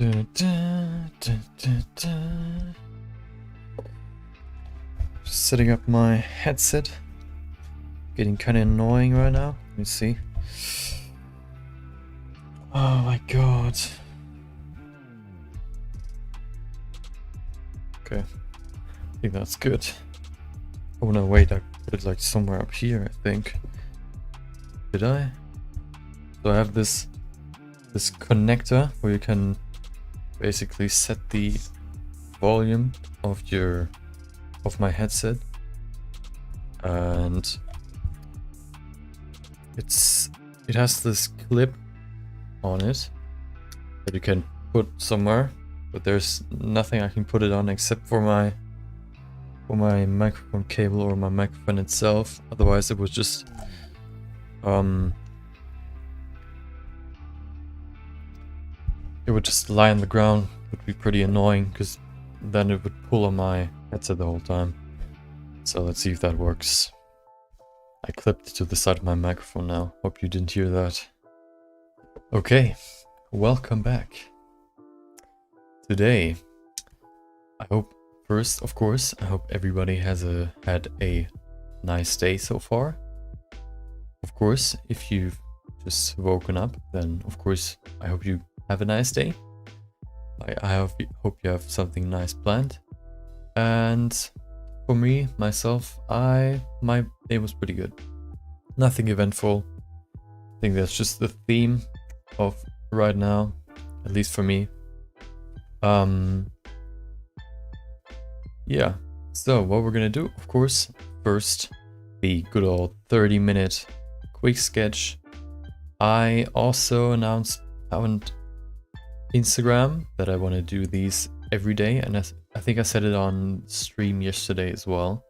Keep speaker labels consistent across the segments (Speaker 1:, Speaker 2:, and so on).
Speaker 1: Just setting up my headset. Getting kind of annoying right now. Let me see. Oh my god. Okay. I think that's good. Oh no, wait, I put it like somewhere up here, I think. Did I? So I have this connector where you can basically set the volume of my headset, and it has this clip on it that you can put somewhere, but there's nothing I can put it on except for my microphone cable or my microphone itself. Otherwise it would just lie on the ground. Would be pretty annoying because then it would pull on my headset the whole time. So let's see if that works. I clipped it to the side of my microphone now. Hope you didn't hear that. Okay, welcome back. Today, I hope first, of course, I hope everybody has had a nice day so far. Of course, if you've just woken up, then of course I hope you have a nice day. I hope you have something nice planned. And for me, myself, my day was pretty good. Nothing eventful. I think that's just the theme of right now, at least for me. Yeah, so what we're gonna do, of course, first, the good old 30-minute quick sketch. I also announced on Instagram that I want to do these every day, and I think I said it on stream yesterday as well,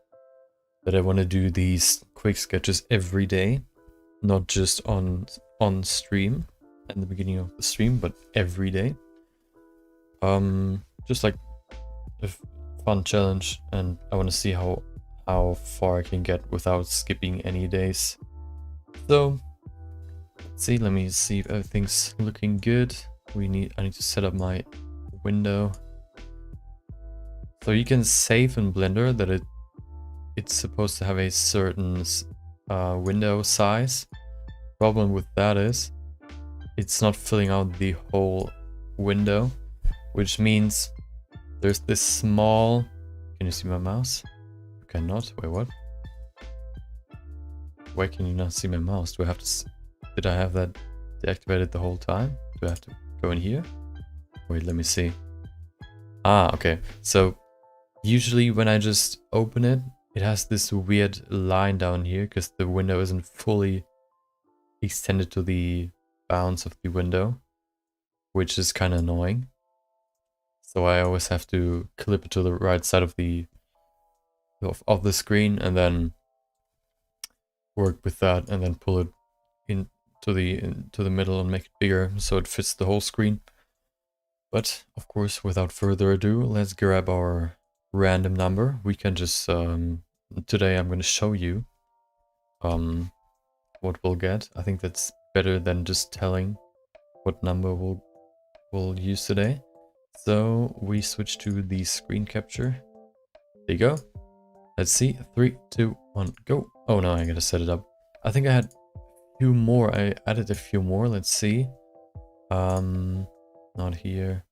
Speaker 1: that I want to do these quick sketches every day, not just on stream at the beginning of the stream, but every day. Just like a fun challenge, and I want to see how far I can get without skipping any days. So let's see, let me see if everything's looking good. I need to set up my window. So you can save in Blender that it's supposed to have a certain window size. Problem with that is it's not filling out the whole window, which means there's this small... Can you see my mouse? You cannot? Wait, what? Why can you not see my mouse? Do I have to... Did I have that deactivated the whole time? Do I have to go in here? Wait, let me see. Ah, okay. So usually when I just open it, it has this weird line down here because the window isn't fully extended to the bounds of the window, which is kind of annoying. So I always have to clip it to the right side of the screen and then work with that and then pull it into the middle and make it bigger so it fits the whole screen. But of course, without further ado, let's grab our random number. We can just today I'm going to show you what we'll get. I think that's better than just telling what number we'll use today. So we switch to the screen capture. There you go. Let's see. 3, 2, 1, go. Oh no, I gotta set it up. I think I had a few more. I added a few more. Let's see. Not here.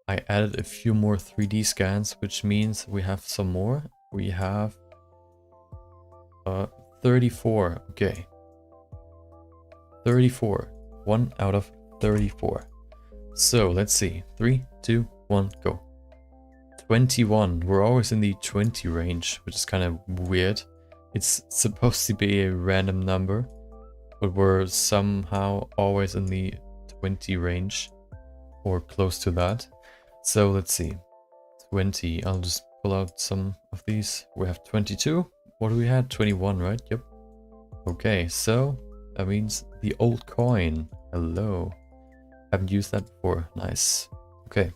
Speaker 1: I added a few more 3D scans, which means we have some more. We have 34. Okay. 34. 1 out of 34. So let's see. 3, 2, 1, go. 21. We're always in the 20 range, which is kind of weird. It's supposed to be a random number, but we're somehow always in the 20 range or close to that. So let's see. 20. I'll just pull out some of these. We have 22. What do we had? 21, right? Yep. Okay, so that means the old coin. Hello. Haven't used that before. Nice. Okay.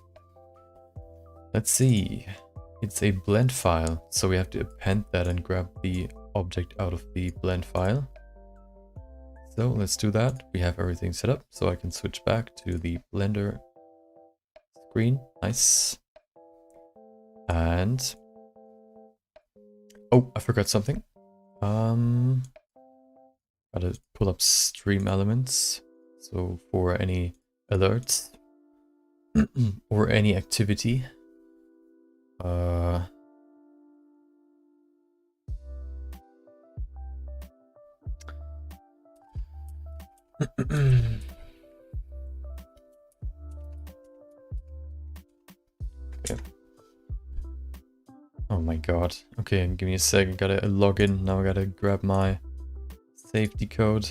Speaker 1: Let's see. It's a blend file, so we have to append that and grab the object out of the blend file. So let's do that. We have everything set up, so I can switch back to the Blender green, nice. And oh, I forgot something. Gotta pull up stream elements. So for any alerts or any activity. Okay. Oh my god. Okay, give me a sec. I gotta log in. Now I gotta grab my safety code.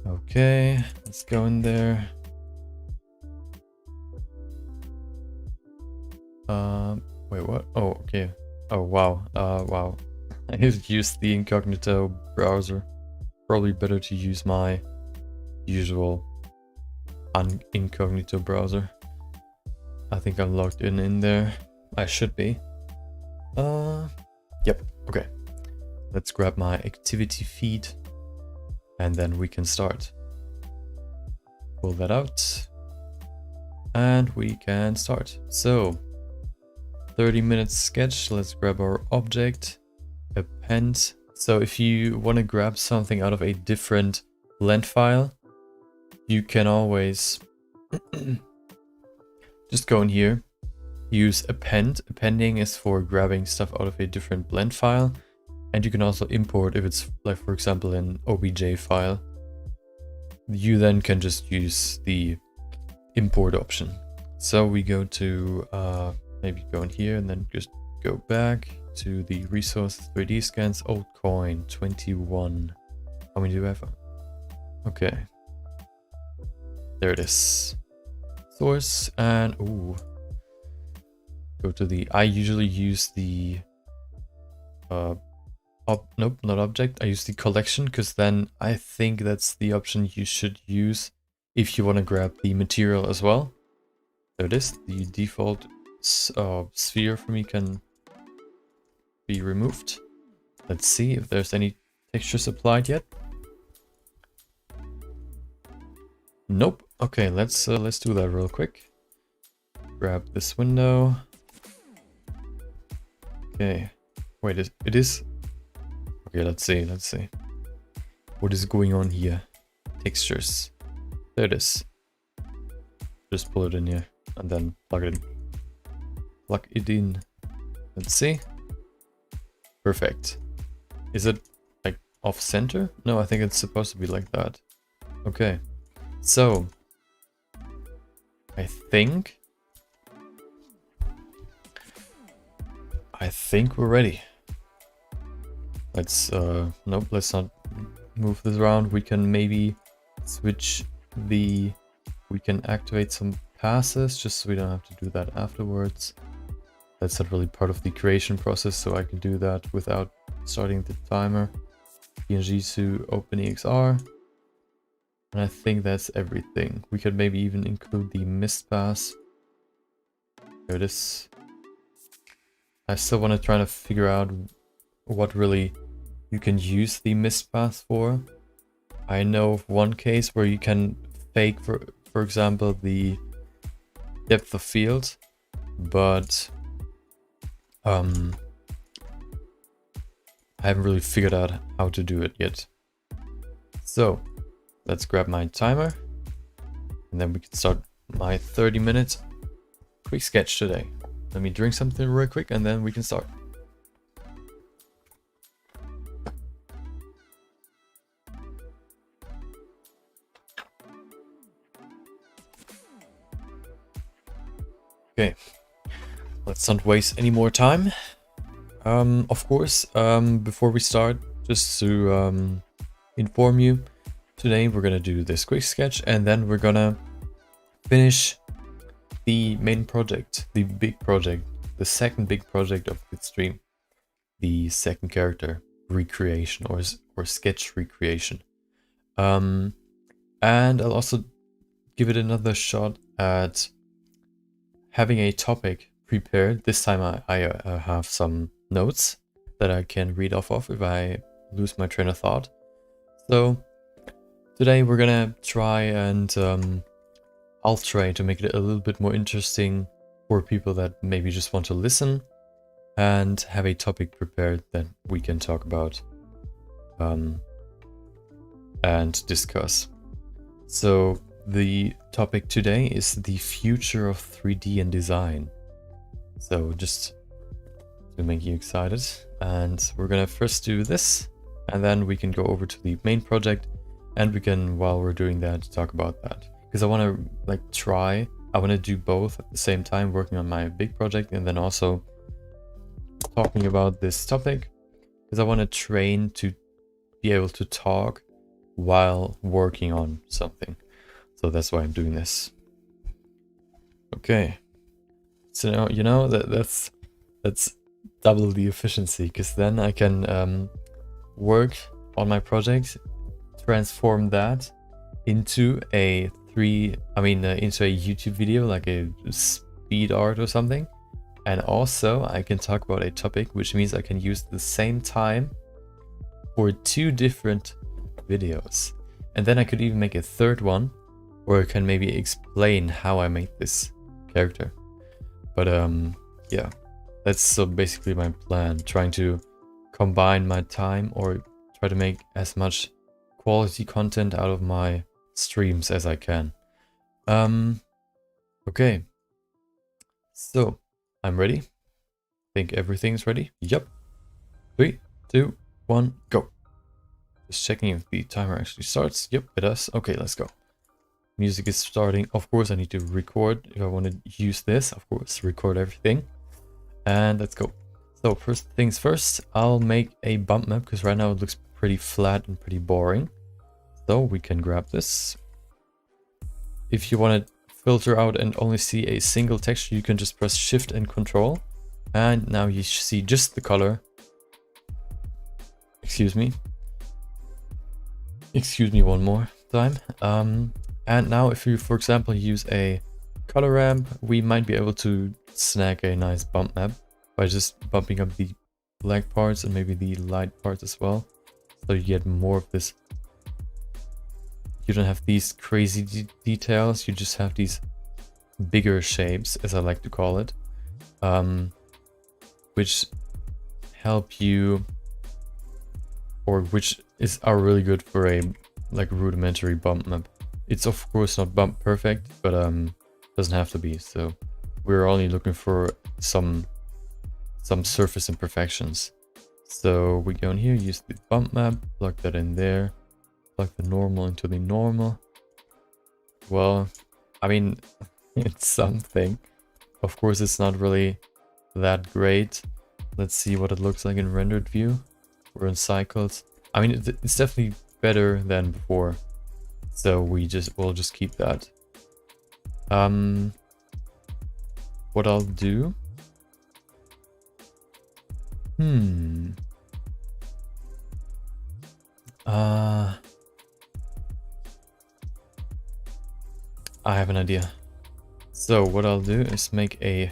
Speaker 1: Okay, let's go in there. Wait, what? Oh, okay. Oh, wow. Wow. I used the incognito browser. Probably better to use my usual incognito browser. I think I'm logged in there. I should be. Yep. Okay. Let's grab my activity feed and then we can start. Pull that out and we can start. So 30 minutes sketch. Let's grab our object, append. So if you want to grab something out of a different blend file, you can always just go in here, use append. Appending is for grabbing stuff out of a different blend file. And you can also import if it's like, for example, an OBJ file. You then can just use the import option. So we go to, maybe go in here and then just go back to the resource 3D scans, old coin 21. How many do we have? Okay. There it is. Source and ooh. Go to the, I usually use the, nope, not object. I use the collection because then I think that's the option you should use if you want to grab the material as well. There it is. The default sphere for me can be removed. Let's see if there's any textures applied yet. Nope. Okay, let's do that real quick. Grab this window. Okay. Wait, it is. Okay, let's see. What is going on here? Textures. There it is. Just pull it in here and then plug it in. Plug it in. Let's see. Perfect. Is it like off center? No, I think it's supposed to be like that. Okay. So I think we're ready. Let's nope, let's not move this around. We can maybe switch we can activate some passes just so we don't have to do that afterwards. That's not really part of the creation process, so I can do that without starting the timer. PNG to OpenEXR. And I think that's everything. We could maybe even include the mist pass. There it is. I still want to try to figure out what really you can use the mist pass for. I know of one case where you can fake, for example, the depth of field, but I haven't really figured out how to do it yet. So let's grab my timer and then we can start my 30-minute quick sketch today. Let me drink something real quick and then we can start. Okay, let's not waste any more time. Of course, before we start, just to inform you, today we're gonna do this quick sketch and then we're gonna finish the main project, the big project, the second big project of the stream, the second character recreation or sketch recreation. And I'll also give it another shot at having a topic prepared. This time I have some notes that I can read off of if I lose my train of thought. So today we're gonna try and I'll try to make it a little bit more interesting for people that maybe just want to listen and have a topic prepared that we can talk about and discuss. So the topic today is the future of 3D and design. So just to make you excited, and we're gonna first do this, and then we can go over to the main project, and we can, while we're doing that, talk about that. Because I want to I want to do both at the same time, working on my big project and then also talking about this topic, because I want to train to be able to talk while working on something. So that's why I'm doing this. Okay. So now, you know, that's double the efficiency, because then I can work on my project, transform that into a into a YouTube video, like a speed art or something. And also I can talk about a topic, which means I can use the same time for 2 different videos. And then I could even make a third one where I can maybe explain how I made this character. But yeah, that's so basically my plan, trying to combine my time or try to make as much quality content out of my streams as I can. Okay, so I'm ready. Think everything's ready. Yep. 3, 2, 1, go. Just checking if the timer actually starts. Yep, it does. Okay, let's go. Music is starting. Of course, I need to record. If I want to use this, of course, record everything. And let's go. So first things first, I'll make a bump map, because right now it looks pretty flat and pretty boring. So we can grab this. If you want to filter out and only see a single texture, you can just press Shift and Control. And now you see just the color. Excuse me one more time. And now if you, for example, use a color ramp, we might be able to snag a nice bump map by just bumping up the black parts and maybe the light parts as well. So you get more of this. You don't have these crazy details, you just have these bigger shapes, as I like to call it, which help you, or which are really good for a rudimentary bump map. It's of course not bump perfect, but doesn't have to be. So we're only looking for some surface imperfections. So we go in here, use the bump map, plug that in there, plug the normal into the normal. Well, I mean, it's something. Of course, it's not really that great. Let's see what it looks like in rendered view. We're in cycles. I mean, it's definitely better than before. So we'll just keep that. What I'll do. I have an idea. So what I'll do is make a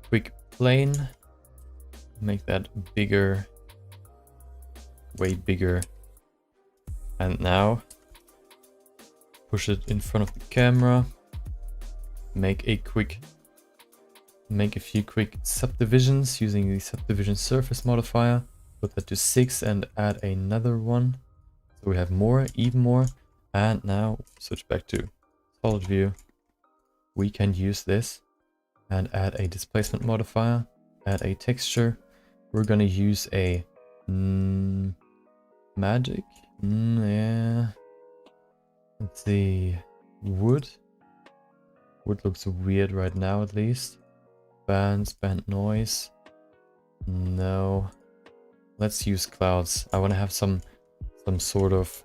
Speaker 1: quick plane, make that bigger, way bigger, and now push it in front of the camera, make a few quick subdivisions using the subdivision surface modifier, put that to 6 and add another one. So we have more, even more, and now switch back to solid view. We can use this and add a displacement modifier, add a texture. We're gonna use a magic. Yeah. Let's see. Wood. Wood looks weird right now, at least. Band noise. No. Let's use clouds. I want to have some sort of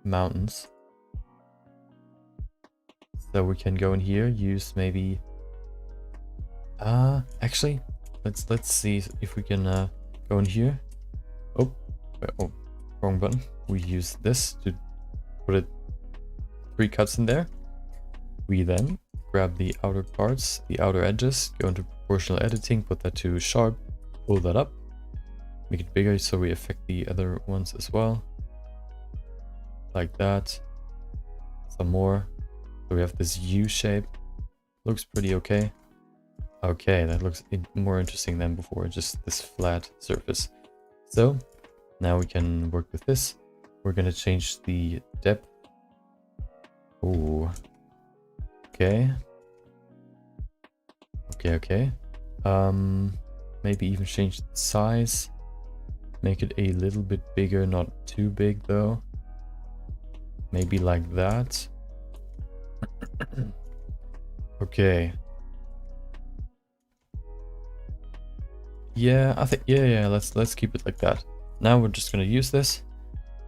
Speaker 1: mountains. So we can go in here, use maybe actually let's see if we can go in here. Oh, wrong button. We use this to put it 3 cuts in there. We then grab the outer parts, the outer edges, go into proportional editing, put that to sharp, pull that up, Make it bigger so we affect the other ones as well. Like that. Some more. So we have this U shape. Looks pretty okay. Okay, that looks more interesting than before, just this flat surface. So now we can work with this. We're gonna change the depth. Ooh. Okay. Okay. Maybe even change the size. Make it a little bit bigger, not too big though. Maybe like that. Okay. Yeah, I think yeah, let's keep it like that. Now we're just gonna use this.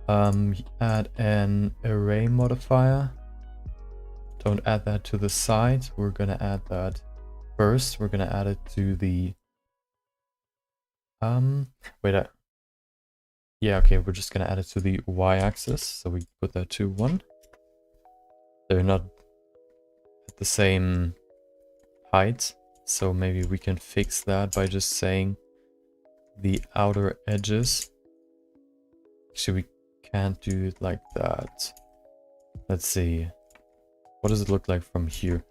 Speaker 1: Add an array modifier. Don't add that to the side. We're gonna add that first. We're gonna add it to the wait. Yeah, okay. We're just gonna add it to the y-axis. So we put that to 1. They're not at the same height, so maybe we can fix that by just saying the outer edges. Actually, we can't do it like that. Let's see. What does it look like from here?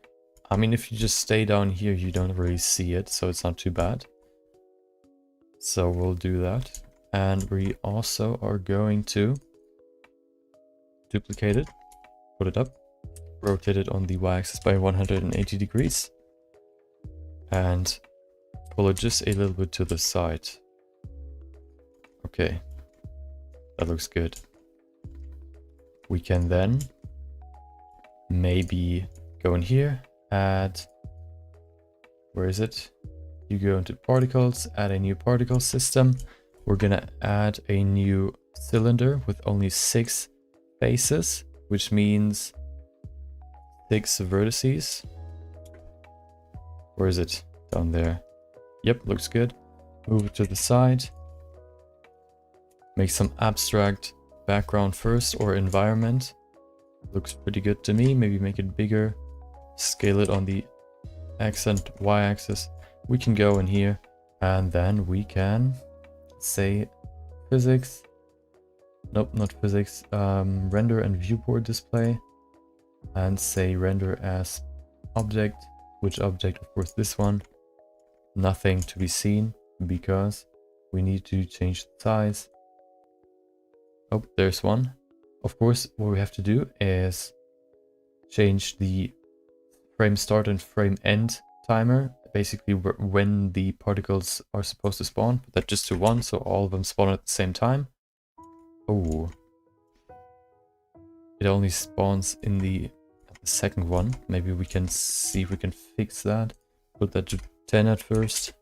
Speaker 1: I mean, if you just stay down here, you don't really see it, so it's not too bad. So we'll do that. And we also are going to duplicate it, put it up, rotate it on the y-axis by 180 degrees, and pull it just a little bit to the side. Okay, that looks good. We can then maybe go in here, add, where is it? You go into particles, add a new particle system. We're gonna add a new cylinder with only 6 faces, which means 6 vertices. Where is it? Down there. Yep, looks good. Move it to the side. Make some abstract background first, or environment. Looks pretty good to me. Maybe make it bigger. Scale it on the X and Y axis. We can go in here and then we can say physics. Nope, not physics. Render and viewport display. And say render as object. Which object? Of course, this one. Nothing to be seen because we need to change the size. Oh, there's one. Of course, what we have to do is change the frame start and frame end timer. Basically, when the particles are supposed to spawn. Put that just to 1, so all of them spawn at the same time. Oh. It only spawns in the second one. Maybe we can see if we can fix that. Put that to 10 at first.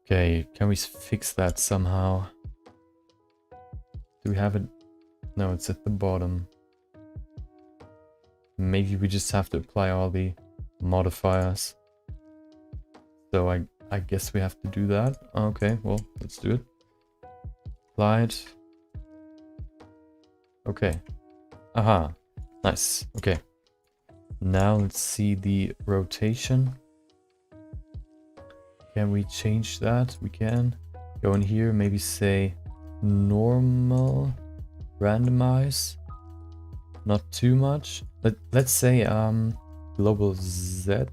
Speaker 1: Okay, can we fix that somehow? Do we have it? No, it's at the bottom. Maybe we just have to apply all the modifiers. So I guess we have to do that. Okay, well, let's do it. Apply it. Okay. Aha. Nice. Okay. Now let's see the rotation. Can we change that? We can. Go in here, maybe say normal, randomize. Not too much. Let's say global Z.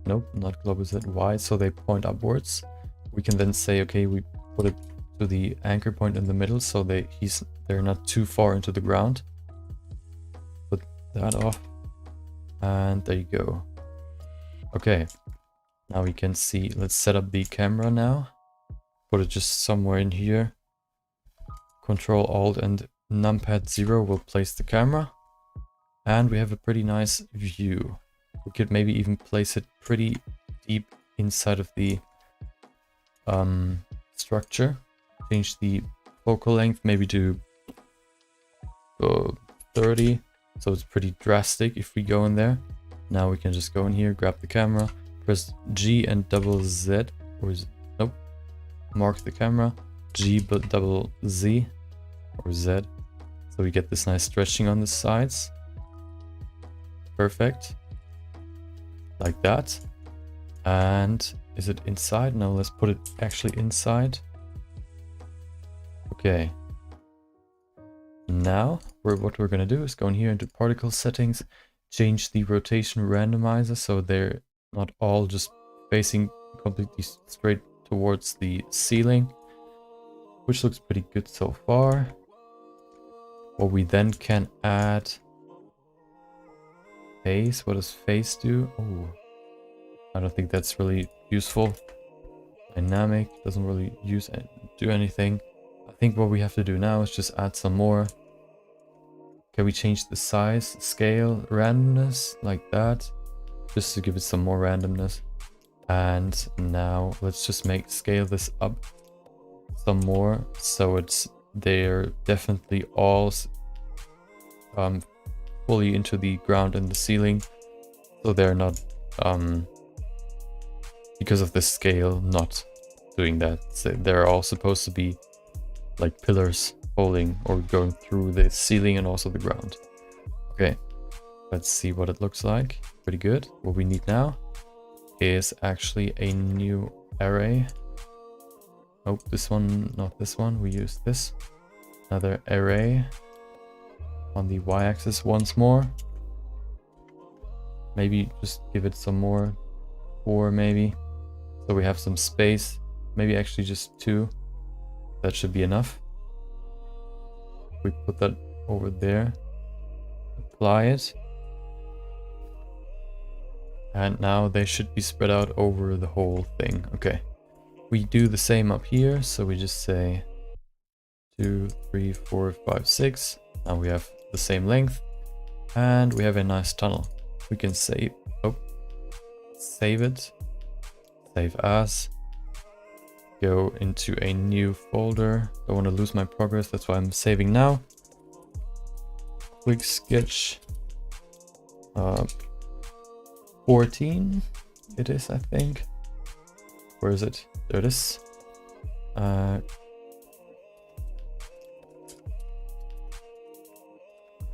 Speaker 1: Nope, not global Z, Y, so they point upwards. We can then say, okay, we put it to the anchor point in the middle so they're not too far into the ground. Put that off. And there you go. Okay. Now we can see, let's set up the camera now. Put it just somewhere in here. Control Alt and numpad 0 will place the camera. And we have a pretty nice view. We could maybe even place it pretty deep inside of the structure. Change the focal length maybe to 30. So it's pretty drastic if we go in there. Now we can just go in here, grab the camera, press G and double Z, or nope, mark the camera, G but double Z or Z. So we get this nice stretching on the sides. Perfect. Like that. And is it inside? No, let's put it actually inside. Okay. Now, what we're going to do is go in here into particle settings, change the rotation randomizer so they're not all just facing completely straight towards the ceiling, which looks pretty good so far. What we then can add phase. What does phase do? Oh, I don't think that's really useful. Dynamic doesn't really do anything. I think what we have to do now is just add some more. Can we change the size, scale, randomness like that? Just to give it some more randomness. And now let's just scale this up some more so they're definitely all fully into the ground and the ceiling, so they're not because of the scale not doing that. So they're all supposed to be like pillars holding or going through the ceiling and also the ground. Okay, let's see what it looks like. Pretty good. What we need now is actually a new array. Oh, this one, not this one. We use this. Another array on the y-axis once more. Maybe just give it some more. 4 maybe. So we have some space. Maybe actually just 2. That should be enough. We put that over there. Apply it. And now they should be spread out over the whole thing. Okay. We do the same up here. So we just say 2, 3, 4, 5, 6. Now we have the same length. And we have a nice tunnel. We can save. Oh. Save it. Save as. Go into a new folder. Don't want to lose my progress. That's why I'm saving now. Quick sketch. 14 it is, I think. Where is it? There it is.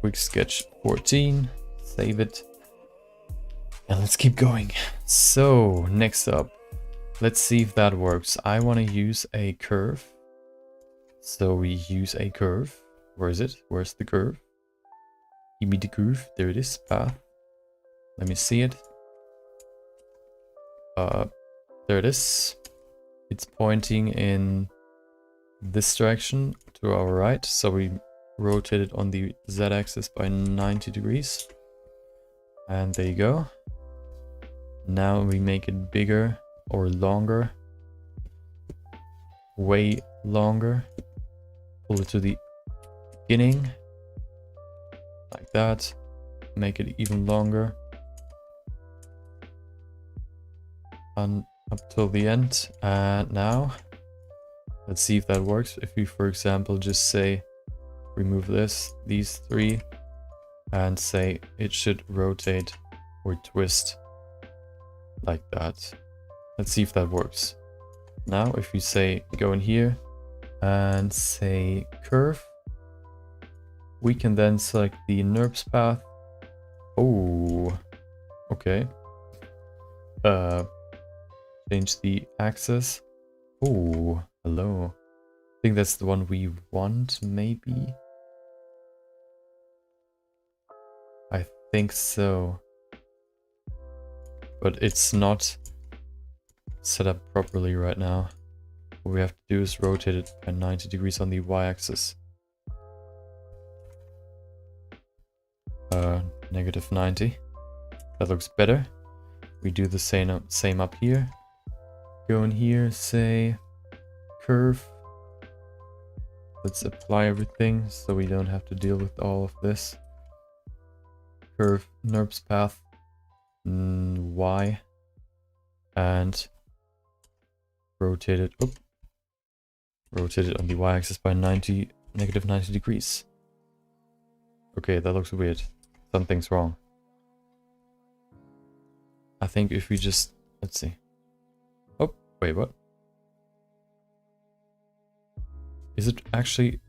Speaker 1: Quick sketch 14. Save it. And let's keep going. So next up, let's see if that works. I want to use a curve. So we use a curve. Where is it? Where's the curve? Give me the curve. There it is. Path. Let me see it. There it is. It's pointing in this direction to our right. So we rotate it on the z-axis by 90 degrees. And there you go. Now we make it bigger or longer. Way longer. Pull it to the beginning. Like that. Make it even longer. And up till the end. And now, let's see if that works. If we, for example, just say, remove these 3, and say it should rotate or twist like that. Let's see if that works. Now, if we say, go in here and say curve, we can then select the NURBS path. Oh, okay. Change the axis. Oh, hello. I think that's the one we want, maybe. I think so. But it's not set up properly right now. What we have to do is rotate it by 90 degrees on the y-axis. Negative 90. That looks better. We do the same up here. Go in here, say curve. Let's apply everything so we don't have to deal with all of this. Curve, NURBS path, Y, and rotate it. Oop, rotate it on the y-axis by negative 90 degrees. Okay, that looks weird. Something's wrong. I think if we just, let's see. Oh, wait, what? Is it actually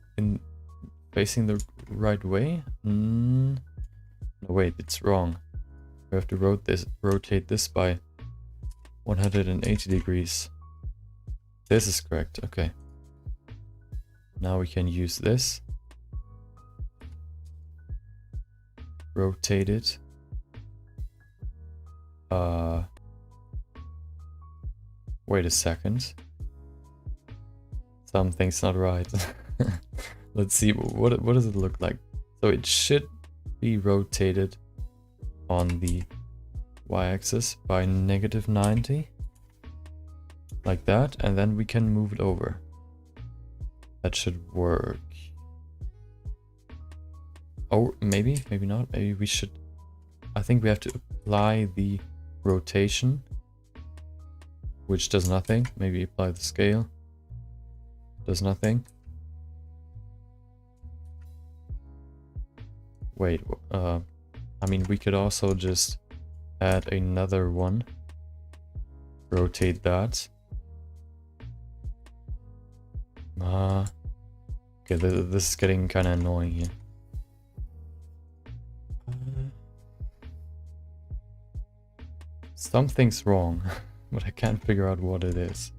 Speaker 1: facing the right way? No, wait, it's wrong. We have to rotate this by 180 degrees. This is correct, okay. Now we can use this. Rotate it. Wait a second. Something's not right. Let's see, what does it look like? So it should be rotated on the y-axis by -90. Like that, and then we can move it over. That should work. Oh, maybe not. Maybe we should... I think we have to apply the rotation, which does nothing. Maybe apply the scale. Does nothing. Wait, I mean, we could also just add another one. Rotate that. Okay, this is getting kind of annoying here. Something's wrong, but I can't figure out what it is.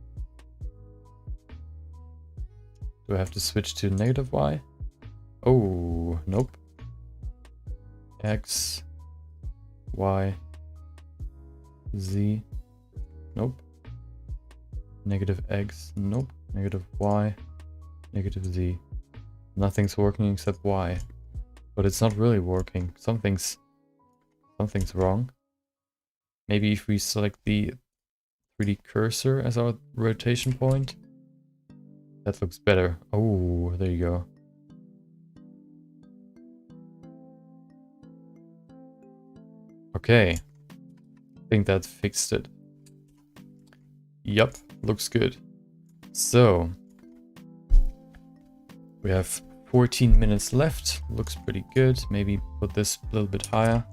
Speaker 1: Do I have to switch to -y? Oh, nope. X, Y, Z, nope. -x, nope. -y, -z. Nothing's working except Y. But it's not really working. Something's wrong. Maybe if we select the 3D cursor as our rotation point. That looks better. Oh, there you go. Okay. I think that fixed it. Yup, looks good. So, we have 14 minutes left. Looks pretty good. Maybe put this a little bit higher.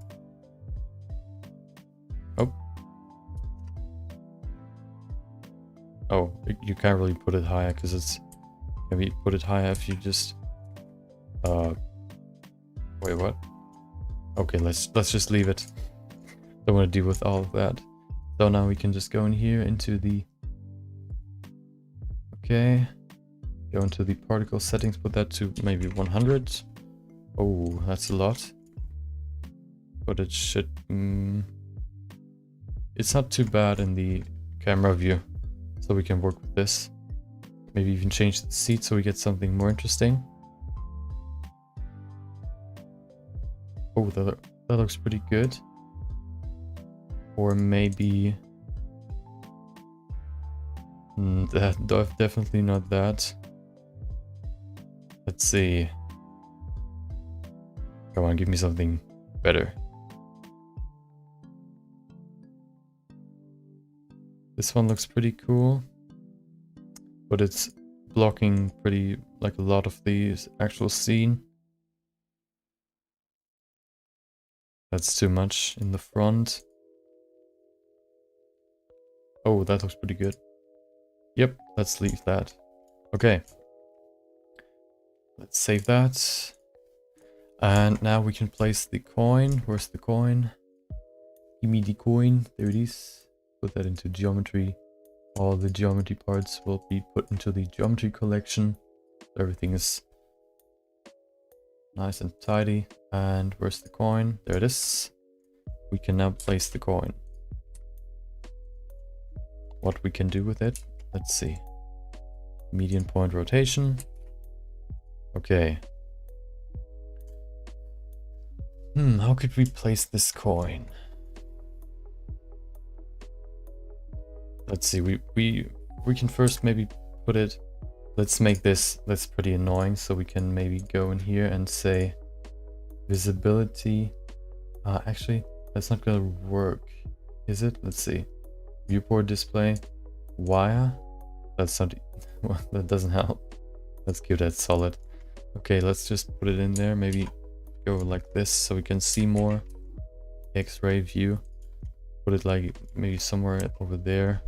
Speaker 1: Oh, you can't really put it higher because it's... Can we put it higher if you just... Wait, what? Okay, let's just leave it. Don't want to deal with all of that. So now we can just go in here into the... Okay. Go into the particle settings, put that to maybe 100. Oh, that's a lot. But it should... It's not too bad in the camera view. So we can work with this. Maybe even change the seat so we get something more interesting. Oh, that looks pretty good. Or maybe... definitely not that. Let's see. Come on, give me something better. This one looks pretty cool, but it's blocking pretty, like, a lot of the actual scene. That's too much in the front. Oh, that looks pretty good. Yep, let's leave that. Okay. Let's save that. And now we can place the coin. Where's the coin? Give me the coin. There it is. Put that into geometry. All the geometry parts will be put into the geometry collection. Everything is nice and tidy. And where's the coin? There it is. We can now place the coin. What we can do with it? Let's see. Median point rotation. Okay. How could we place this coin? Let's see, we can first maybe put it... Let's make this... That's pretty annoying, so we can maybe go in here and say... Visibility... actually, that's not gonna work, is it? Let's see. Viewport display... Wire? That's not... Well, that doesn't help. Let's give that solid. Okay, let's just put it in there. Maybe go like this so we can see more. X-ray view. Put it like maybe somewhere over there.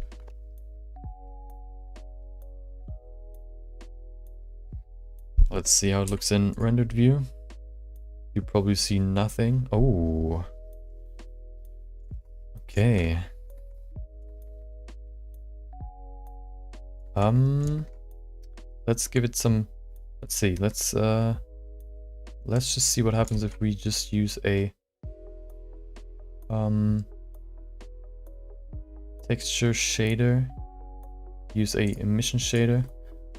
Speaker 1: Let's see how it looks in rendered view. You probably see nothing. Oh. Okay. Let's give it some let's see. Let's just see what happens if we just use a texture shader. Use a emission shader.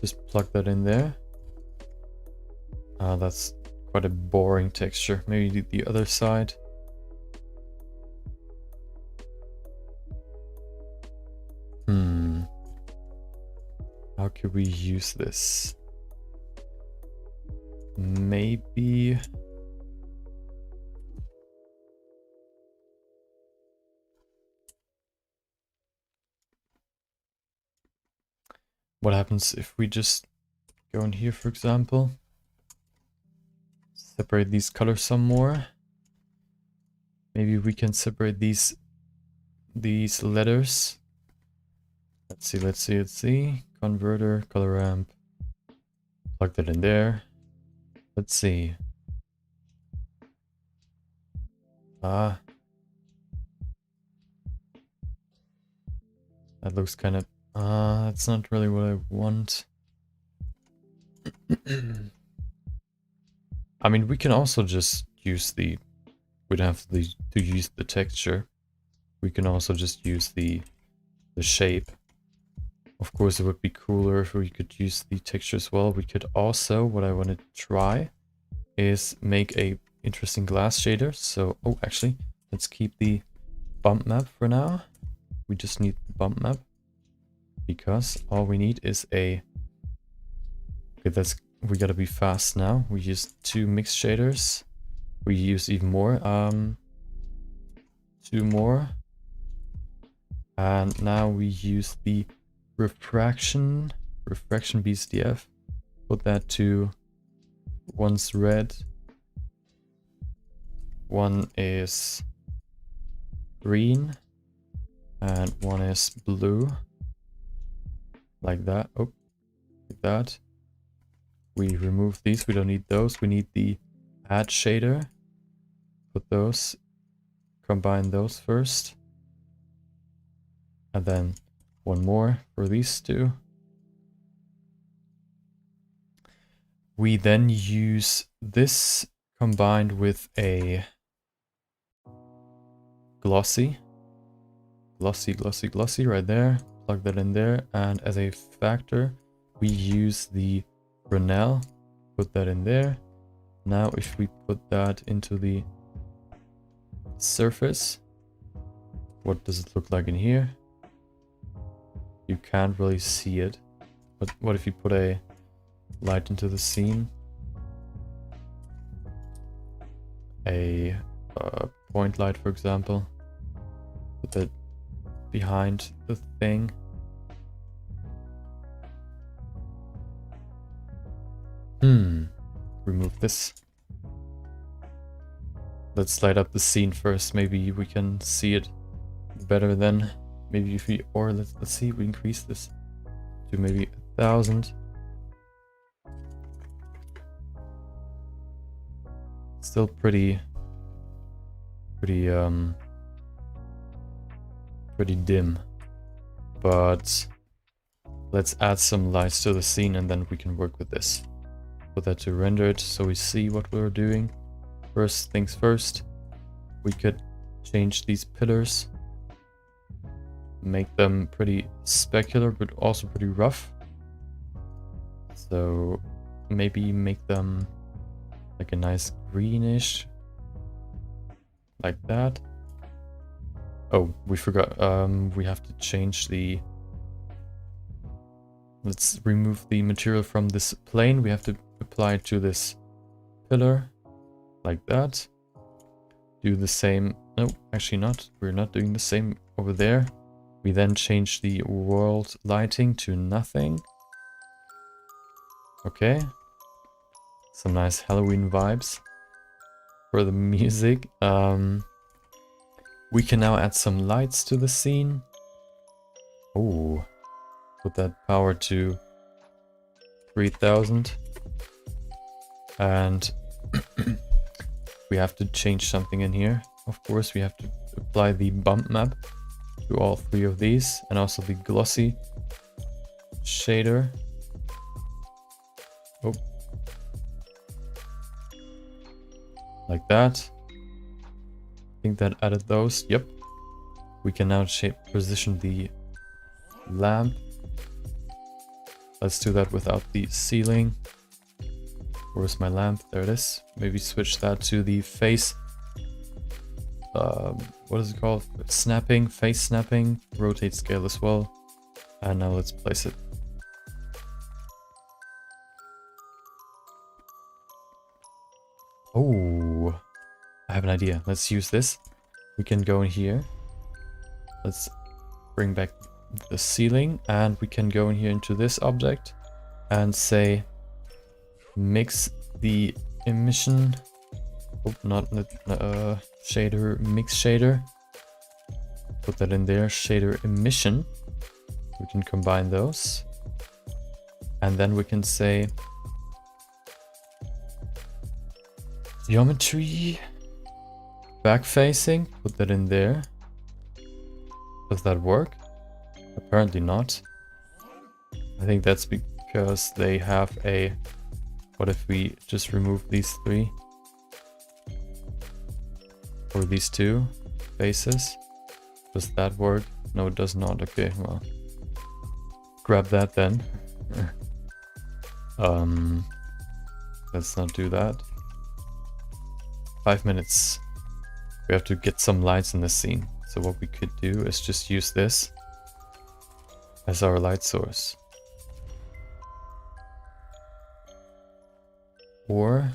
Speaker 1: Just plug that in there. That's quite a boring texture. Maybe the other side. How could we use this? Maybe... What happens if we just go in here, for example? Separate these colors some more. Maybe we can separate these letters. Let's see. Converter, color ramp. Plug that in there. Let's see. That looks kind of... that's not really what I want. I mean, we can also just use the... We don't have to use the texture. We can also just use the shape. Of course, it would be cooler if we could use the texture as well. We could also, what I want to try is make a interesting glass shader. So, oh, actually, let's keep the bump map for now. We just need the bump map because all we need is a... Okay, we gotta be fast now. We use 2 mix shaders. We use even more. 2 more. And now we use the refraction BCDF. Put that to... One's red. One is green. And one is blue. Like that. Oh, like that. We remove these. We don't need those. We need the add shader. Put those. Combine those first. And then one more for these 2. We then use this combined with a glossy right there. Plug that in there, and as a factor we use the Brunel. Put that in there. Now if we put that into the surface, what does it look like in here? You can't really see it, but what if you put a light into the scene? A point light, for example. Put that behind the thing. Remove this. Let's light up the scene first. Maybe we can see it better then. Maybe if we... Or let's see if we increase this to maybe 1,000. Still pretty dim, but let's add some lights to the scene and then we can work with this. Put that to render it so we see what we're doing. First things first, we could change these pillars, make them pretty specular but also pretty rough. So maybe make them like a nice greenish, like that. Oh, we forgot, we have to change the... Let's remove the material from this plane. We have to apply it to this pillar, like that. Do the same... No, actually not. We're not doing the same over there. We then change the world lighting to nothing. Okay. Some nice Halloween vibes for the music. We can now add some lights to the scene. Oh, put that power to 3000. And we have to change something in here. Of course, we have to apply the bump map to all 3 of these, and also the glossy shader. Oh, like that. I think that added those. Yep. We can now position the lamp. Let's do that without the ceiling. Where's my lamp? There it is. Maybe switch that to the face. What is it called? Snapping, face snapping, rotate scale as well. And now let's place it. Oh, I have an idea. Let's use this. We can go in here. Let's bring back the ceiling, and we can go in here into this object and say mix the emission. Oh, not shader, mix shader. Put that in there, shader emission. We can combine those. And then we can say geometry back facing. Put that in there. Does that work? Apparently not. I think that's because they have a... What if we just remove these three? Or these two faces? Does that work? No, it does not. Okay, well. Grab that then. Let's not do that. 5 minutes. We have to get some lights in the scene. So what we could do is just use this as our light source. Or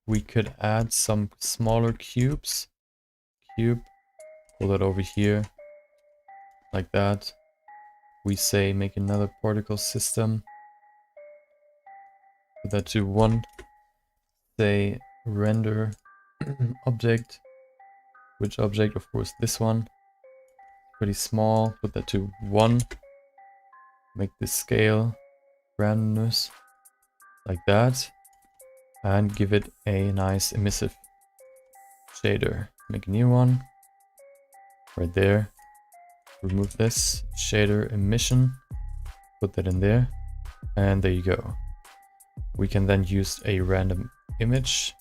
Speaker 1: we could add some smaller cubes. Cube, pull that over here, like that. We say make another particle system. Put that to 1. Say render object. Which object? Of course this one. Pretty small. Put that to 1. Make this scale randomness like that. And give it a nice emissive shader. Make a new one. Right there. Remove this shader emission. Put that in there. And there you go. We can then use a random image.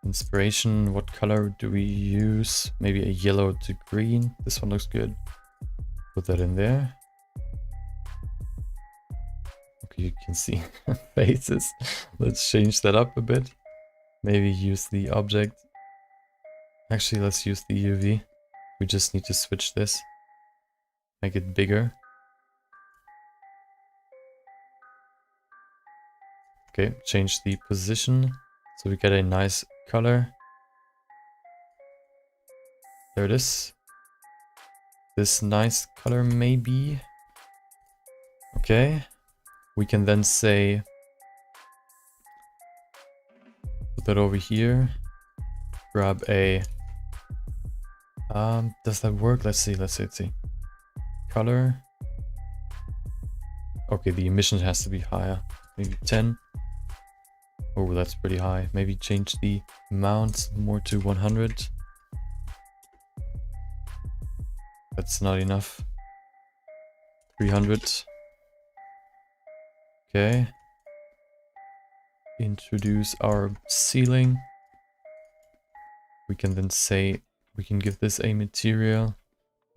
Speaker 1: Inspiration, what color do we use? Maybe a yellow to green. This one looks good. Put that in there. Okay, you can see faces. Let's change that up a bit. Maybe use the object. Actually, let's use the UV. We just need to switch this. Make it bigger. Okay, change the position so we get a nice color. There it is. This nice color maybe. Okay. We can then say, put that over here. Grab a, does that work? Let's see. Color. Okay, the emission has to be higher. Maybe 10. Oh, that's pretty high. Maybe change the amount more to 100. That's not enough. 300. Okay. Introduce our ceiling. We can then say, we can give this a material.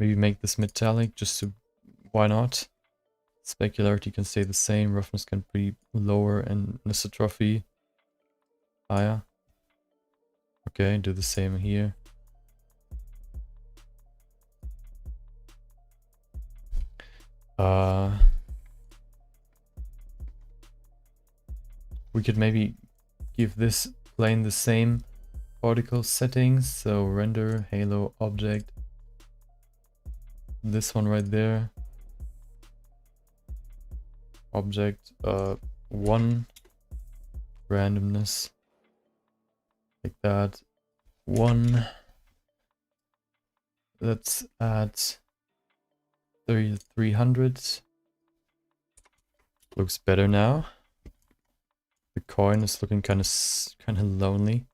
Speaker 1: Maybe make this metallic just to, why not? Specularity can stay the same. Roughness can be lower and anisotrophy higher. Okay, do the same here. We could maybe give this plane the same particle settings. So render halo object. This one right there. Object 1 randomness. Like that. 1. Let's add 300. Looks better now. The coin is looking kind of lonely.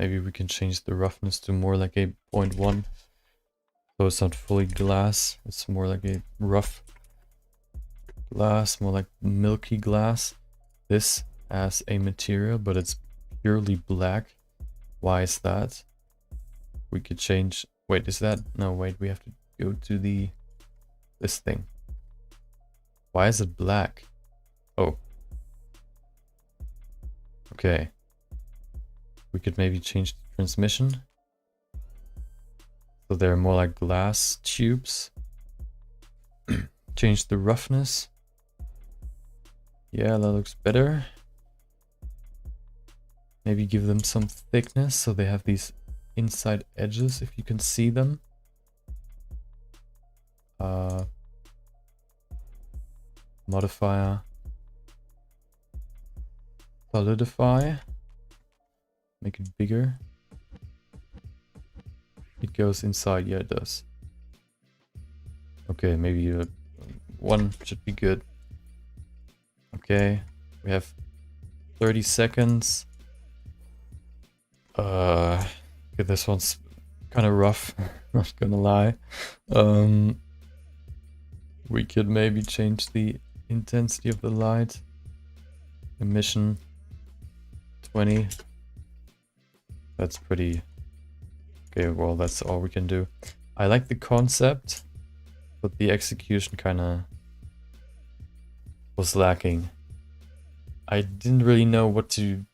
Speaker 1: Maybe we can change the roughness to more like a 0.1. So it's not fully glass, it's more like a rough glass, more like milky glass. This as a material, but it's purely black. Why is that? We could change, wait, is that, no wait, we have to go to this thing. Why is it black? Oh. Okay. We could maybe change the transmission. So they're more like glass tubes. Change the roughness. Yeah, that looks better. Maybe give them some thickness so they have these inside edges if you can see them. Modifier. Solidify. Make it bigger. It goes inside, yeah it does. Okay, maybe one should be good. Okay, we have 30 seconds. Okay, this one's kind of rough, not gonna lie. We could maybe change the intensity of the light. Emission 20. That's pretty... Okay, well, that's all we can do. I like the concept, but the execution kind of was lacking. I didn't really know what to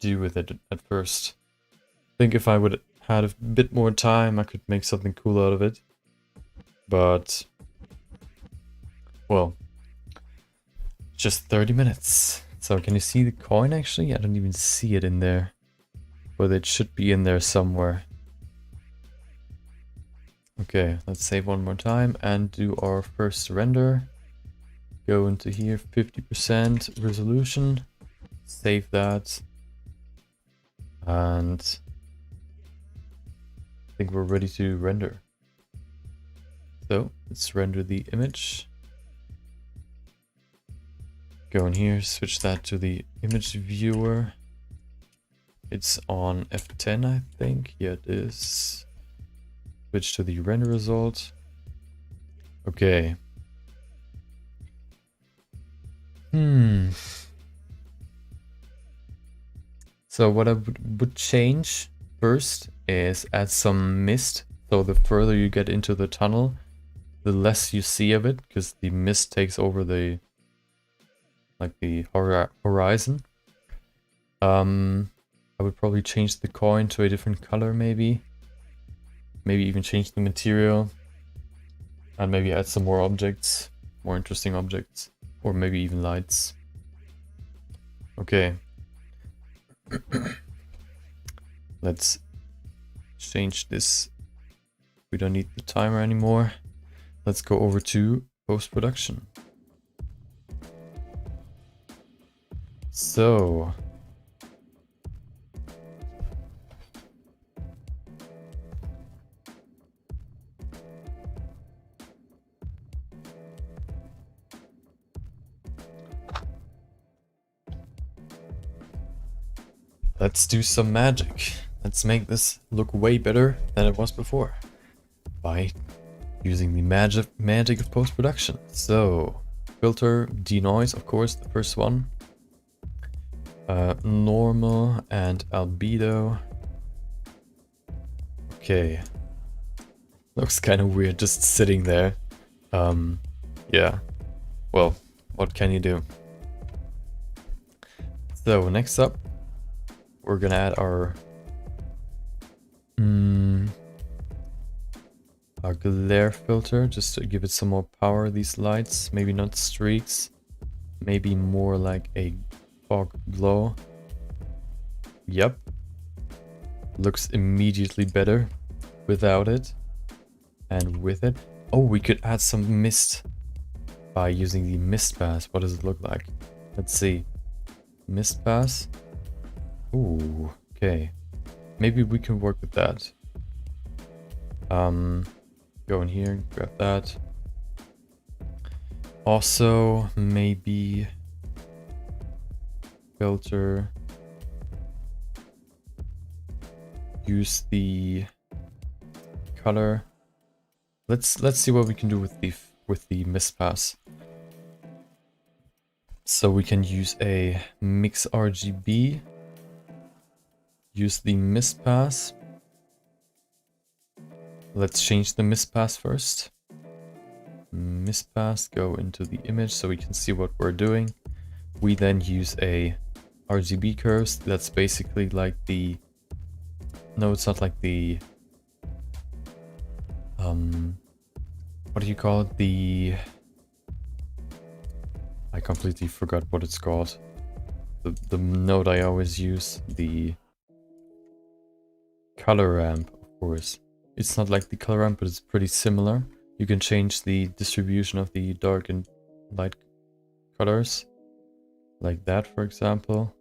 Speaker 1: do with it at first. I think if I would had a bit more time, I could make something cool out of it. But well, just 30 minutes. So can you see the coin actually? I don't even see it in there, but it should be in there somewhere. Okay, let's save one more time and do our first render. Go into here, 50% resolution, save that, and I think we're ready to render. So let's render the image. Go in here, switch that to the image viewer. It's on F10, I think. Yeah, it is. Switch to the render result. Okay. So what I would change first is add some mist. So the further you get into the tunnel, the less you see of it, because the mist takes over the horizon. I would probably change the coin to a different color, maybe even change the material, and maybe add some more objects, more interesting objects, or maybe even lights. Okay. Let's change this. We don't need the timer anymore. Let's go over to post-production. So let's do some magic. Let's make this look way better than it was before by using the magic of post-production. So filter, denoise, of course, the first one. Normal and albedo. Okay. Looks kind of weird just sitting there. Yeah. Well, what can you do? So next up, we're gonna add our glare filter just to give it some more power. These lights, maybe not streaks, maybe more like a fog glow. Yep, looks immediately better without it and with it. Oh, we could add some mist by using the mist pass. What does it look like? Let's see. Mist pass. Ooh, okay. Maybe we can work with that. Go in here, grab that. Also, maybe filter. use the color. Let's see what we can do with the mist pass. So we can use a mix RGB. Use the mist pass. Let's change the mist pass first. Mist pass, go into the image so we can see what we're doing. We then use a RGB curves. That's basically like the... No, it's not like the... what do you call it? I completely forgot what it's called. The node I always use. The color ramp, of course. It's not like the color ramp, but it's pretty similar. You can change the distribution of the dark and light colors. Like that, for example.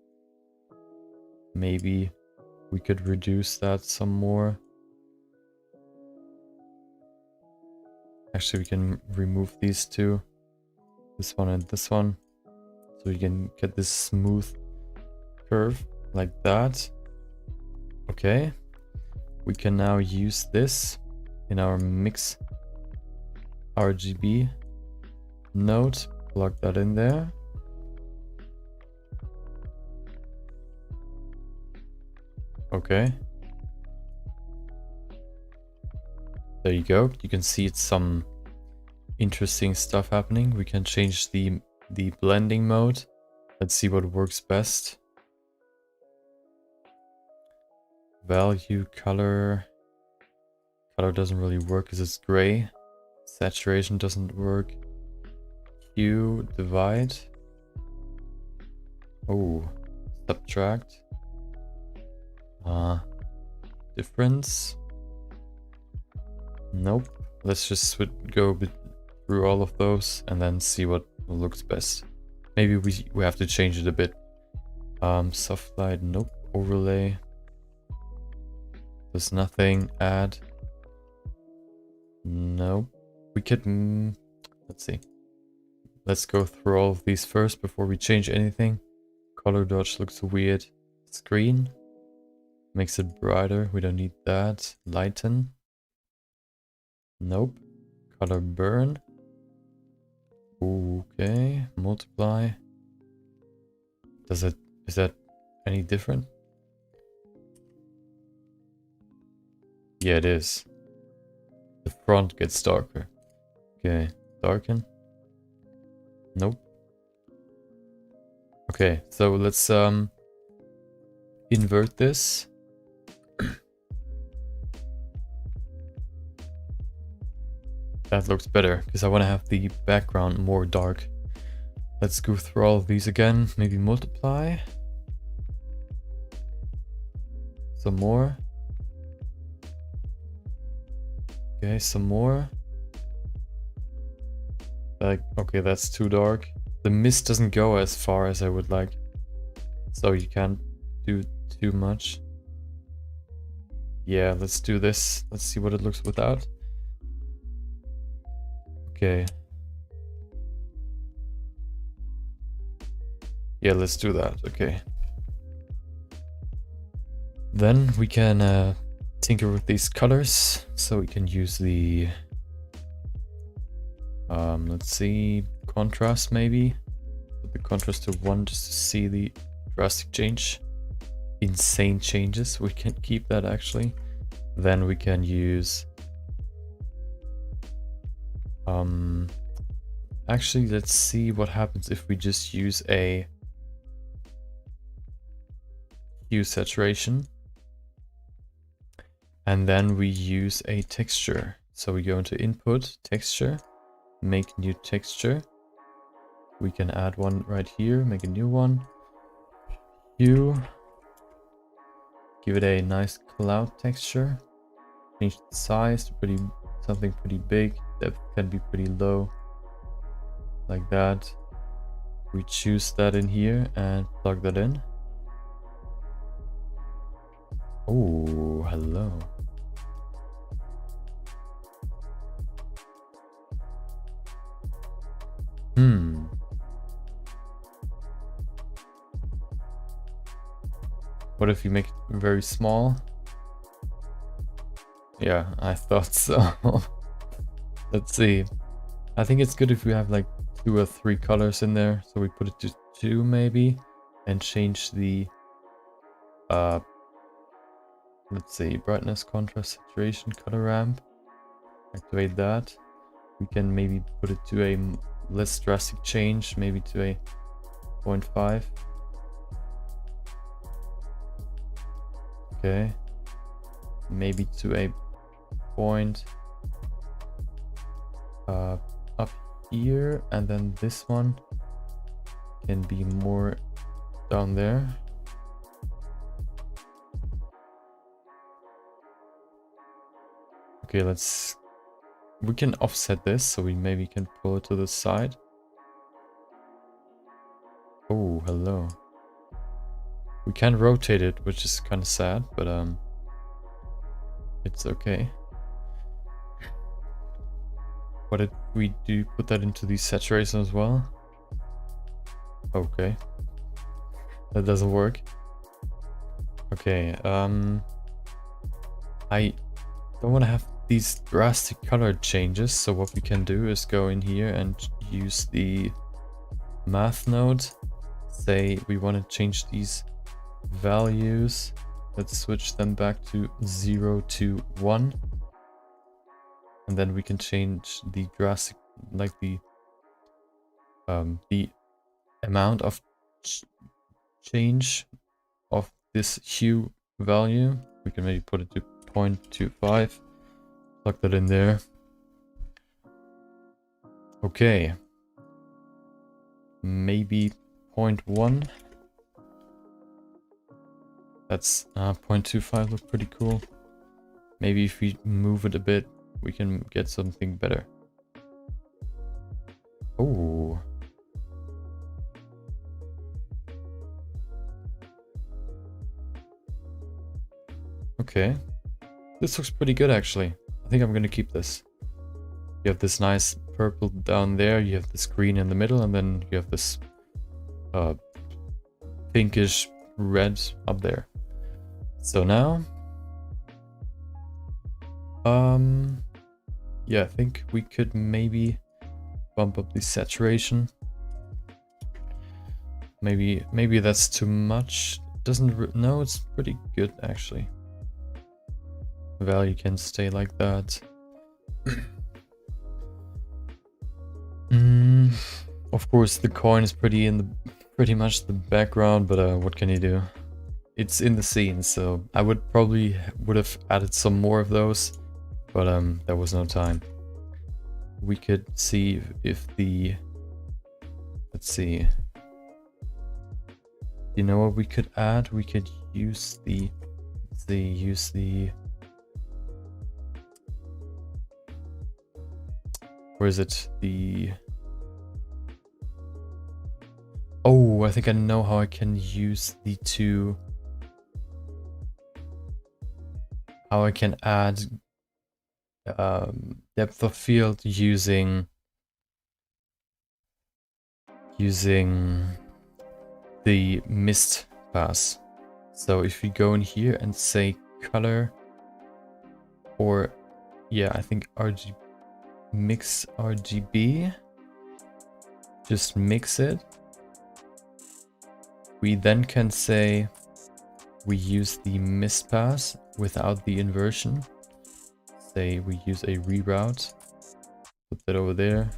Speaker 1: Maybe we could reduce that some more. Actually, we can remove these two. This one and this one. So we can get this smooth curve like that. Okay. We can now use this in our mix RGB node. Plug that in there. Okay. There you go. You can see it's some interesting stuff happening. We can change the blending mode. Let's see what works best. Value, color. Color doesn't really work because it's gray. Saturation doesn't work. Hue, divide. Oh, subtract. Difference. Nope. Let's just go through all of those and then see what looks best. Maybe we have to change it a bit. Soft light, nope. Overlay. There's nothing. Add. Nope. We could... let's see. Let's go through all of these first before we change anything. Color dodge looks weird. Screen. Makes it brighter. We don't need that. Lighten. Nope. Color burn. Okay. Multiply. Is that any different? Yeah, it is. The front gets darker. Okay. Darken. Nope. Okay, so let's invert this. That looks better because I want to have the background more dark. Let's go through all of these again. Maybe multiply. Some more. Okay, some more. Like, okay, that's too dark. The mist doesn't go as far as I would like. So you can't do too much. Yeah, let's do this. Let's see what it looks without. Okay. Yeah, let's do that. Okay. Then we can tinker with these colors. So we can use the... let's see, contrast maybe. Put the contrast to 1 just to see the drastic change. Insane changes. We can keep that actually. Then we can use... actually, let's see what happens if we just use a hue saturation. And then we use a texture. So we go into input, texture, make new texture. We can add one right here, make a new one. Hue. Give it a nice cloud texture. Change the size to something pretty big. Depth can be pretty low. Like that. We choose that in here and plug that in. Oh, hello. What if you make it very small? Yeah, I thought so. Let's see. I think it's good if we have like 2 or 3 colors in there. So we put it to 2 maybe, and change the let's see, brightness, contrast, saturation, color ramp. Activate that. We can maybe put it to a less drastic change, maybe to a 0.5. Okay. Maybe to a point up here, and then this one can be more down there. Okay, we can offset this, so we maybe can pull it to the side. Oh, hello. We can rotate it, which is kind of sad, but it's okay. What did we do? Put that into the saturation as well? Okay. That doesn't work. Okay, I don't want to have these drastic color changes, so what we can do is go in here and use the math node. Say we want to change these values. Let's switch them back to 0 to 1. And then we can change the drastic, like the amount of change of this hue value. We can maybe put it to 0.25. Plug that in there. Okay. Maybe 0.1. That's 0.25 look pretty cool. Maybe if we move it a bit, we can get something better. Oh. Okay. This looks pretty good actually. I think I'm gonna keep this. You have this nice purple down there, you have this green in the middle, and then you have this pinkish red up there. So now, yeah, I think we could maybe bump up the saturation. Maybe that's too much. No, it's pretty good actually. The value can stay like that. Of course, the coin is pretty much the background, but what can you do? It's in the scene, so I would have added some more of those, but there was no time. We could see if the, let's see. You know what we could add? We could use the where is it? Oh, I think I know how I can use the two. How I can add depth of field using the mist pass. So if we go in here and say color, or yeah, I think RGB, mix RGB, just mix it. We then can say we use the mist pass without the inversion. Say we use a reroute, put that over there,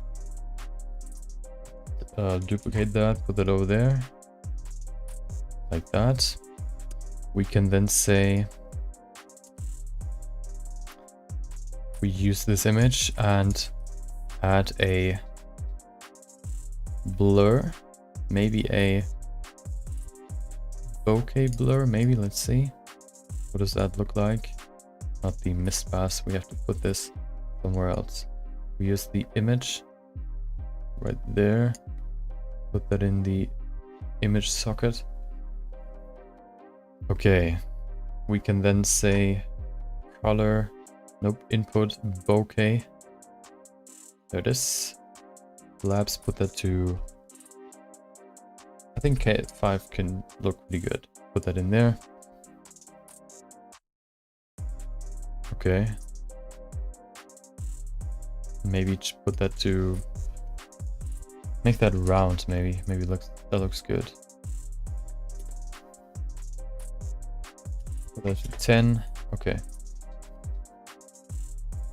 Speaker 1: duplicate that, put that over there, like that. We can then say we use this image and add a blur, maybe a bokeh blur, maybe. Let's see, what does that look like? Not the mist pass, we have to put this somewhere else. We use the image right there, put that in the image socket. Okay, we can then say color, nope, input bokeh. There it is. Labs, put that to, I think K5 can look pretty good. Put that in there. Okay, maybe put that to make that round. Maybe that looks good. Put that to 10. Okay.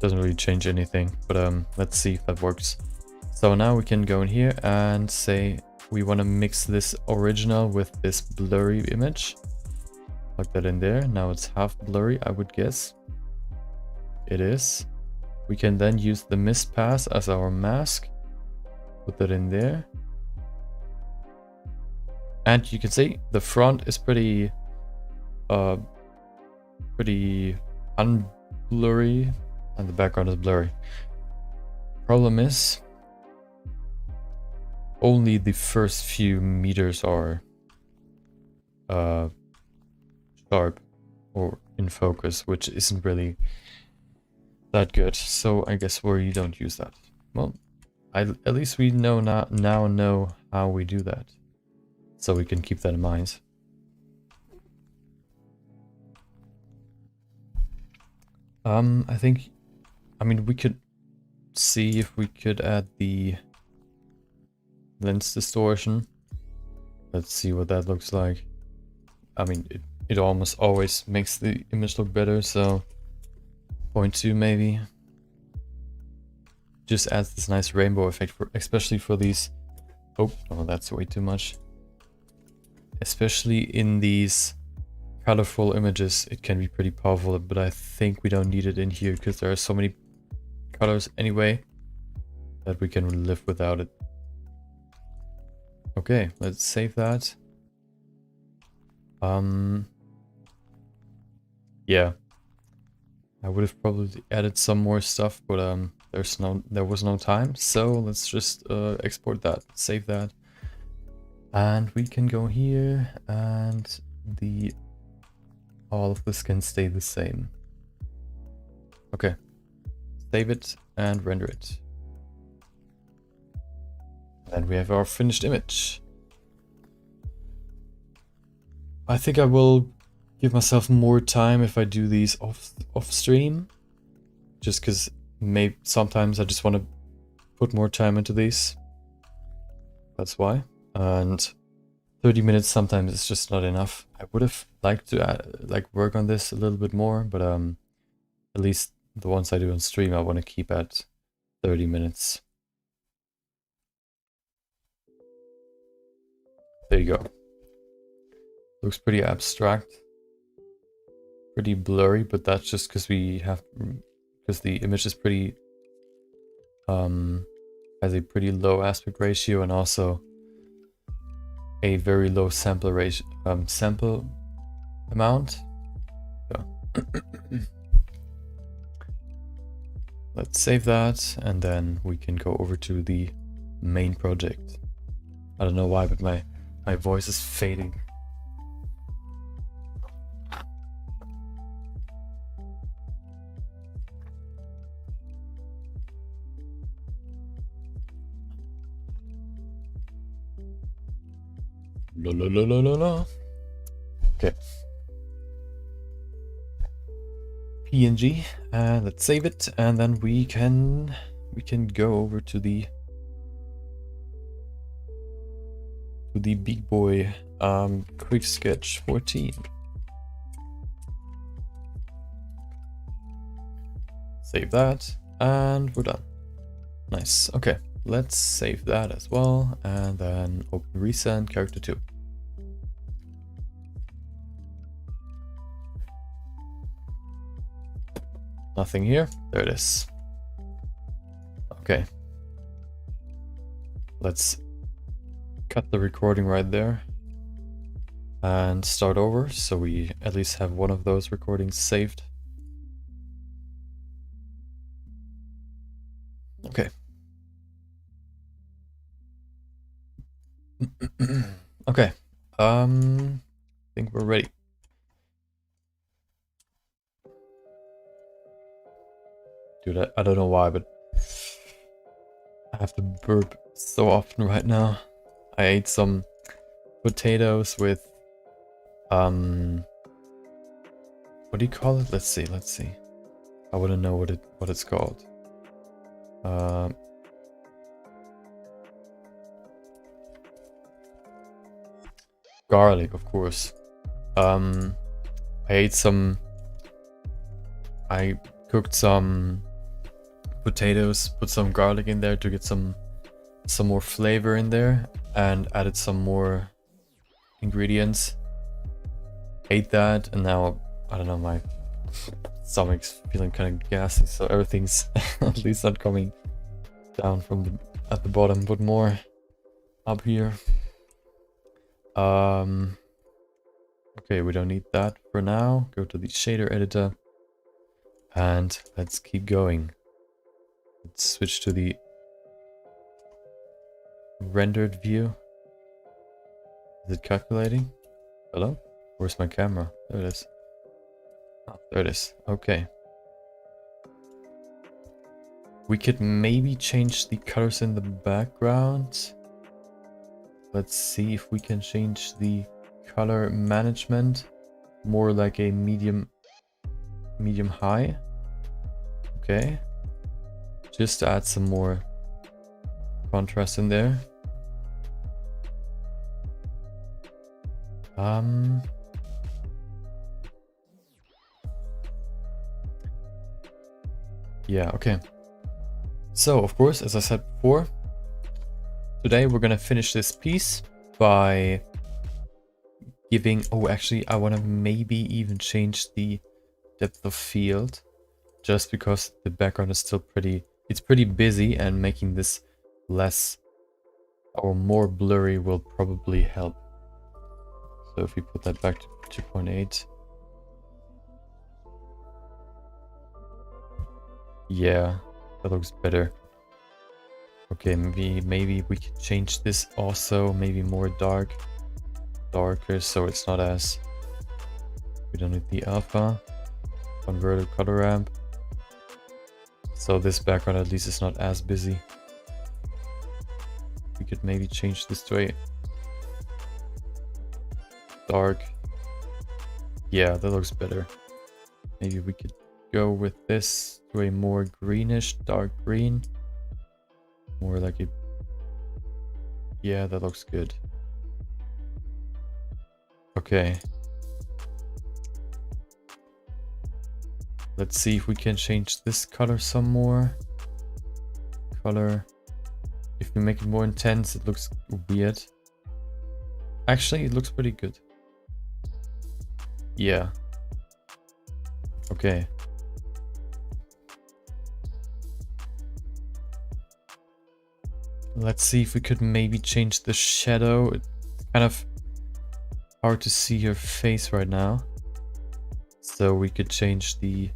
Speaker 1: Doesn't really change anything, but let's see if that works. So now we can go in here and say we want to mix this original with this blurry image. Plug that in there. Now it's half blurry, I would guess. It is. We can then use the mist pass as our mask. Put that in there. And you can see the front is pretty unblurry and the background is blurry. Problem is only the first few meters are sharp or in focus, which isn't really that good. So I guess we don't use that. Well, at least we know now know how we do that, so we can keep that in mind. I mean, we could see if we could add the lens distortion. Let's see what that looks like. I mean, it almost always makes the image look better, so 0.2 maybe. Just adds this nice rainbow effect, especially for these. Oh, no, that's way too much. Especially in these colorful images, it can be pretty powerful, but I think we don't need it in here because there are so many colors anyway that we can live without it. Okay, let's save that. Yeah, I would have probably added some more stuff, but there was no time, so let's just export that, save that, and we can go here, and all of this can stay the same. Okay, save it and render it. And we have our finished image. I think I will give myself more time if I do these off stream, just because maybe sometimes I just want to put more time into these. That's why. And 30 minutes sometimes is just not enough. I would have liked to work on this a little bit more, but at least the ones I do on stream I want to keep at 30 minutes. There you go. Looks pretty abstract, pretty blurry, but that's just because the image is pretty has a pretty low aspect ratio and also a very low sample amount. So let's save that, and then we can go over to the main project. I don't know why, but my voice is fading. La la la la la la. Okay. PNG. Let's save it, and then we can go over to the big boy quick sketch 14. Save that, and we're done. Nice. Okay, let's save that as well, and then open resend character 2. Nothing here. There it is. Okay. Let's cut the recording right there and start over, so we at least have one of those recordings saved. Okay. Okay. I think we're ready. Dude, I don't know why, but I have to burp so often right now. I ate some potatoes with what do you call it? Let's see. I want to know what it's called. Uh, garlic, of course. I ate some. I cooked some potatoes, put some garlic in there to get some more flavor in there, and added some more ingredients. Ate that, and now I don't know, my stomach's feeling kind of gassy, so everything's at least not coming down from at the bottom, but more up here. Okay, we don't need that for now. Go to the shader editor, and let's keep going. Let's switch to the rendered view. Is it calculating? Hello? Where's my camera? There it is. Oh, there it is. Okay. We could maybe change the colors in the background. Let's see if we can change the color management more like a medium high. Okay. Just to add some more contrast in there. Yeah, okay. So, of course, as I said before, today we're gonna finish this piece by giving... Oh, actually, I want to maybe even change the depth of field, just because the background is still pretty... It's pretty busy, and making this less or more blurry will probably help. So if we put that back to 2.8. Yeah, that looks better. Okay, maybe we could change this also, maybe more darker, so it's not as... We don't need the alpha. Converter color ramp. So this background at least is not as busy. We could maybe change this to a dark. Yeah, that looks better. Maybe we could go with this to a more greenish, dark green. More like a... Yeah, that looks good. Okay. Let's see if we can change this color some more. Color. If we make it more intense, it looks weird. Actually, it looks pretty good. Yeah. Okay. Let's see if we could maybe change the shadow. It's kind of hard to see your face right now. So we could change the...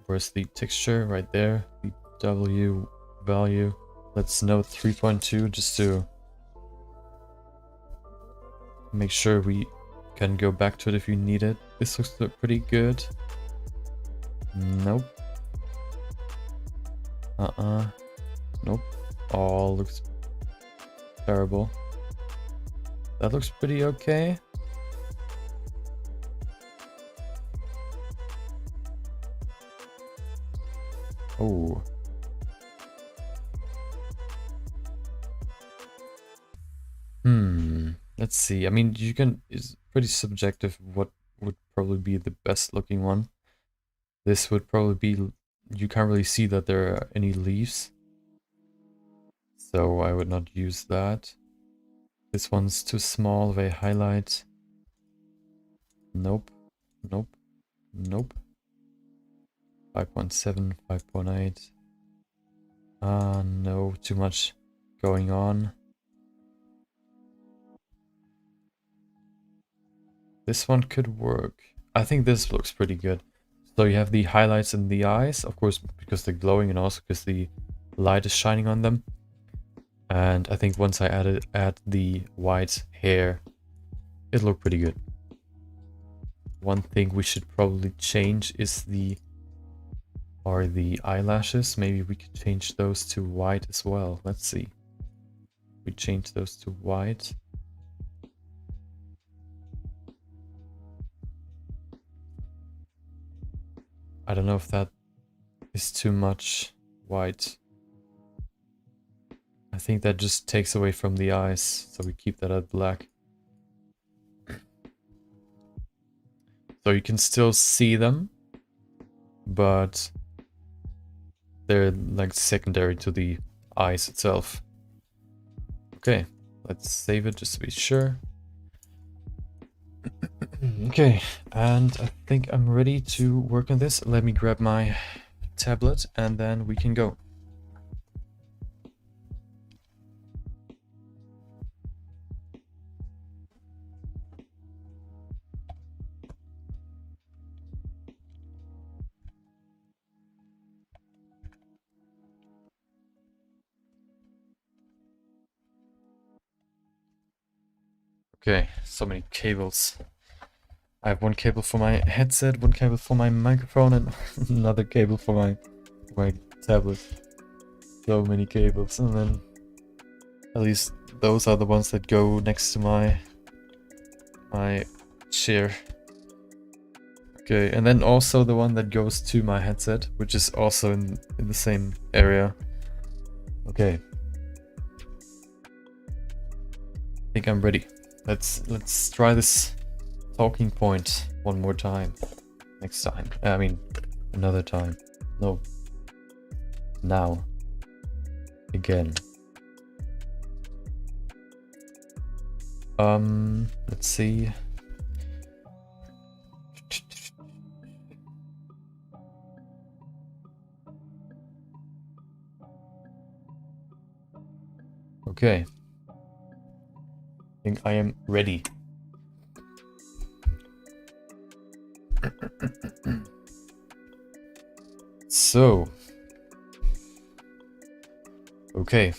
Speaker 1: where's the texture? Right there. The W value. Let's note 3.2 just to make sure we can go back to it if you need it. This looks pretty good. Nope. Nope. Oh, looks terrible. That looks pretty okay. Oh. Let's see. I mean, you can... It's pretty subjective what would probably be the best looking one. This would probably be... You can't really see that there are any leaves. So I would not use that. This one's too small of a highlight. Nope. Nope. Nope. 5.7, 5.8. No, too much going on. This one could work. I think this looks pretty good. So you have the highlights in the eyes, of course, because they're glowing and also because the light is shining on them. And I think once I add the white hair, it'll look pretty good. One thing we should probably change is the eyelashes. Maybe we could change those to white as well. Let's see. We change those to white. I don't know if that is too much. white. I think that just takes away from the eyes, so we keep that at black. So you can still see them, but they're like secondary to the eyes itself. Okay, let's save it just to be sure. Okay, and I think I'm ready to work on this. Let me grab my tablet and then we can go. Okay, so many cables. I have one cable for my headset, one cable for my microphone, and another cable for my tablet. So many cables, and then at least those are the ones that go next to my chair. Okay, and then also the one that goes to my headset, which is also in the same area. Okay. I think I'm ready. Let's try this talking point one more time. Next time. I mean, another time. No. Now. Again. Let's see. Okay. I think I am ready. So. Okay.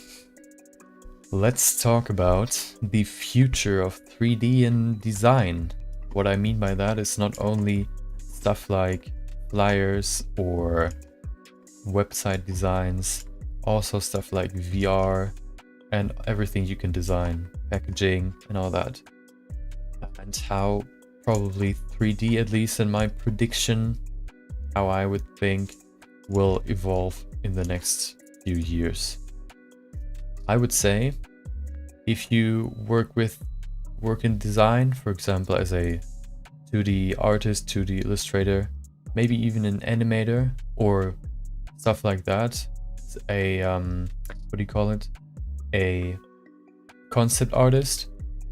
Speaker 1: Let's talk about the future of 3D in design. What I mean by that is not only stuff like flyers or website designs, also stuff like VR and everything you can design, packaging and all that. And how probably 3D, at least in my prediction, how I would think will evolve in the next few years. I would say if you work in design, for example, as a 2D artist, 2D illustrator, maybe even an animator or stuff like that, a what do you call it? A concept artist,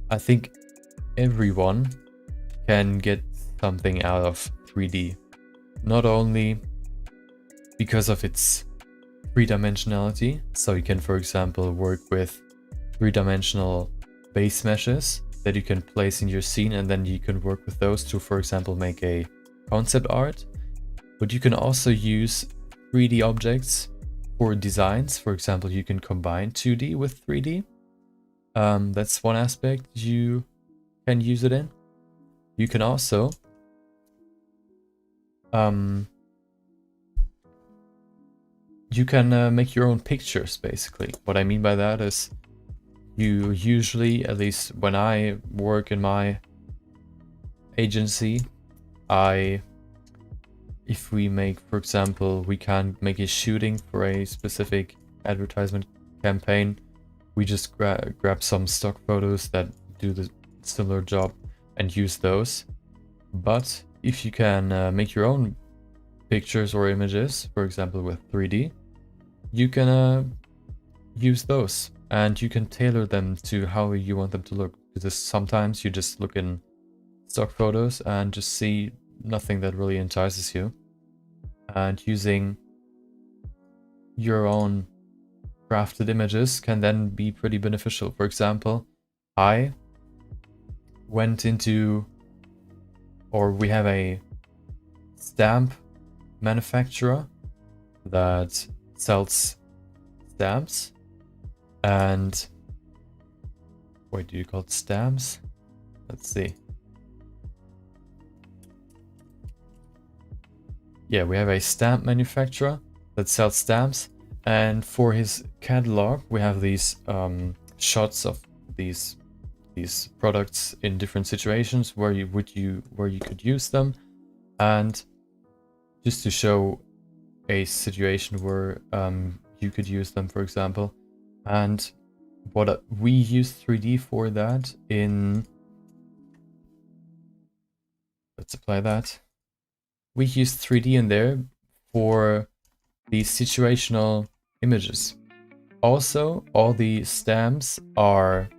Speaker 1: I think everyone can get something out of 3D. Not only because of its three-dimensionality, so you can, for example, work with three-dimensional base meshes that you can place in your scene, and then you can work with those to, for example, make a concept art. But you can also use 3D objects for designs. For example, you can combine 2D with 3D. That's one aspect you can use it in. You can also you can make your own pictures, basically. What I mean by that is you usually, at least when I work in my agency, if we make, for example, we can make a shooting for a specific advertisement campaign, we just grab some stock photos that do the similar job and use those. But if you can make your own pictures or images, for example with 3D, you can use those and you can tailor them to how you want them to look. Because sometimes you just look in stock photos and just see nothing that really entices you. And using your own crafted images can then be pretty beneficial. For example, I went into, or we have a stamp manufacturer that sells stamps. And wait, do you call it stamps? Let's see. Yeah, we have a stamp manufacturer that sells stamps, and for his catalog we have these shots of these products in different situations where you could use them, and just to show a situation where you could use them, for example. And what we use 3D for that in... Let's apply that. We use 3D in there for the situational images. Also, all the stamps are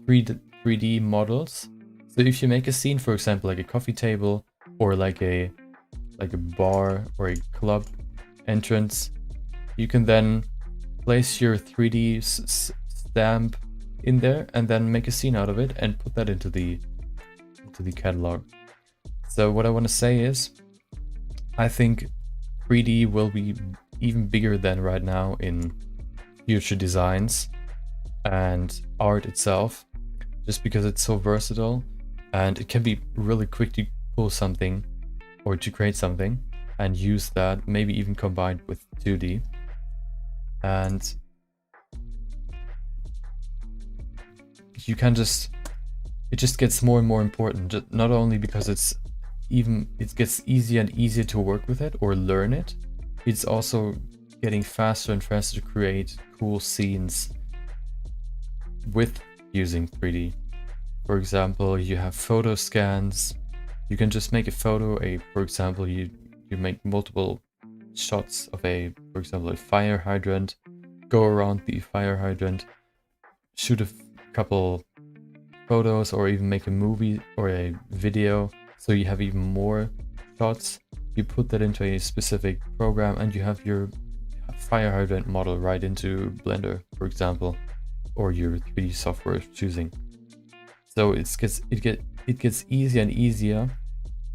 Speaker 1: 3D models. So if you make a scene, for example, like a coffee table or like a bar or a club entrance, you can then place your 3D stamp in there and then make a scene out of it and put that into the catalog. So what I want to say is, I think 3D will be even bigger than right now in future designs and art itself, just because it's so versatile and it can be really quick to pull something or to create something and use that, maybe even combined with 2D. And you can just, it just gets more and more important, not only because it gets easier and easier to work with it or learn it, it's also getting faster and faster to create cool scenes with using 3D. For example, you have photo scans. You can just make a photo, for example, you make multiple shots of for example, a fire hydrant, go around the fire hydrant, shoot a couple photos, or even make a movie or a video, so you have even more shots. You put that into a specific program and you have your fire hydrant model right into Blender, for example, or your 3D software of choosing. So it gets easier and easier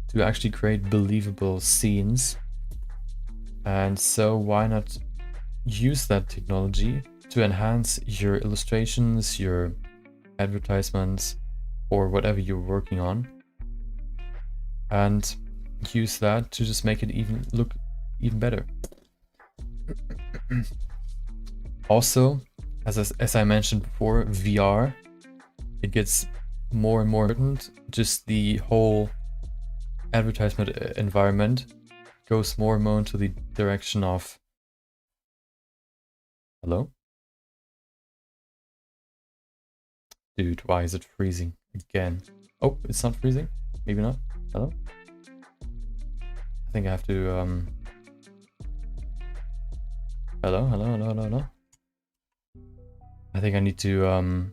Speaker 1: to actually create believable scenes. And so why not use that technology to enhance your illustrations, your advertisements, or whatever you're working on, and use that to just make it look even better. Also, as I mentioned before, VR, it gets more and more important. Just the whole advertisement environment goes more and more into the direction of... Hello? Dude, why is it freezing again? Oh, it's not freezing? Maybe not? Hello? I think I have to... Hello? I think I need to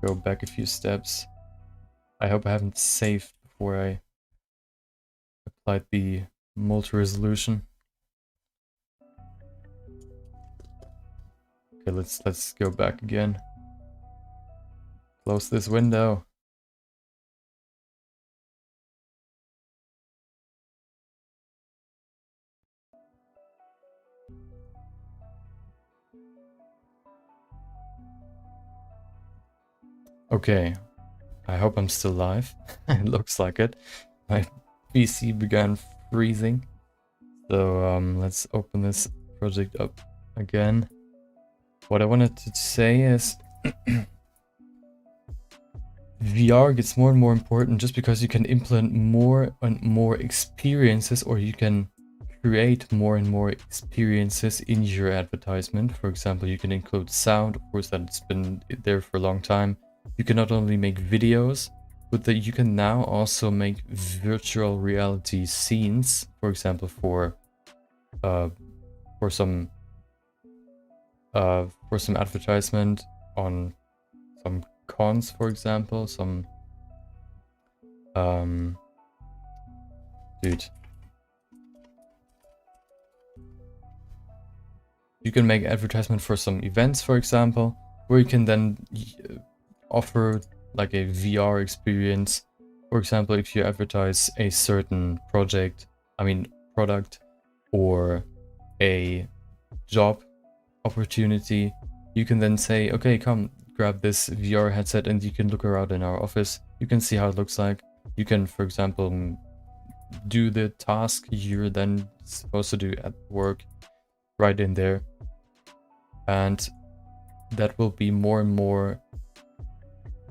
Speaker 1: go back a few steps. I hope I haven't saved before I applied the multi-resolution. Okay, let's go back again. Close this window. Okay, I hope I'm still live. It looks like it. My PC began freezing. So let's open this project up again. What I wanted to say is VR gets more and more important just because you can implement more and more experiences, or you can create more and more experiences in your advertisement. For example, you can include sound, of course, that's been there for a long time. You can not only make videos, but that you can now also make virtual reality scenes, for example, for some advertisement on some cons, for example, dude. You can make advertisement for some events, for example, where you can then offer like a VR experience. For example, if you advertise a certain product, or a job opportunity, you can then say, okay, come grab this VR headset and you can look around in our office. You can see how it looks like. You can, for example, do the task you're then supposed to do at work right in there. And that will be more and more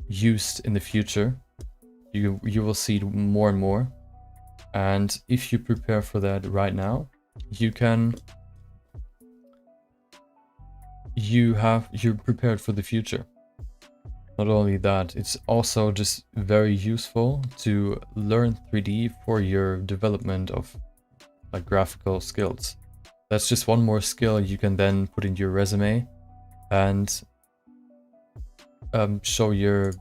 Speaker 1: used in the future. You will see more and more. And if you prepare for that right now, you're prepared for the future. Not only that, it's also just very useful to learn 3D for your development of like graphical skills. That's just one more skill you can then put into your resume and show your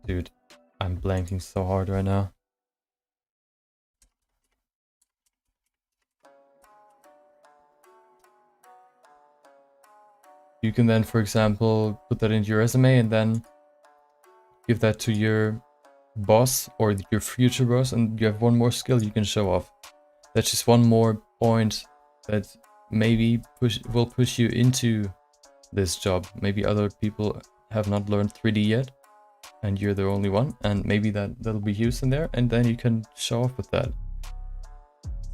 Speaker 1: dude, I'm blanking so hard right now. You can then, for example, put that into your resume and then give that to your boss or your future boss, and you have one more skill you can show off. That's just one more point that maybe will push you into this job. Maybe other people have not learned 3D yet, and you're the only one, and maybe that'll be used in there, and then you can show off with that.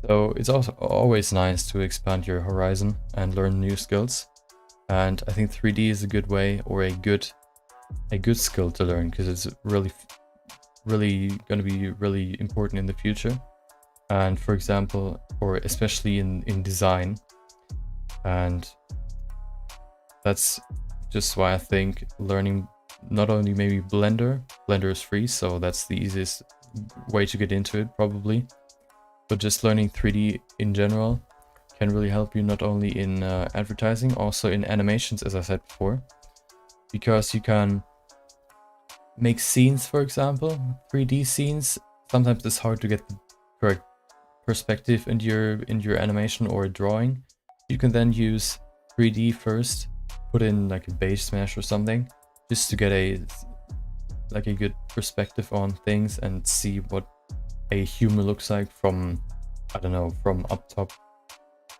Speaker 1: So it's also always nice to expand your horizon and learn new skills. And I think 3D is a good way, or a good skill to learn, because it's really going to be really important in the future. And for example, or especially in design. And that's just why I think learning not only maybe Blender is free, so that's the easiest way to get into it probably, but just learning 3D in general can really help you not only in advertising, also in animations, as I said before, because you can make scenes, for example, 3D scenes. Sometimes it's hard to get the correct perspective in your animation or drawing. You can then use 3D first, put in like a base smash or something, just to get a good perspective on things and see what a human looks like from, I don't know, from up top,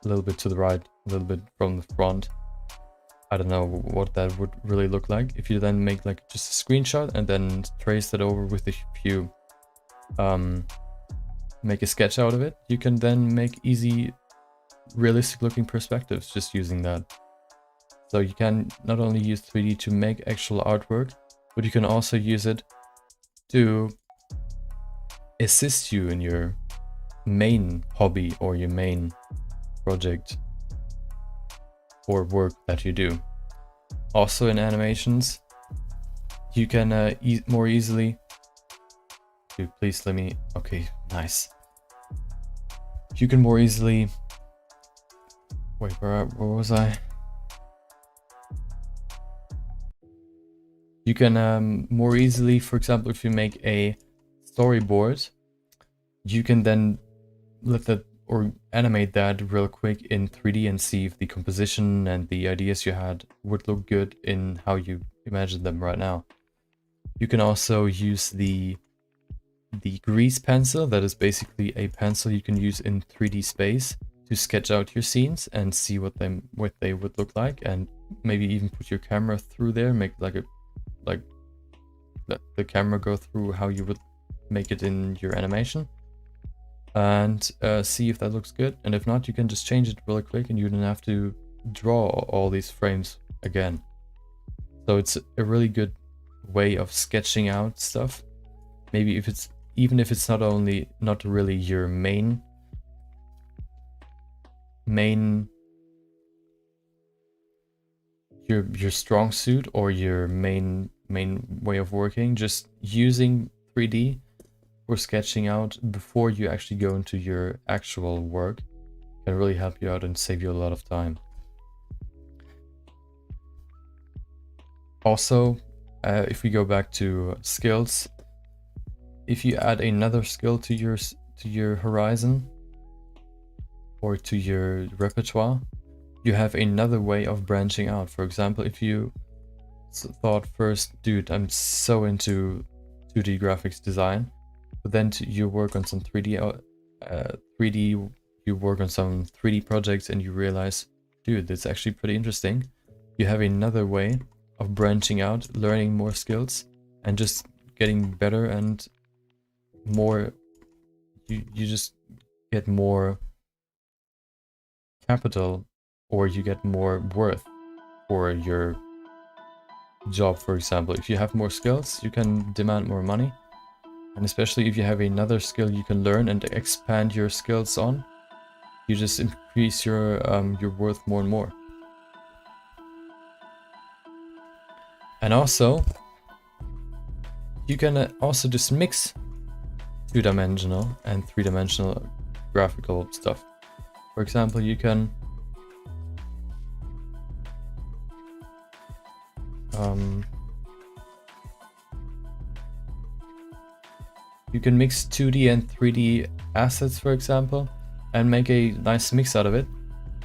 Speaker 1: a little bit to the right, a little bit from the front. I don't know what that would really look like. If you then make like just a screenshot and then trace that over with a few, make a sketch out of it, you can then make easy, realistic looking perspectives just using that. So you can not only use 3D to make actual artwork, but you can also use it to assist you in your main hobby or your main project or work that you do. Also in animations, you can more easily... Dude, please let me... Okay, nice. You can more easily... Wait, where was I? You can more easily, for example, if you make a storyboard, you can then let that or animate that real quick in 3D and see if the composition and the ideas you had would look good in how you imagine them right now. You can also use the grease pencil. That is basically a pencil you can use in 3D space to sketch out your scenes and see what they would look like, and maybe even put your camera through there, make let the camera go through how you would make it in your animation, and see if that looks good. And if not, you can just change it really quick and you don't have to draw all these frames again. So it's a really good way of sketching out stuff. Maybe even if it's not really your main your strong suit or your main way of working, just using 3D for sketching out before you actually go into your actual work can really help you out and save you a lot of time. Also, if we go back to skills, if you add another skill to your horizon or to your repertoire, you have another way of branching out. For example, if you thought first, dude, I'm so into 2D graphics design, but then you work on some 3D, you work on some 3D projects and you realize, dude, that's actually pretty interesting. You have another way of branching out, learning more skills, and just getting better and more. You just get more capital, or you get more worth for your job. For example, if you have more skills, you can demand more money, And especially if you have another skill you can learn and expand your skills on, you just increase your worth more and more. And also, you can also just mix 2-dimensional and 3-dimensional graphical stuff. For example, you can mix 2D and 3D assets, for example, and make a nice mix out of it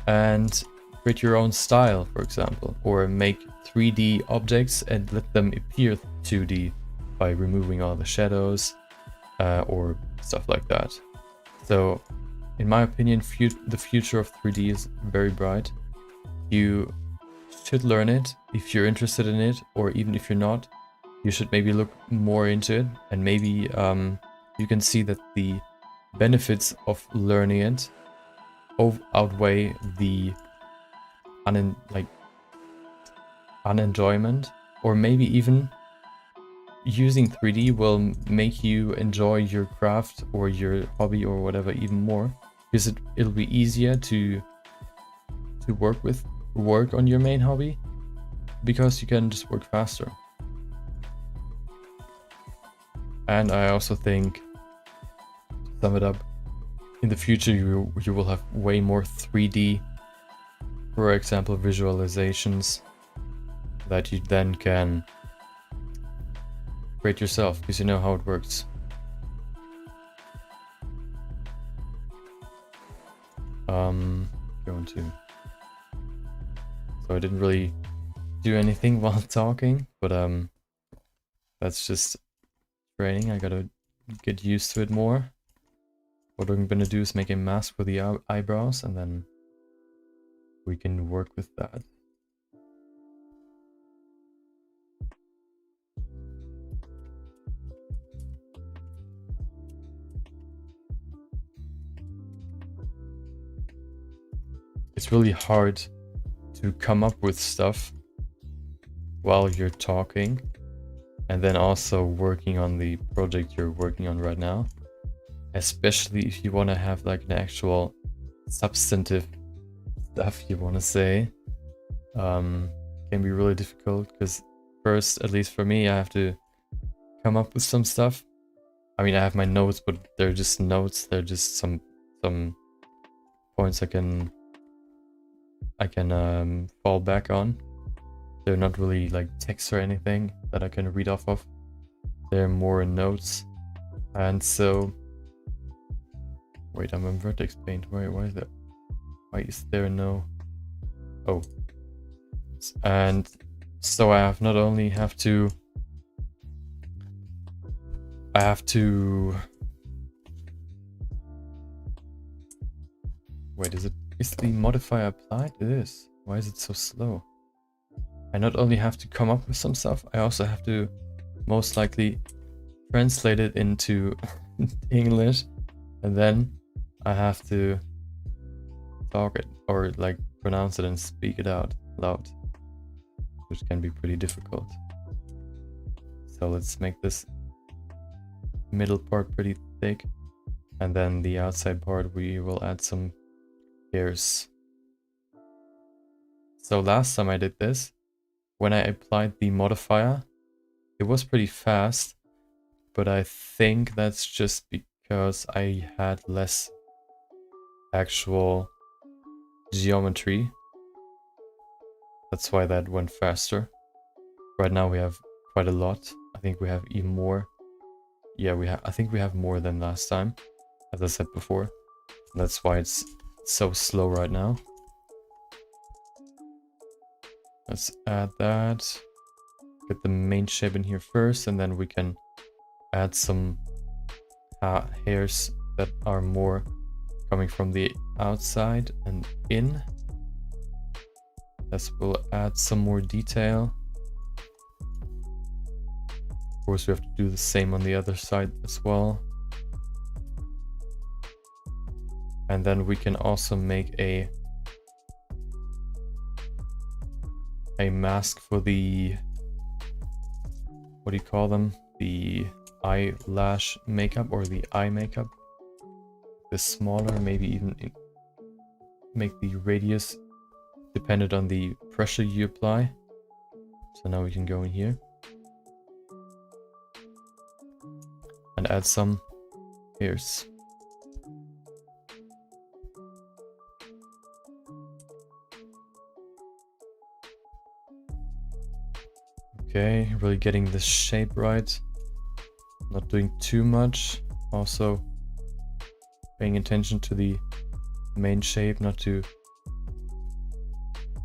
Speaker 1: and create your own style, for example, or make 3D objects and let them appear 2D by removing all the shadows or stuff like that. So in my opinion, the future of 3D is very bright. You should learn it if you're interested in it, or even if you're not, you should maybe look more into it, and maybe you can see that the benefits of learning it outweigh the unenjoyment, or maybe even using 3D will make you enjoy your craft or your hobby or whatever even more, because it'll be easier to work on your main hobby, because you can just work faster. And I also think, to sum it up, in the future you will have way more 3D, for example, visualizations that you then can create yourself, because you know how it works. Going to. So I didn't really do anything while talking, but that's just training. I gotta get used to it more. What I'm gonna do is make a mask for the eyebrows, and then we can work with that. It's really hard to come up with stuff while you're talking and then also working on the project you're working on right now, especially if you want to have like an actual substantive stuff you want to say. Can be really difficult, because first, at least for me, I have to come up with some stuff. I mean, I have my notes, but they're just notes. They're just some points I can fall back on. They're not really like text or anything that I can read off of. They're more notes. And so, wait, I'm on vertex paint. Why is that? Why is there no? Oh, and so I have not only have to. I have to. Wait, is the modifier applied? It is. Why is it so slow? I not only have to come up with some stuff, I also have to most likely translate it into English, and then I have to talk it or like pronounce it and speak it out loud, which can be pretty difficult. So let's make this middle part pretty thick, and then the outside part we will add some hairs. So last time I did this, when I applied the modifier, it was pretty fast, but I think that's just because I had less actual geometry. That's why that went faster. Right now we have quite a lot. I think we have even more. Yeah, I think we have more than last time, as I said before. That's why it's so slow right now. Let's add that. Get the main shape in here first, and then we can add some hairs that are more coming from the outside and in. This will add some more detail. Of course, we have to do the same on the other side as well. And then we can also make a mask for the, what do you call them? The eyelash makeup or the eye makeup. This smaller, maybe even make the radius dependent on the pressure you apply. So now we can go in here and add some hairs. Okay, really getting the shape right. Not doing too much. Also paying attention to the main shape, not to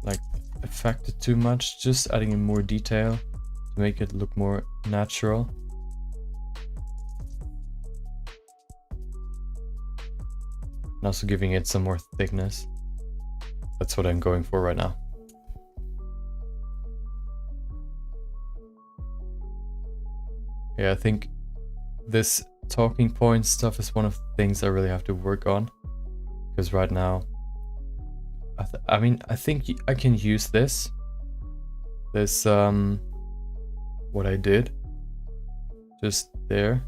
Speaker 1: like affect it too much. Just adding in more detail to make it look more natural. And also giving it some more thickness. That's what I'm going for right now. Yeah, I think this talking point stuff is one of the things I really have to work on. Because right now, I mean, I think I can use this. What I did just there.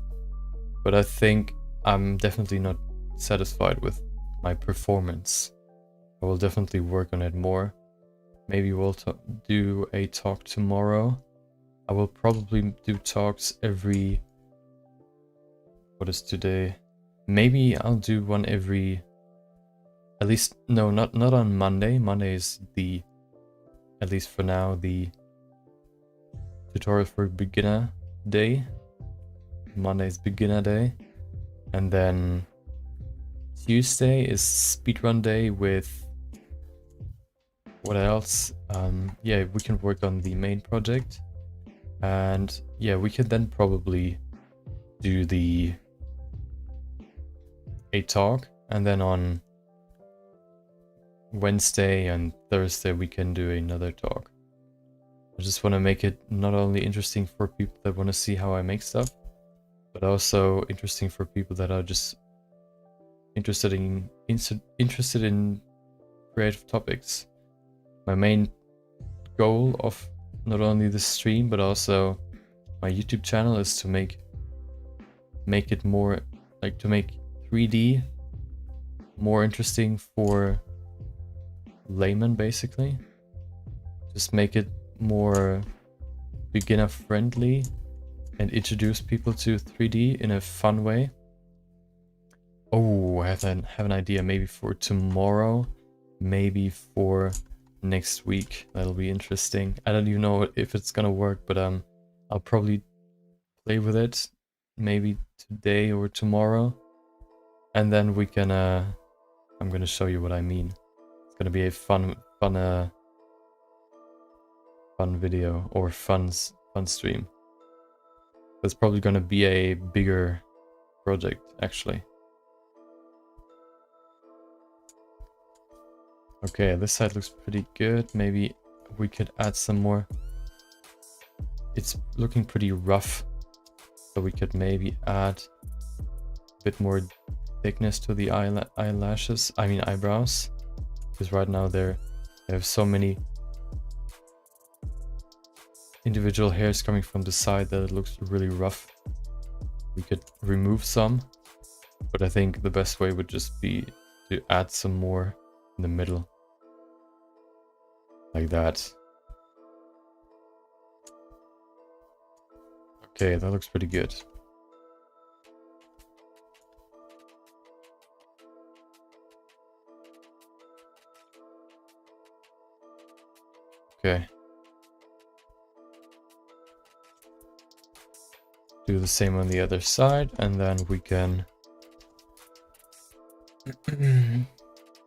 Speaker 1: But I think I'm definitely not satisfied with my performance. I will definitely work on it more. Maybe we'll do a talk tomorrow. I will probably do talks every... What is today? Maybe I'll do one every... At least, no, not on Monday. Monday is the... At least for now, the tutorial for beginner day. Monday is beginner day. And then Tuesday is speedrun day with... What else? Yeah, we can work on the main project. And yeah, we can then probably do a talk, and then on Wednesday and Thursday we can do another talk. I just want to make it not only interesting for people that want to see how I make stuff, but also interesting for people that are just interested in creative topics. My main goal of not only the stream but also my YouTube channel is to make it more like to make 3D more interesting for laymen, basically. Just make it more beginner friendly and introduce people to 3D in a fun way. Oh, I have an idea, maybe for tomorrow, maybe for next week. That'll be interesting. I don't even know if it's gonna work, but I'll probably play with it maybe today or tomorrow, and then we can I'm gonna show you what I mean. It's gonna be a fun video or fun stream. It's probably gonna be a bigger project actually. Okay, this side looks pretty good. Maybe we could add some more. It's looking pretty rough, so we could maybe add a bit more thickness to the eyelashes. I mean eyebrows, because right now they have so many individual hairs coming from the side that it looks really rough. We could remove some, but I think the best way would just be to add some more in the middle, like that. Okay, that looks pretty good. Okay. Do the same on the other side, and then we can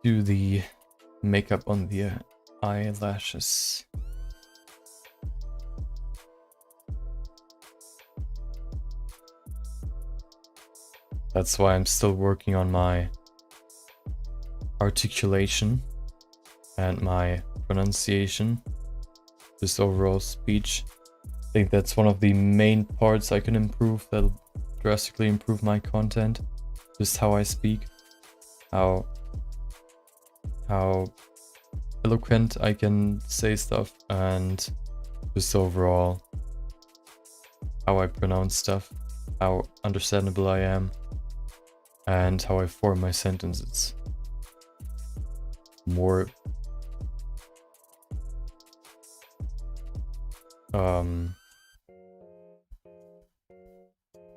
Speaker 1: do the makeup on the eyelashes. That's why I'm still working on my articulation and my pronunciation, just overall speech. I think that's one of the main parts I can improve. That'll drastically improve my content. Just how I speak, how eloquent I can say stuff, and just overall how I pronounce stuff. how understandable I am, and how I form my sentences. More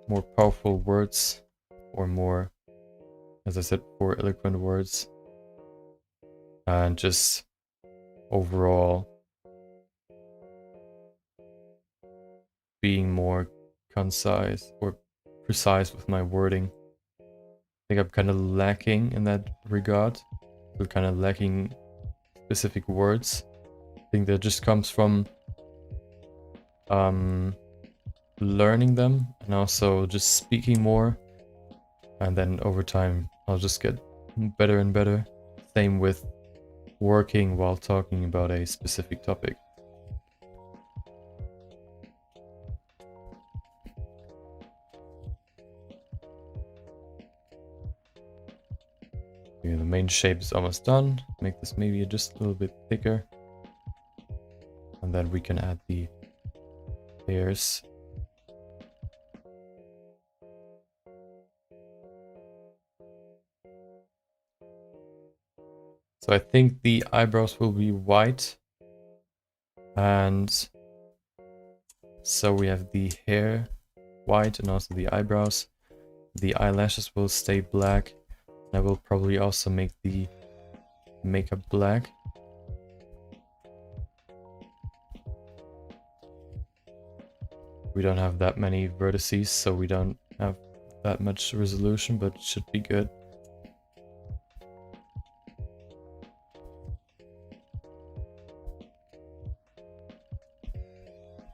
Speaker 1: more powerful words, or more, as I said before, eloquent words, and just overall being more concise or precise with my wording. I think I'm kind of lacking in that regard. We're kind of lacking specific words. I think that just comes from learning them and also just speaking more, and then over time I'll just get better and better. Same with working while talking about a specific topic. Okay, the main shape is almost done. Make this maybe just a little bit thicker, and then we can add the hairs. So I think the eyebrows will be white, and so we have the hair white and also the eyebrows. The eyelashes will stay black. I will probably also make the makeup black. We don't have that many vertices, so we don't have that much resolution, but it should be good.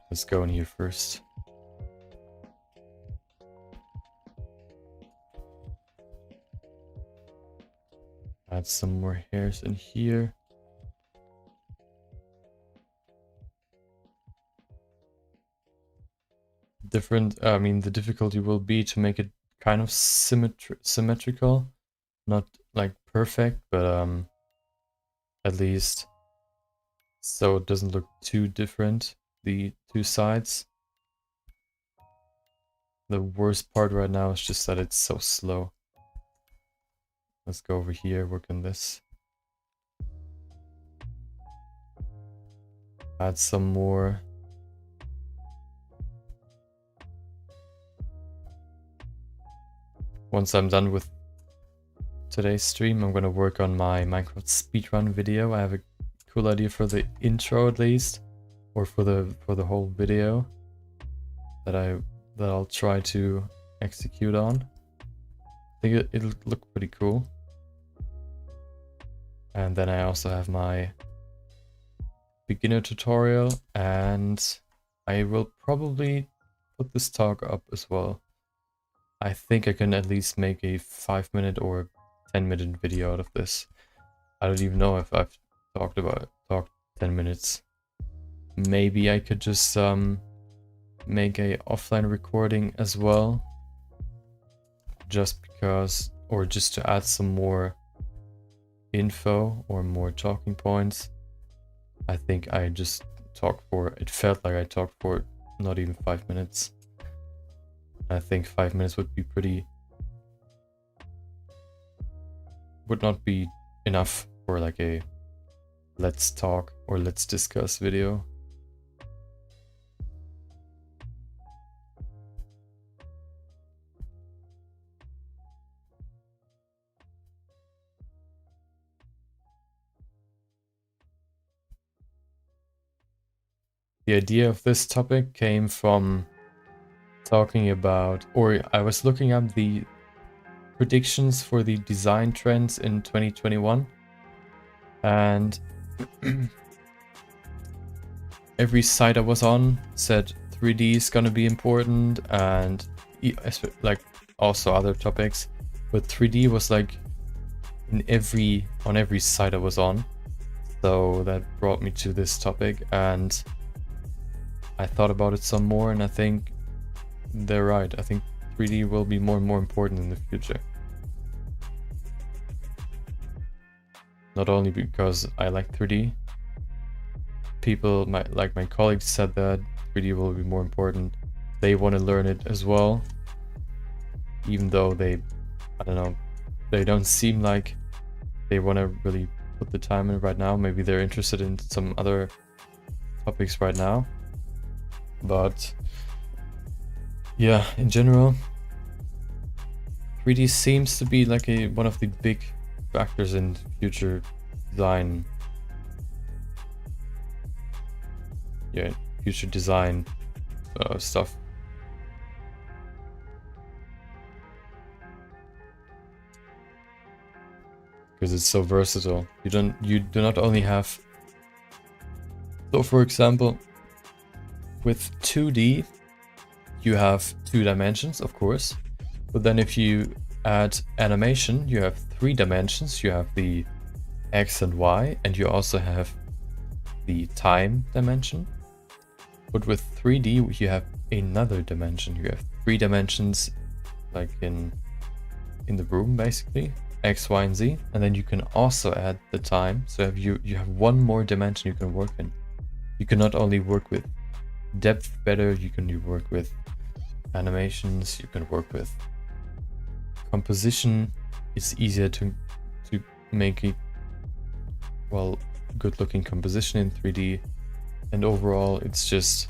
Speaker 1: Let's go in here first. Add some more hairs in here. The difficulty will be to make it kind of symmetrical. Not like perfect, but at least so it doesn't look too different, the two sides. The worst part right now is just that it's so slow. Let's go over here, work on this. Add some more. Once I'm done with today's stream, I'm gonna work on my Minecraft speedrun video. I have a cool idea for the intro at least, or for the whole video that I'll try to execute on. I think it'll look pretty cool. And then I also have my beginner tutorial, and I will probably put this talk up as well. I think I can at least make a 5-minute or 10-minute video out of this. I don't even know if I've talked 10 minutes. Maybe I could just make a offline recording as well, just because, or just to add some more info or more talking points. I think I just talked for, it felt like I talked for not even 5 minutes. I think 5 minutes would not be enough for like a let's talk or let's discuss video. The idea of this topic came from talking about, or I was looking up the predictions for the design trends in 2021, and every site I was on said 3D is gonna be important, and like also other topics, but 3D was like on every site I was on. So that brought me to this topic, and I thought about it some more, and I think they're right. I think 3D will be more and more important in the future. Not only because I like 3D. People, my colleagues said that 3D will be more important. They want to learn it as well. even though they, I don't know, they don't seem like they want to really put the time in right now. Maybe they're interested in some other topics right now. But yeah, in general, 3D seems to be like one of the big factors in future design. Yeah, future design stuff. Because it's so versatile. You do not only have, so for example, with 2D, you have 2 dimensions, of course. But then if you add animation, you have 3 dimensions. You have the X and Y, and you also have the time dimension. But with 3D, you have another dimension. You have 3 dimensions, like in the room, basically. X, Y, and Z. And then you can also add the time. So you have one more dimension you can work in. You can not only work with depth better, you can work with animations, you can work with composition. It's easier to make a, well, good looking composition in 3D. And overall, it's just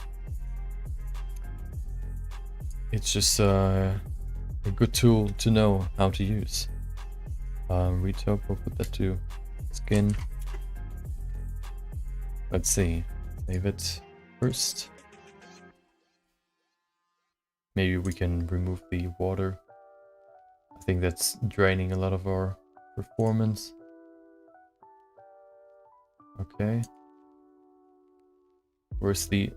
Speaker 1: a good tool to know how to use. Retop, we'll put that to skin. Let's see, save it first. Maybe we can remove the water. I think that's draining a lot of our performance. Okay. There's the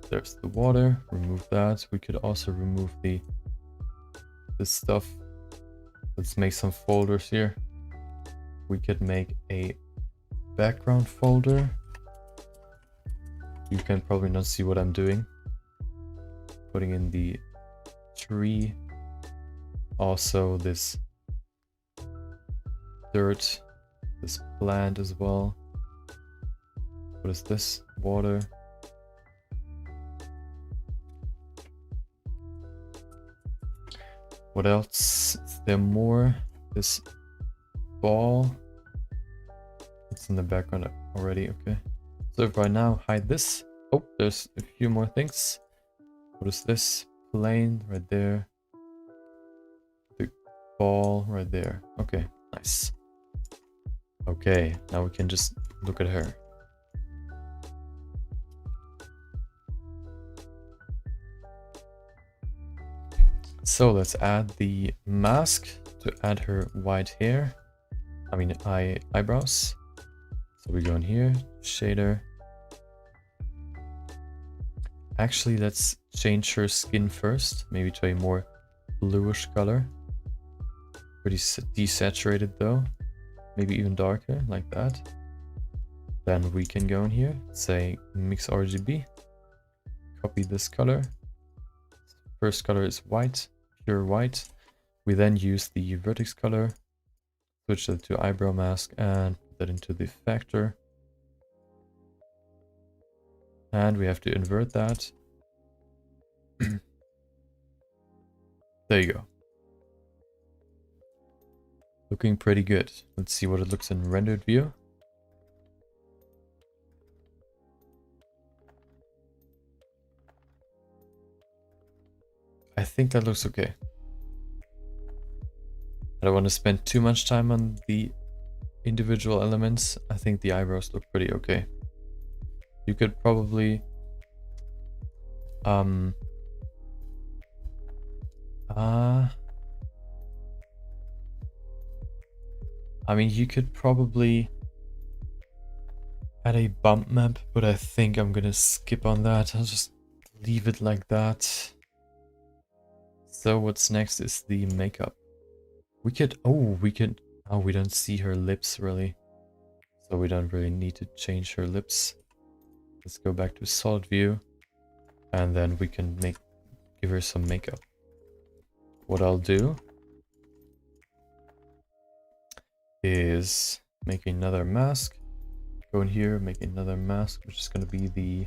Speaker 1: water. Remove that. We could also remove this stuff. Let's make some folders here. We could make a background folder. You can probably not see what I'm doing. Putting in the tree. Also this dirt, this plant as well. What is this? Water. What else? Is there more? This ball. It's in the background already, okay. So if I now hide this, oh, there's a few more things. What is this? Plane right there. The ball right there. Okay, nice. Okay, now we can just look at her. So let's add the mask to add her white hair. I mean eyebrows. So we go in here, shader. Actually, let's change her skin first, maybe to a more bluish color. Pretty desaturated though. Maybe even darker, like that. Then we can go in here, say mix RGB. Copy this color. First color is white, pure white. We then use the vertex color, switch that to eyebrow mask and put that into the factor. And we have to invert that. There you go. Looking pretty good. Let's see what it looks in rendered view. I think that looks okay. I don't want to spend too much time on the individual elements. I think the eyebrows look pretty okay. You could probably I mean, you could probably add a bump map, but I think I'm gonna skip on that. I'll just leave it like that. So what's next is the makeup. We don't see her lips really. So we don't really need to change her lips. Let's go back to solid view. And then we can give her some makeup. What I'll do is make another mask. Go in here, make another mask, which is going to be the...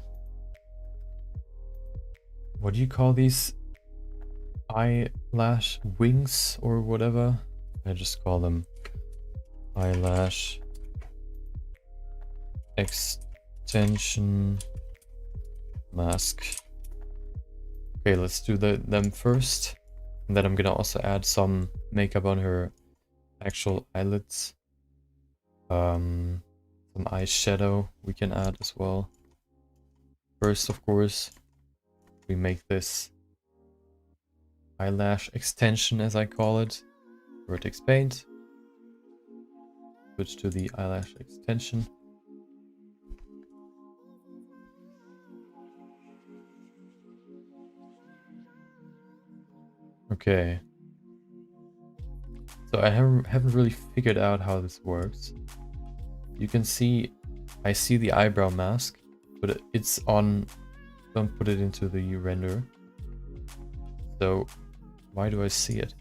Speaker 1: What do you call these? eyelash wings or whatever. I just call them eyelash extension mask. Okay, let's do them first. And then I'm gonna also add some makeup on her actual eyelids. Some eyeshadow we can add as well. First, of course, we make this eyelash extension, as I call it. Vertex paint. Switch to the eyelash extension. Okay. So I haven't really figured out how this works. You can see, I see the eyebrow mask, but it's on, don't put it into the render. So why do I see it?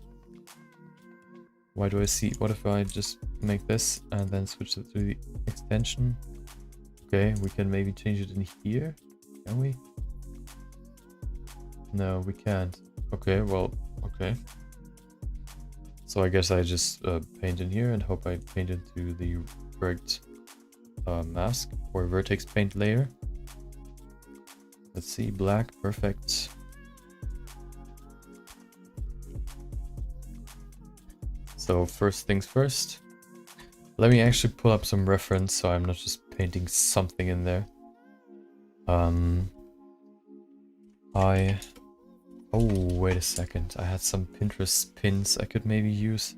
Speaker 1: Why do I see, what if I just make this and then switch it to the extension? Okay, we can maybe change it in here, can we? No, we can't. Okay, well, okay. So I guess I just paint in here and hope I paint into the correct mask or vertex paint layer. Let's see, black, perfect. So first things first, let me actually pull up some reference so I'm not just painting something in there. Oh, wait a second. I had some Pinterest pins I could maybe use.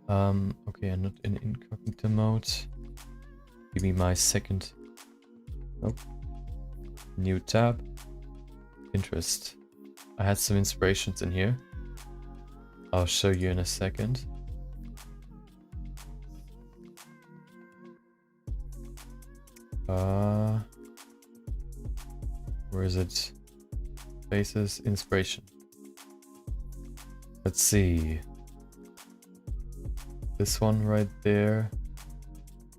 Speaker 1: Okay, I'm not in incognito mode. Give me my second. Nope. New tab. Pinterest. I had some inspirations in here. I'll show you in a second. Where is it? Faces, inspiration. Let's see. This one right there.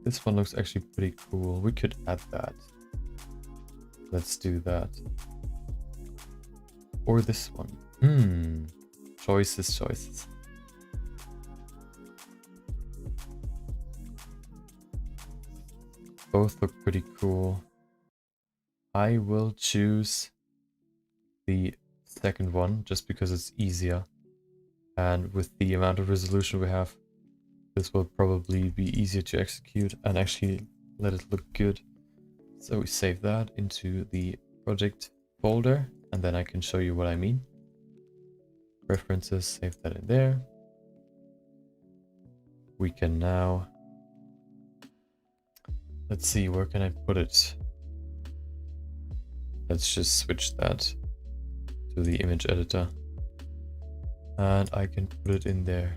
Speaker 1: This one looks actually pretty cool. We could add that. Let's do that. Or this one. Choices. Both look pretty cool. I will choose the second one just because it's easier. And with the amount of resolution we have, this will probably be easier to execute and actually let it look good. So we save that into the project folder and then I can show you what I mean. References, save that in there. We can now, let's see, where can I put it? Let's just switch that to the image editor. And I can put it in there.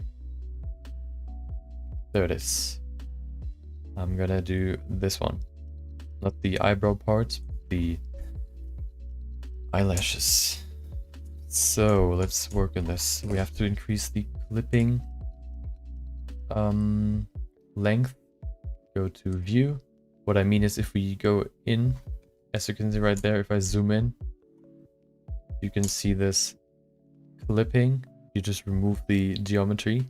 Speaker 1: There it is. I'm gonna do this one. Not the eyebrow part, the eyelashes. So let's work on this. We have to increase the clipping length. Go to view. What I mean is if we go in, as you can see right there, if I zoom in, you can see this clipping. You just remove the geometry.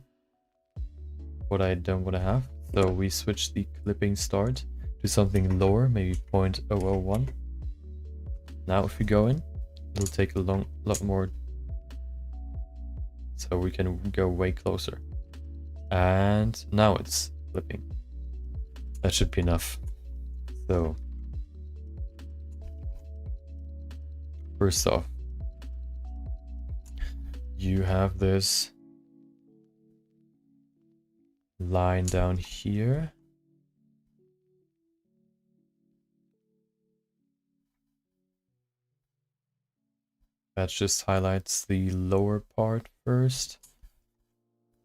Speaker 1: What I don't want to have. So we switch the clipping start to something lower, maybe 0.001. Now if we go in, it'll take a lot more. So we can go way closer. And now it's clipping. That should be enough. So first off, you have this line down here. That just highlights the lower part first,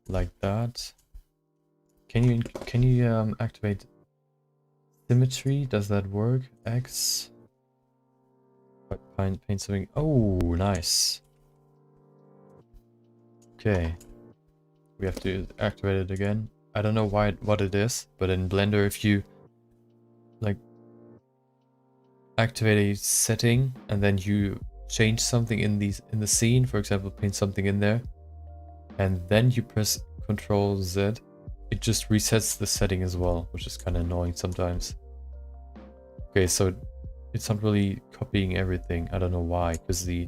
Speaker 1: like that. Can you activate symmetry? Does that work? X. Paint something. Oh, nice. Okay. We have to activate it again. I don't know what it is, but in Blender, if you like activate a setting and then you change something in the scene, for example, paint something in there, and then you press Ctrl Z, it just resets the setting as well, which is kind of annoying sometimes. Okay, so it's not really copying everything. I don't know why, because the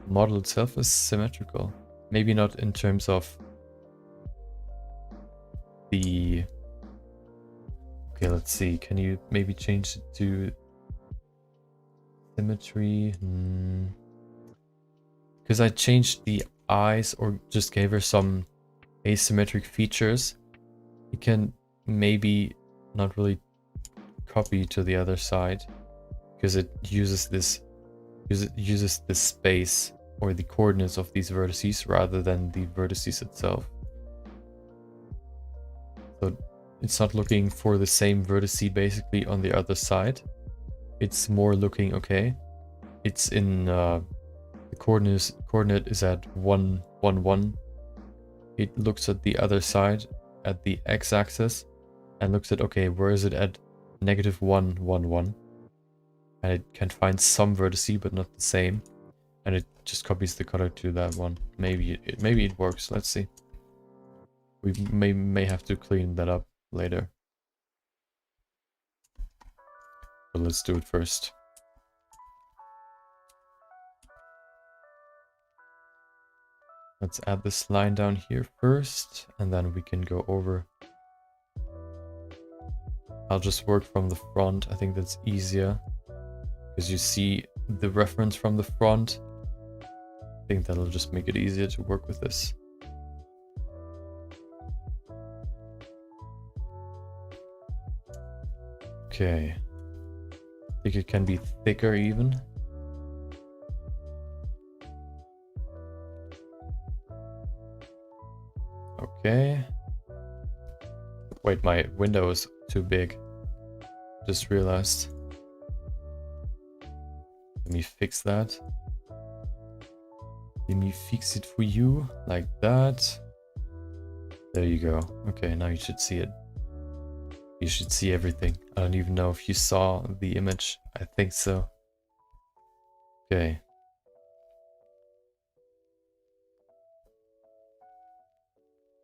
Speaker 1: model itself is symmetrical. Maybe not in terms of the... Okay, let's see. Can you maybe change it to symmetry? Because I changed the eyes or just gave her some asymmetric features. You can maybe not really copy to the other side because it uses this space or the coordinates of these vertices rather than the vertices itself. So it's not looking for the same vertice basically on the other side. It's more looking, okay, it's in the coordinate is at 1, 1, 1. It looks at the other side at the x-axis and looks at, okay, where is it at -1, 1, 1. And it can find some vertice but not the same, and it just copies the color to that one. Maybe it works. Let's see. We may have to clean that up later, but let's do it first. Let's add this line down here first, and then we can go over. I'll just work from the front. I think that's easier because you see the reference from the front. I think that'll just make it easier to work with this. Okay. I think it can be thicker even. Okay. Wait, my window is too big. Just realized. Let me fix that. Let me fix it for you, like that. There you go. Okay, now you should see it. You should see everything. I don't even know if you saw the image. I think so. Okay.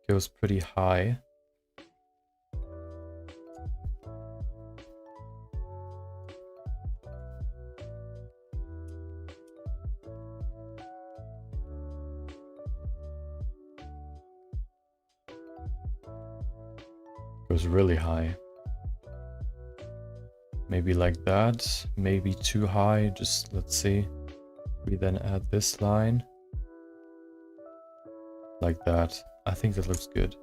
Speaker 1: Goes pretty high. Goes really high. Maybe like that. Maybe too high. Just let's see. We then add this line. Like that. I think that looks good.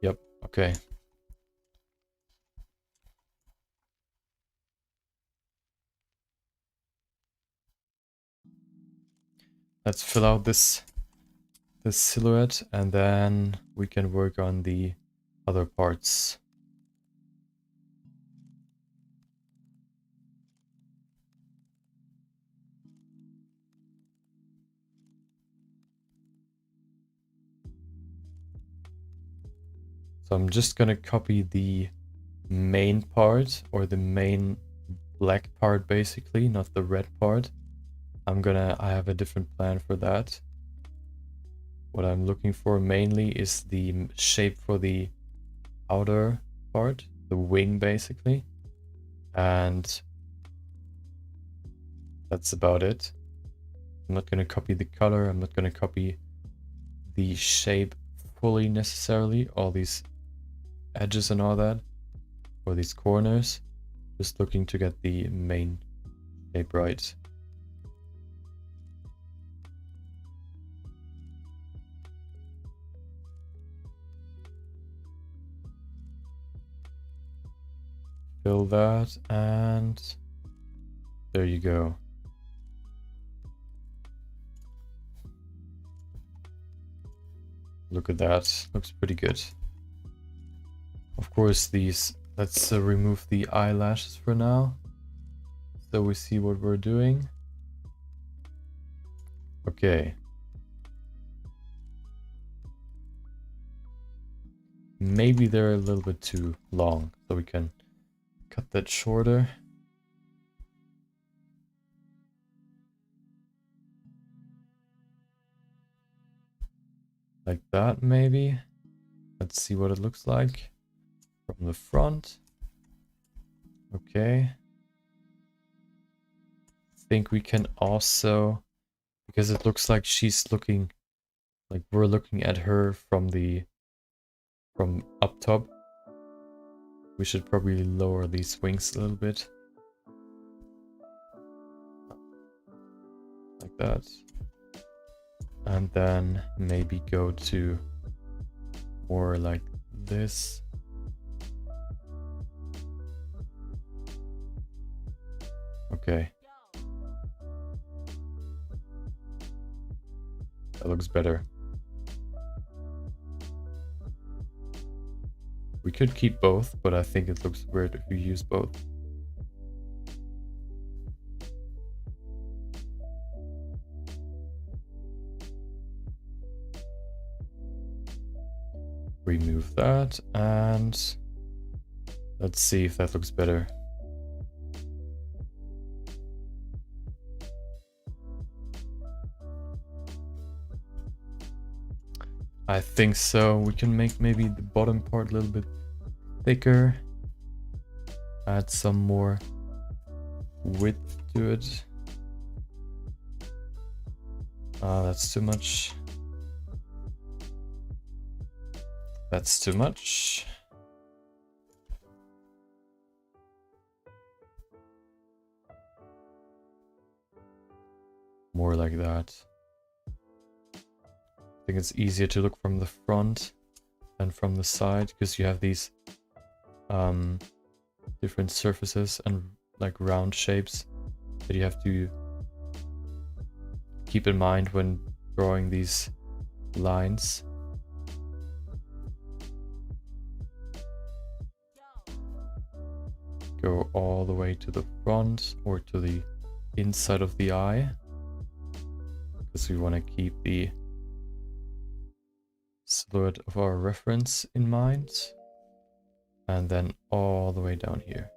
Speaker 1: Yep, okay. Let's fill out this silhouette, and then we can work on the other parts. So I'm just gonna copy the main part, or the main black part basically, not the red part. I have a different plan for that. What I'm looking for mainly is the shape for the outer part, the wing basically. And that's about it. I'm not going to copy the color. I'm not going to copy the shape fully necessarily, all these edges and all that, or these corners. Just looking to get the main shape right. Fill that, and there you go. Look at that, looks pretty good. Of course, let's remove the eyelashes for now, so we see what we're doing. Okay. Maybe they're a little bit too long, so we can cut that shorter. Like that, maybe. Let's see what it looks like from the front. Okay. Think we can also, because it looks like she's looking, like we're looking at her from up top. We should probably lower these wings a little bit. Like that. And then maybe go to more like this. Okay. That looks better. We could keep both, but I think it looks weird if we use both. Remove that, and let's see if that looks better. I think so. We can make maybe the bottom part a little bit thicker. Add some more width to it. That's too much. That's too much. More like that. I think it's easier to look from the front than from the side because you have these different surfaces and like round shapes that you have to keep in mind when drawing these lines. Go all the way to the front or to the inside of the eye because we want to keep the silhouette of our reference in mind, and then all the way down here.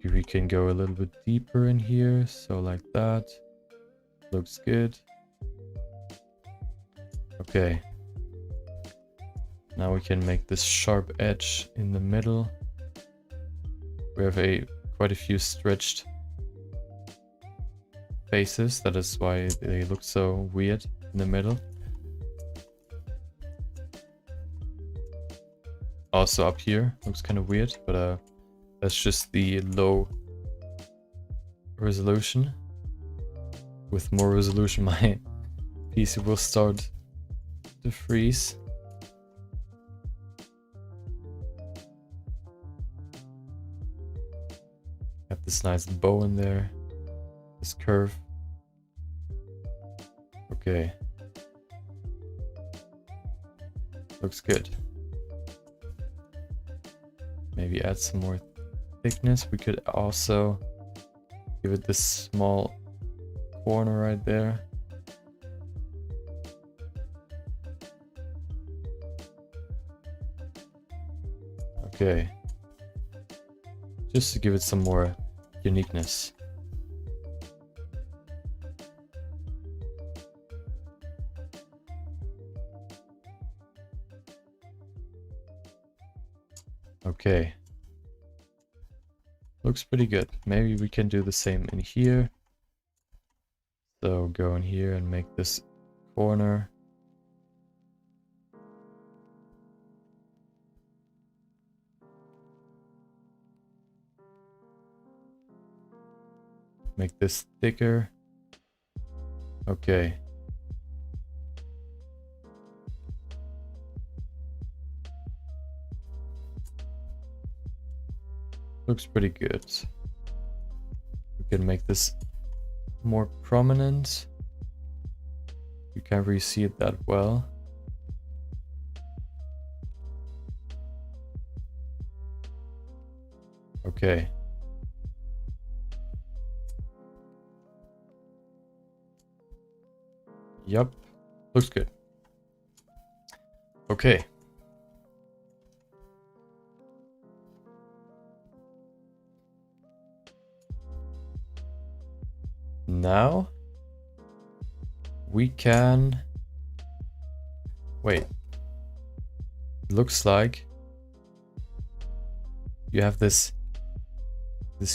Speaker 1: Maybe we can go a little bit deeper in here, so like that. Looks good. Okay. Now we can make this sharp edge in the middle. We have quite a few stretched faces. That is why they look so weird in the middle. Also up here looks kind of weird, but that's just the low resolution. With more resolution, my PC will start to freeze. Have this nice bow in there, this curve. Okay. Looks good. Maybe add some more thickness. We could also give it this small corner right there. Okay. Just to give it some more uniqueness. Okay. Looks pretty good. Maybe we can do the same in here. So go in here and make this corner. Make this thicker. Okay. Looks pretty good. We can make this more prominent. You can't really see it that well. Okay. Yup. Looks good. Okay. now we can... Wait. Looks like you have this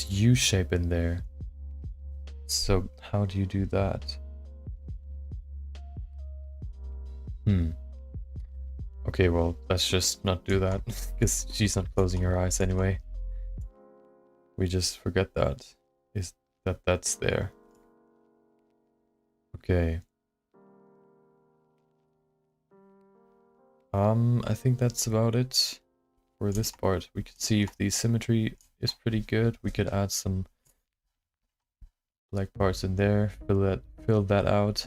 Speaker 1: U shape in there. So how do you do that? Okay, well, let's just not do that because she's not closing her eyes anyway. We just forget that. That's there. Okay. I think that's about it for this part. We could see if the symmetry is pretty good. We could add some black parts in there, fill that out.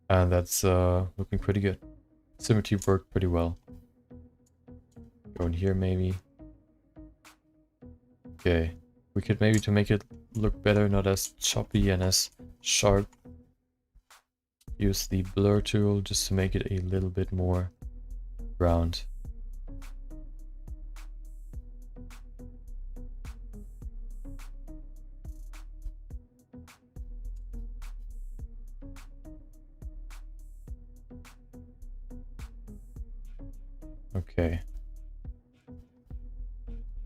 Speaker 1: And that's looking pretty good. Symmetry worked pretty well. Go in here maybe. Okay. We could maybe, to make it look better, not as choppy and as sharp, use the blur tool just to make it a little bit more round. Okay.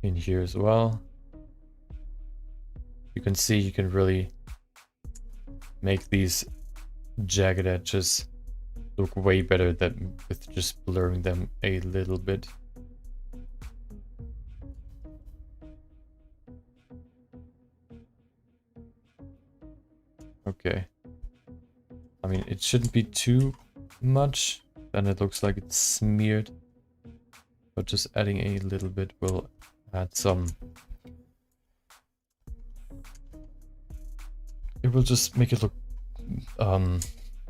Speaker 1: In here as well. You can see you can really make these jagged edges look way better than with just blurring them a little bit. Okay. I mean, it shouldn't be too much, then it looks like it's smeared. But just adding a little bit will add some... It will just make it look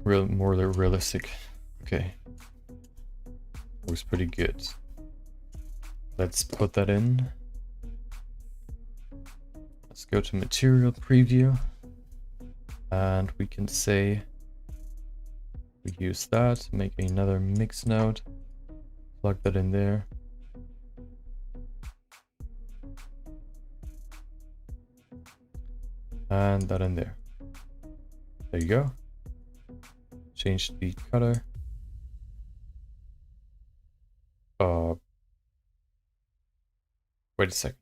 Speaker 1: more realistic. Okay. Looks pretty good. Let's put that in. Let's go to material preview. And we can say we use that, make another mix node, plug that in there. And that in there. There you go. Change the color. Wait a second.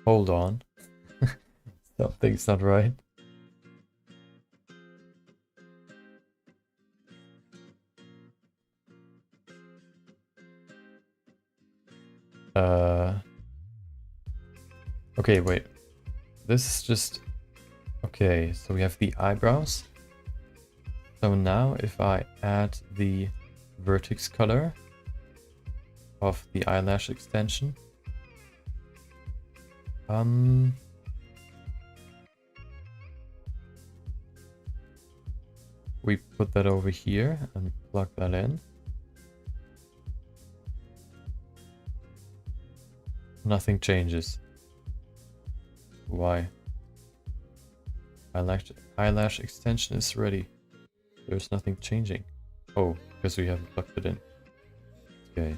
Speaker 1: Hold on. Something's not right. Okay, wait. This is just... Okay, so we have the eyebrows. So now if I add the vertex color of the eyelash extension. We put that over here and plug that in. Nothing changes. Why? Eyelash extension is ready. There's nothing changing. Oh, because we haven't plugged it in. Okay.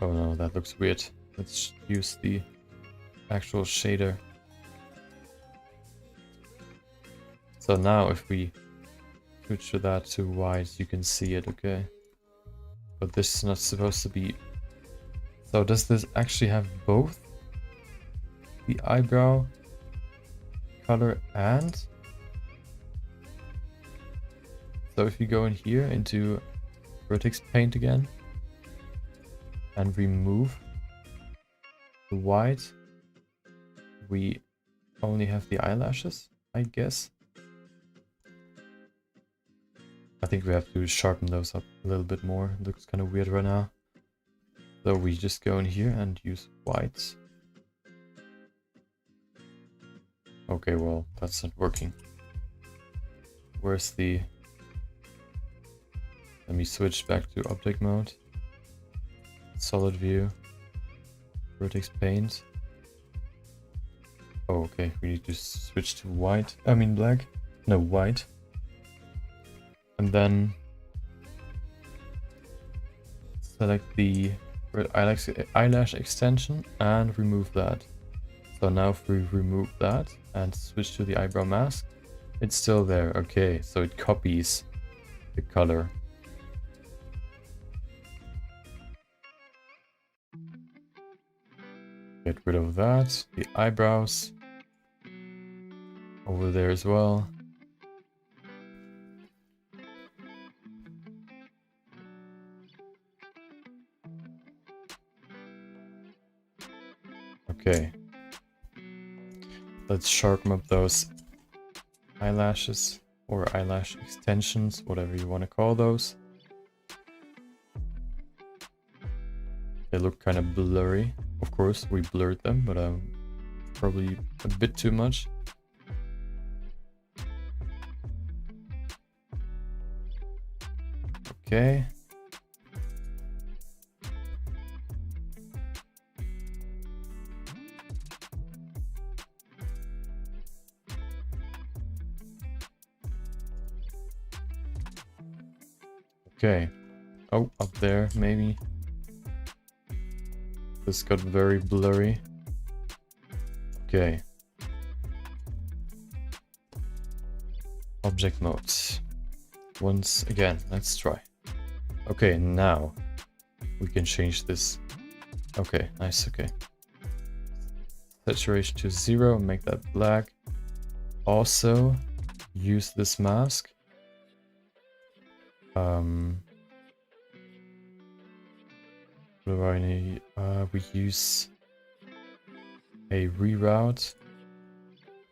Speaker 1: Oh no, that looks weird. Let's use the actual shader. So now if we switch to that to white, you can see it, okay? But this is not supposed to be... So does this actually have both the eyebrow color and... So if you go in here into vertex paint again and remove the white, we only have the eyelashes, I guess. I think we have to sharpen those up a little bit more. It looks kind of weird right now. So we just go in here and use whites. Okay, well, that's not working. Where's the... Let me switch back to object mode. Solid view. Vertex paint. Oh, okay, we need to switch to white. I mean black. No, white. And then select the red eyelash extension and remove that. So now if we remove that and switch to the eyebrow mask, it's still there. Okay, so it copies the color. Get rid of that. The eyebrows over there as well. Okay. Let's sharpen up those eyelashes or eyelash extensions, whatever you want to call those. They look kind of blurry. Of course, we blurred them, but probably a bit too much. Okay. Okay. Oh, up there, maybe. This got very blurry. Okay. Object modes. Once again, let's try. Okay, now we can change this. Okay, nice, okay. Saturation to 0, make that black. Also, use this mask. What do I need? We use a reroute.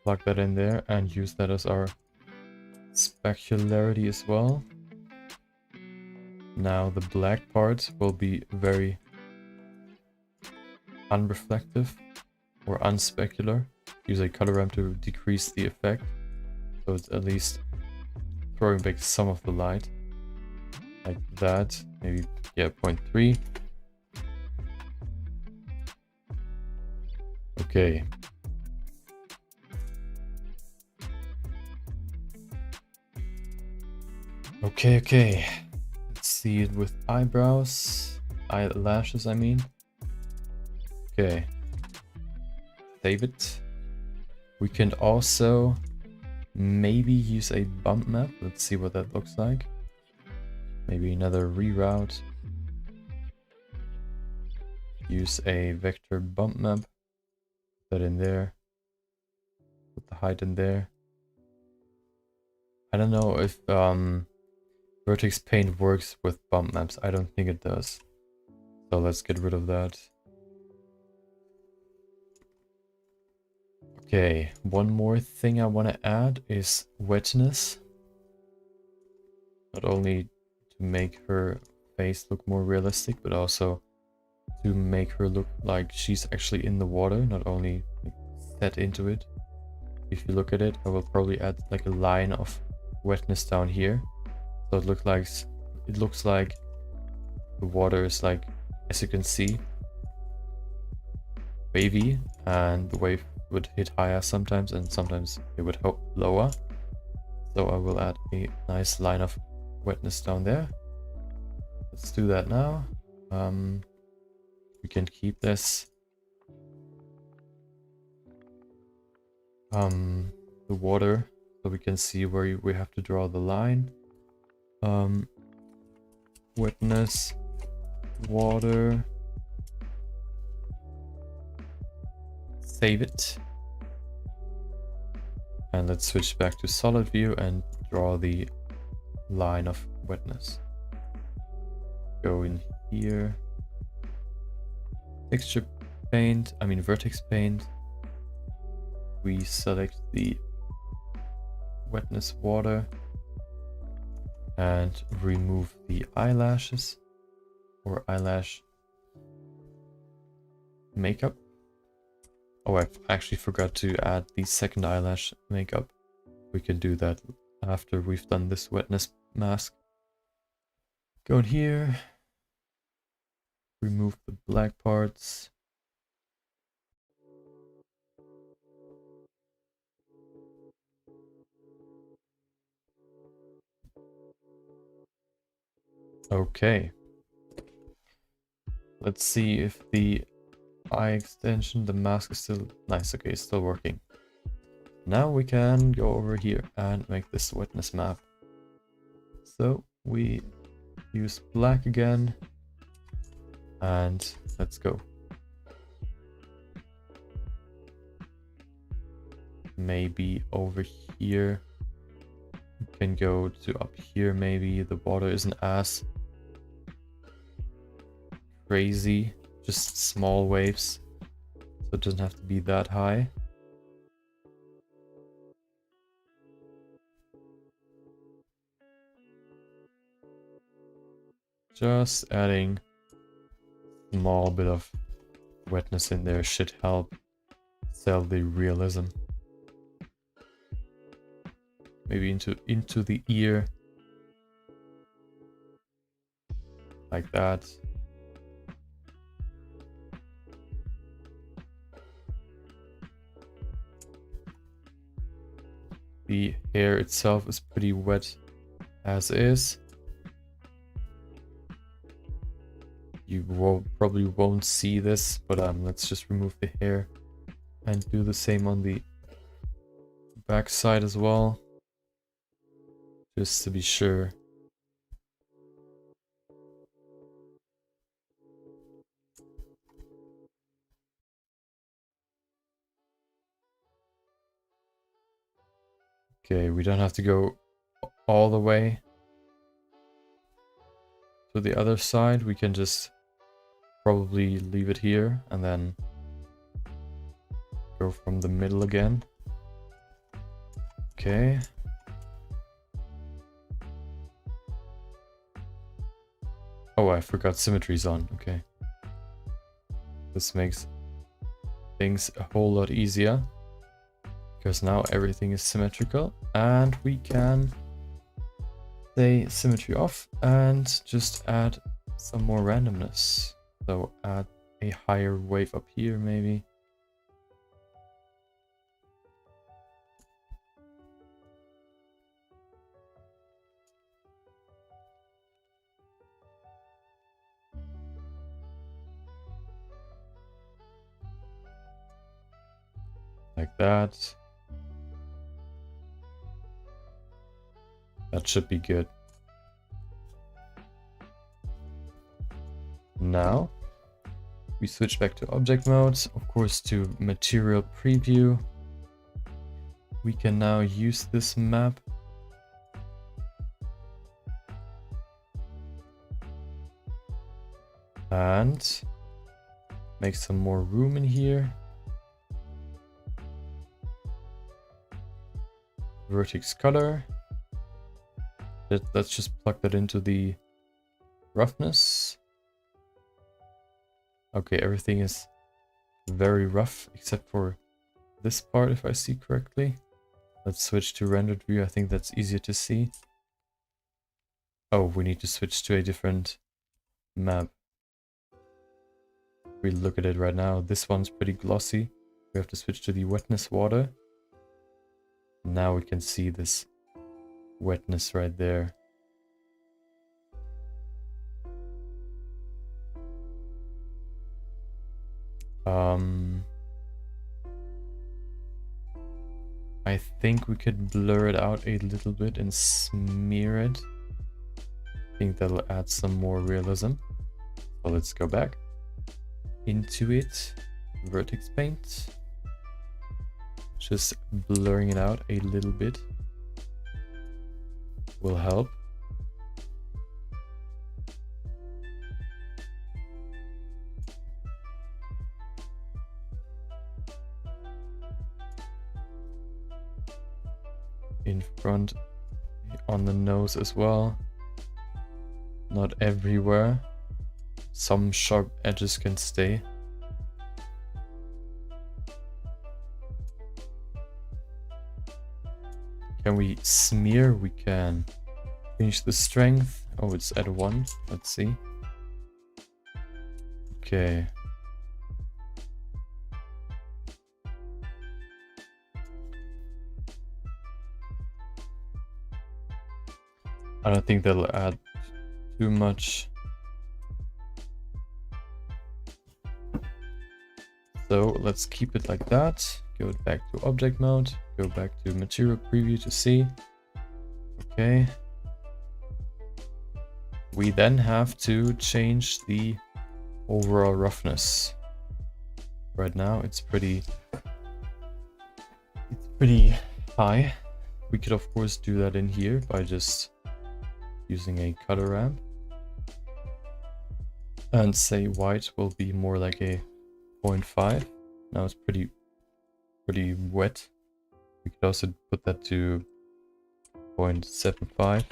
Speaker 1: Plug that in there and use that as our specularity as well. Now the black part will be very unreflective or unspecular. Use a color ramp to decrease the effect, so it's at least throwing back some of the light. Like that, maybe, yeah, 0.3. Okay. Okay. Let's see it with eyebrows. Eyelashes, I mean. Okay. Save it. We can also maybe use a bump map. Let's see what that looks like. Maybe another reroute. Use a vector bump map. Put that in there. Put the height in there. I don't know if Vertex Paint works with bump maps. I don't think it does. So let's get rid of that. Okay, one more thing I want to add is wetness. Not only to make her face look more realistic, but also to make her look like she's actually in the water, not only set into it. If you look at it, I will probably add like a line of wetness down here. So it looks like the water is like, as you can see, wavy, and the wave would hit higher sometimes and sometimes it would hit lower. So I will add a nice line of wetness down there. Let's do that now. We can keep this the water so we can see where we have to draw the line. Wetness, water, save it, and let's switch back to solid view and draw the line of wetness. Go in here, texture paint, vertex paint. We select the wetness water and remove the eyelashes or eyelash makeup. Oh, I actually forgot to add the second eyelash makeup. We can do that after we've done this wetness mask. Go in here, remove the black parts. Okay. let's see if the eye extension, the mask is still nice. Okay, it's still working. Now we can go over here and make this wetness map. So we use black again and let's go. Maybe over here. We can go to up here maybe. The water isn't as crazy, just small waves. So it doesn't have to be that high. Just adding a small bit of wetness in there should help sell the realism. Maybe into the ear. Like that. The hair itself is pretty wet as is. You probably won't see this, but let's just remove the hair and do the same on the back side as well, just to be sure. Okay, we don't have to go all the way to the other side. We can just probably leave it here and then go from the middle again. Okay. Oh, I forgot symmetry's on. Okay. This makes things a whole lot easier, because now everything is symmetrical and we can say symmetry off and just add some more randomness. So add a higher wave up here maybe. Like that. That should be good. Now we switch back to object mode, of course, to material preview. We can now use this map and make some more room in here. Vertex color. Let's just plug that into the roughness. Okay, everything is very rough except for this part, if I see correctly. Let's switch to rendered view. I think that's easier to see. Oh, we need to switch to a different map. We look at it right now. This one's pretty glossy. We have to switch to the wetness water. Now we can see this wetness right there. I think we could blur it out a little bit and smear it. I think that'll add some more realism. So let's go back into it. Vertex paint. Just blurring it out a little bit will help. In front, on the nose as well. Not everywhere. Some sharp edges can stay. Can we smear? We can. Change the strength. Oh, it's at 1. Let's see. Okay. I don't think that'll add too much So let's keep it like that. Go back to object mode, go back to material preview to see. Okay. We then have to change the overall roughness. Right now it's pretty high. We could of course do that in here by just using a color ramp. And say white will be more like a 0.5. Now it's pretty wet. We could also put that to 0.75.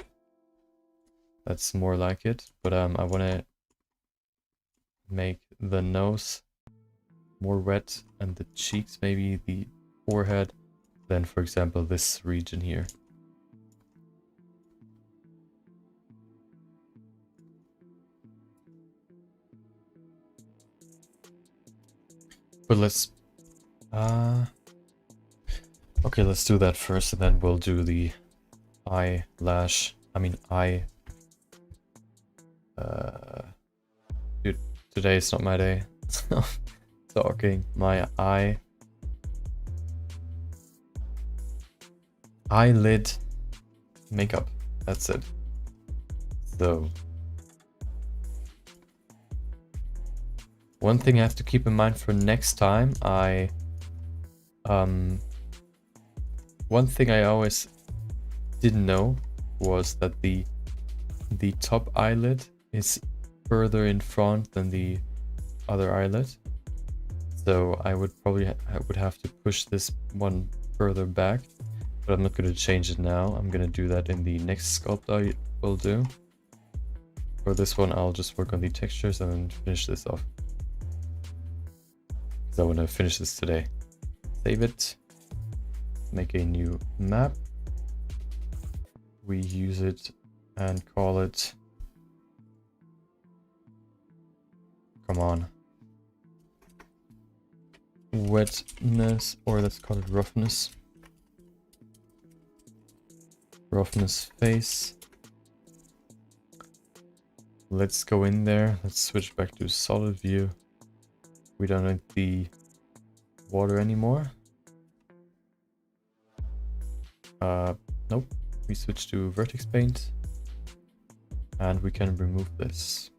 Speaker 1: That's more like it. But I want to make the nose more wet and the cheeks, maybe the forehead, than for example this region here. But let's okay, let's do that first, and then we'll do the eyelash. I mean eye. Dude, today is not my day. Talking my eyelid makeup. That's it. So one thing I have to keep in mind for next time, one thing I always didn't know was that the top eyelid is further in front than the other eyelid. So I would probably have to push this one further back, but I'm not going to change it now. I'm going to do that in the next sculpt I will do. For this one, I'll just work on the textures and then finish this off. I want to finish this today. Save it. Make a new map. We use it and call it. Come on. Wetness, or let's call it roughness. Roughness face. Let's go in there. Let's switch back to solid view. We don't need the water anymore. Nope. We switch to vertex paint. And we can remove this.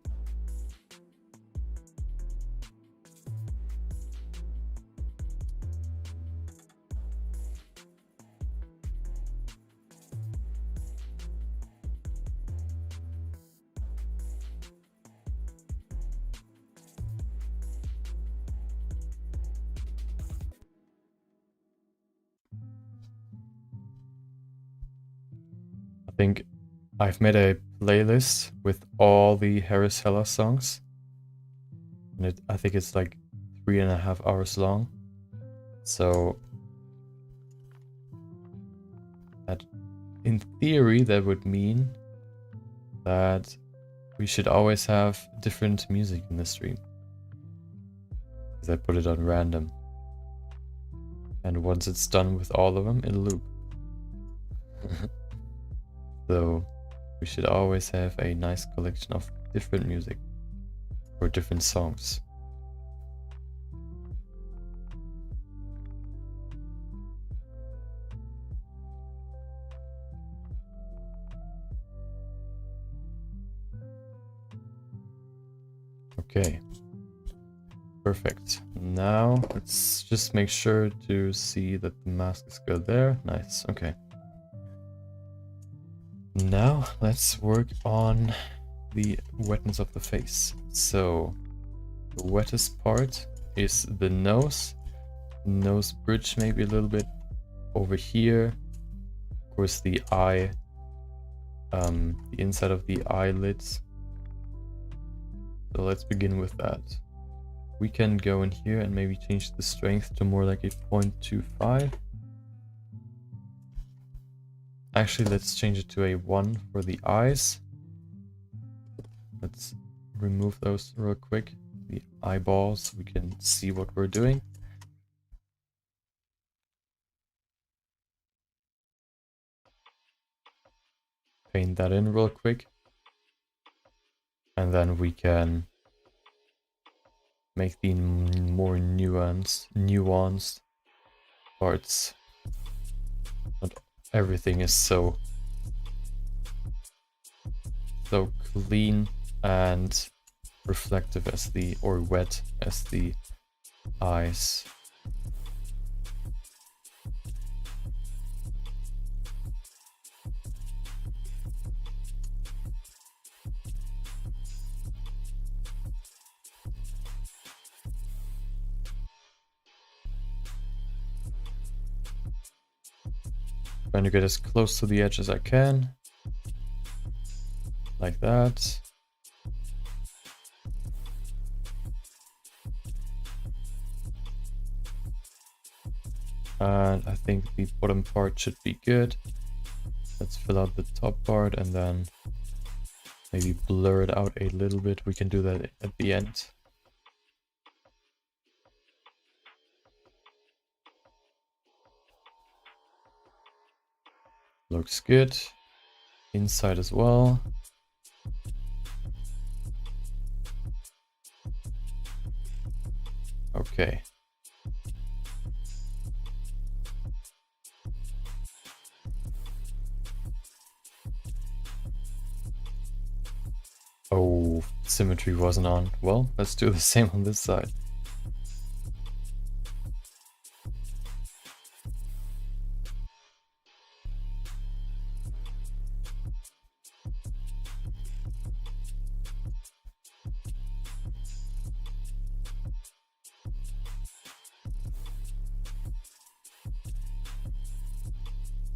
Speaker 1: I think I've made a playlist with all the Harris Heller songs, and I think it's like 3.5 hours long. So that, in theory, that would mean that we should always have different music in the stream, because I put it on random, and once it's done with all of them, it'll loop. So we should always have a nice collection of different music or different songs. Okay, perfect. Now let's just make sure to see that the mask is good there. Nice, okay. Now let's work on the wetness of the face. So the wettest part is the nose. Nose bridge maybe a little bit over here. Of course the eye, the inside of the eyelids. So let's begin with that. We can go in here and maybe change the strength to more like a 0.25. Actually, let's change it to a 1 for the eyes. Let's remove those real quick. The eyeballs, so we can see what we're doing. Paint that in real quick. And then we can make the more nuanced parts. Not everything is so clean and reflective as the, or wet as the eyes. Trying to get as close to the edge as I can. Like that. And I think the bottom part should be good. Let's fill out the top part and then maybe blur it out a little bit. We can do that at the end. Looks good. Inside as well. Okay. Oh, symmetry wasn't on. Well, let's do the same on this side.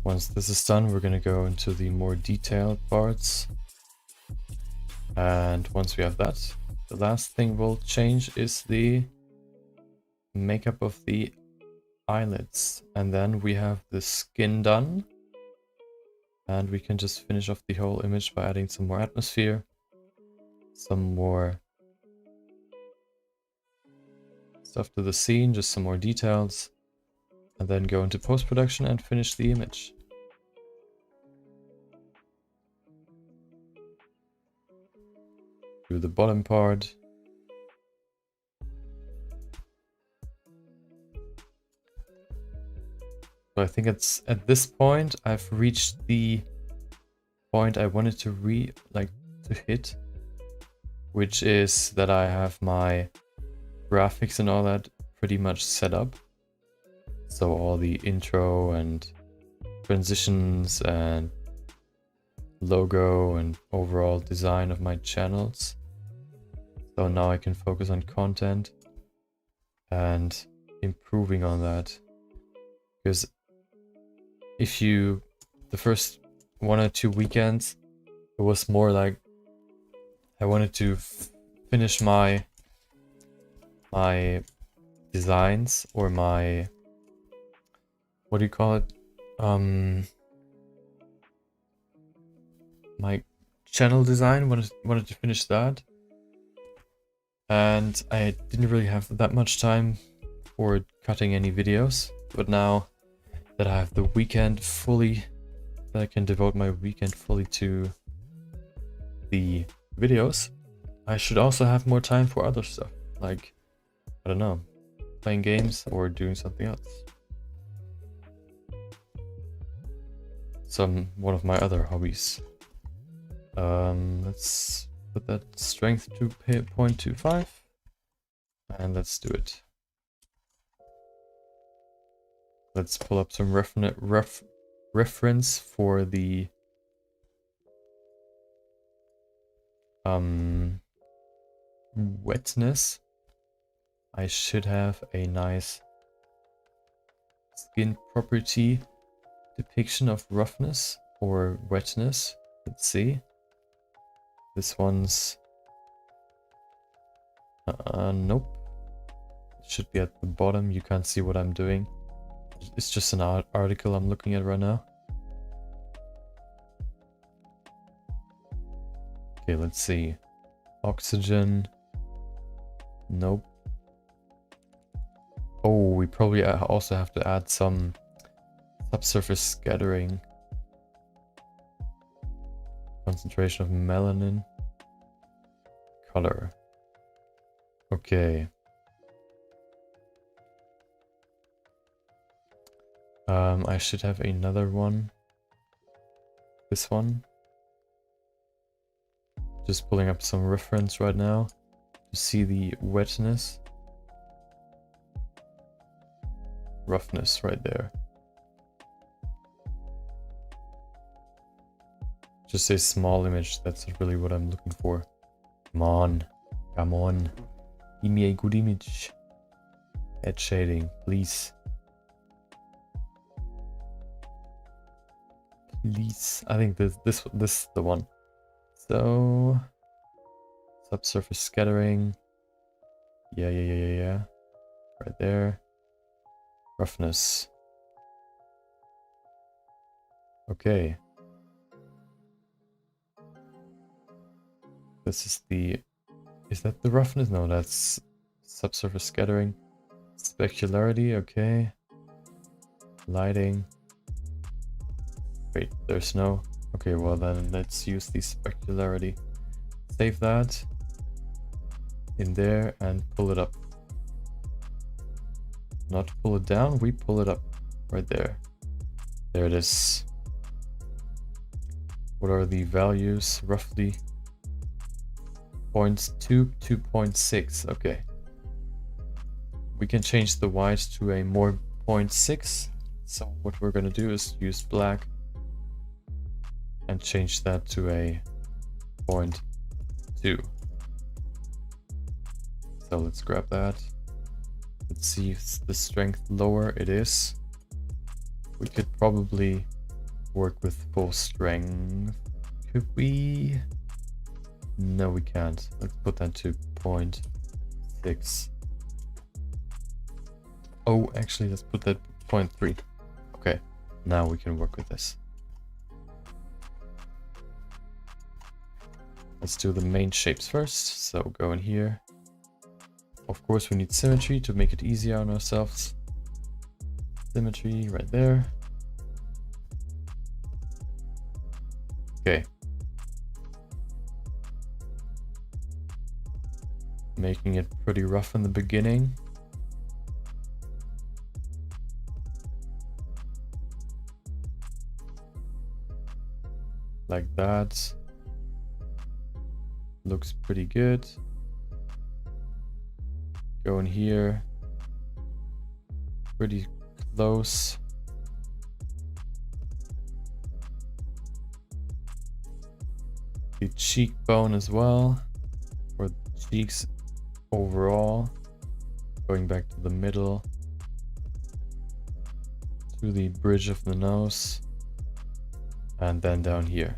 Speaker 1: Once this is done, we're going to go into the more detailed parts. And once we have that, the last thing we'll change is the makeup of the eyelids. And then we have the skin done. And we can just finish off the whole image by adding some more atmosphere, some more stuff to the scene, just some more details, and then go into post-production and finish the image. Do the bottom part. So I think it's at this point I've reached the point I wanted to hit, which is that I have my graphics and all that pretty much set up. So all the intro and transitions and logo and overall design of my channels. So now I can focus on content and improving on that. Because the first 1 or 2 weekends, it was more like I wanted to finish my designs, or my, what do you call it? My channel design, wanted to finish that. And I didn't really have that much time for cutting any videos. But now that I have the weekend fully, that I can devote my weekend fully to the videos, I should also have more time for other stuff. Like, I don't know, playing games or doing something else. One of my other hobbies. Let's put that strength to 0.25 and let's do it. Let's pull up some reference for the wetness. I should have a nice skin property depiction of roughness or wetness. Let's see. This one's nope. It should be at the bottom. You can't see what I'm doing. It's just an article I'm looking at right now. Okay, let's see. Oxygen. Nope. Oh, we probably also have to add some subsurface scattering. Concentration of melanin. Color. Okay. I should have another one. This one. Just pulling up some reference right now to see the wetness. Roughness right there. Just a small image, that's really what I'm looking for. Come on. Come on. Give me a good image. Head shading, please. Please. I think this is the one. So subsurface scattering. Yeah. Right there. Roughness. Okay. This is the... Is that the roughness? No, that's subsurface scattering. Specularity, okay. Lighting. Wait, there's no... Okay, well then let's use the specularity. Save that in there and pull it up. Not pull it down, we pull it up. Right there. There it is. What are the values roughly? 0.2 to 0.6, okay. We can change the white to a more 0.6. So what we're gonna do is use black and change that to a 0.2. So let's grab that. Let's see if the strength lower. It is. We could probably work with full strength. Could we? No, we can't. Let's put that to 0.6. Oh, actually, let's put that 0.3. Okay, now we can work with this. Let's do the main shapes first. So go in here. Of course, we need symmetry to make it easier on ourselves. Symmetry right there. Okay. Making it pretty rough in the beginning. Like that. Looks pretty good. Go in here. Pretty close. The cheekbone as well. Or the cheeks overall. Going back to the middle. To the bridge of the nose. And then down here.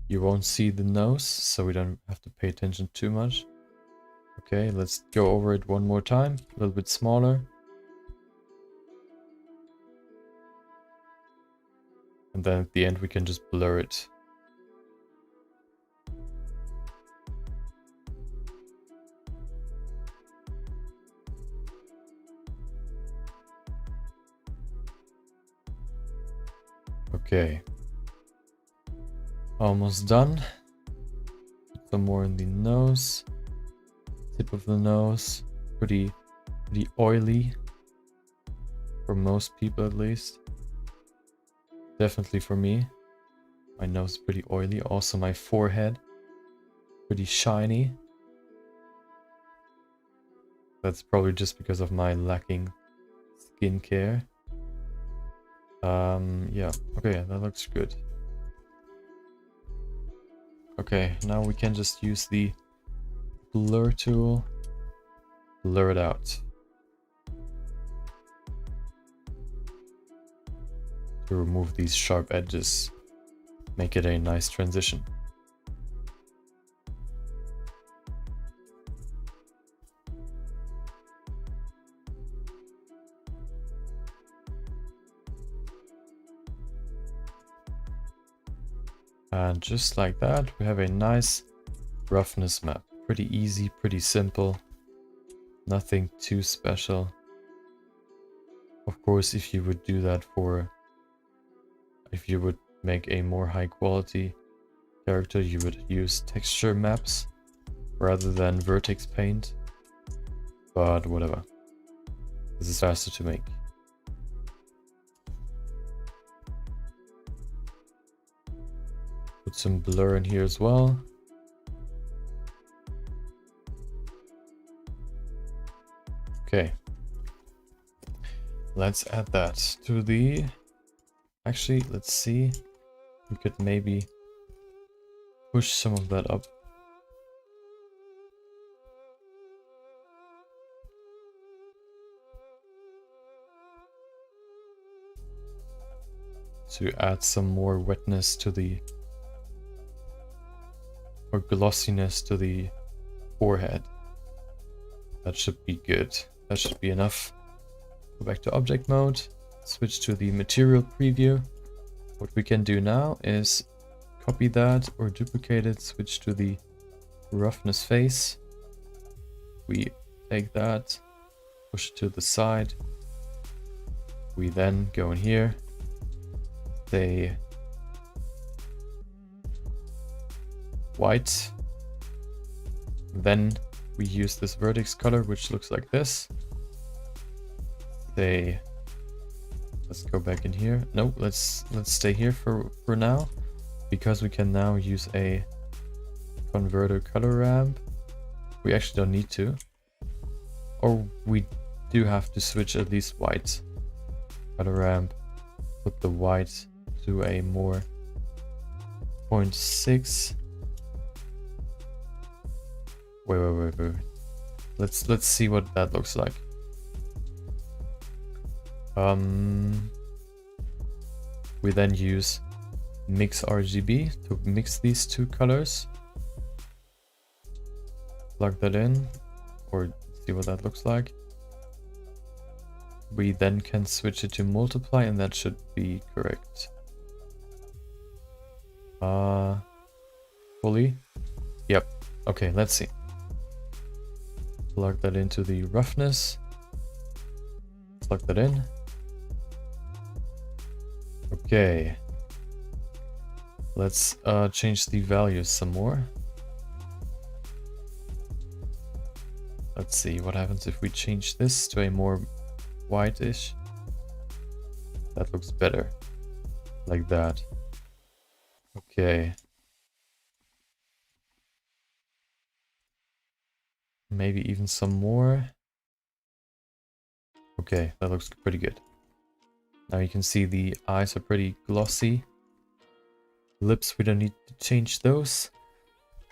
Speaker 1: You won't see the nose, so we don't have to pay attention too much. Okay, let's go over it one more time, a little bit smaller. And then at the end we can just blur it. Okay. Almost done. Put some more in the nose. Tip of the nose. Pretty oily. For most people at least. Definitely for me. My nose is pretty oily. Also my forehead. Pretty shiny. That's probably just because of my lacking skincare. Yeah. Okay, that looks good. Okay, now we can just use the blur tool. Blur it out. To remove these sharp edges. Make it a nice transition. And just like that, we have a nice roughness map. Pretty easy, pretty simple. Nothing too special. Of course, if you would do that if you would make a more high quality character, you would use texture maps rather than vertex paint. But whatever. This is faster to make. Put some blur in here as well. Okay. Let's add that to the... Actually, let's see. We could maybe push some of that up. To add some more wetness to the... or glossiness to the forehead. That should be good. That should be enough. Go back to object mode. Switch to the material preview. What we can do now is copy that or duplicate it. Switch to the roughness face. We take that, push it to the side. We then go in here. Say white. Then we use this vertex color, which looks like this. Say, let's go back in here. No, let's stay here for now, because we can now use a converter color ramp. We actually don't need to, or we do have to switch at least white color ramp. Put the white to a more 0.6. Wait. Let's see what that looks like. We then use mix RGB to mix these two colors. Plug that in, or see what that looks like. We then can switch it to multiply, and that should be correct. Fully? Yep. Okay, let's see. Plug that into the roughness. Plug that in. Okay. Let's change the values some more. Let's see what happens if we change this to a more whitish. That looks better. Like that. Okay. Maybe even some more. Okay, that looks pretty good. Now you can see the eyes are pretty glossy. Lips, we don't need to change those.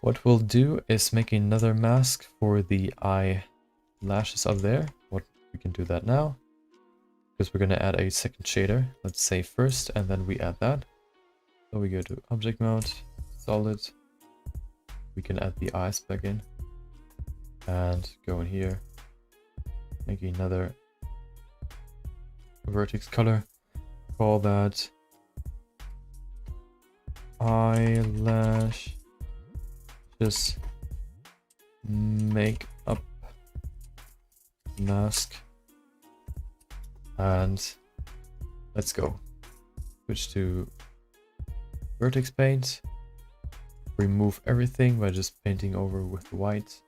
Speaker 1: What we'll do is make another mask for the eyelashes up there. We can do that now, because we're going to add a second shader. Let's say first, and then we add that. So we go to object mode, solid. We can add the eyes back in. And go in here, make another vertex color, call that eyelash, just make up mask, and let's go. Switch to vertex paint, remove everything by just painting over with white.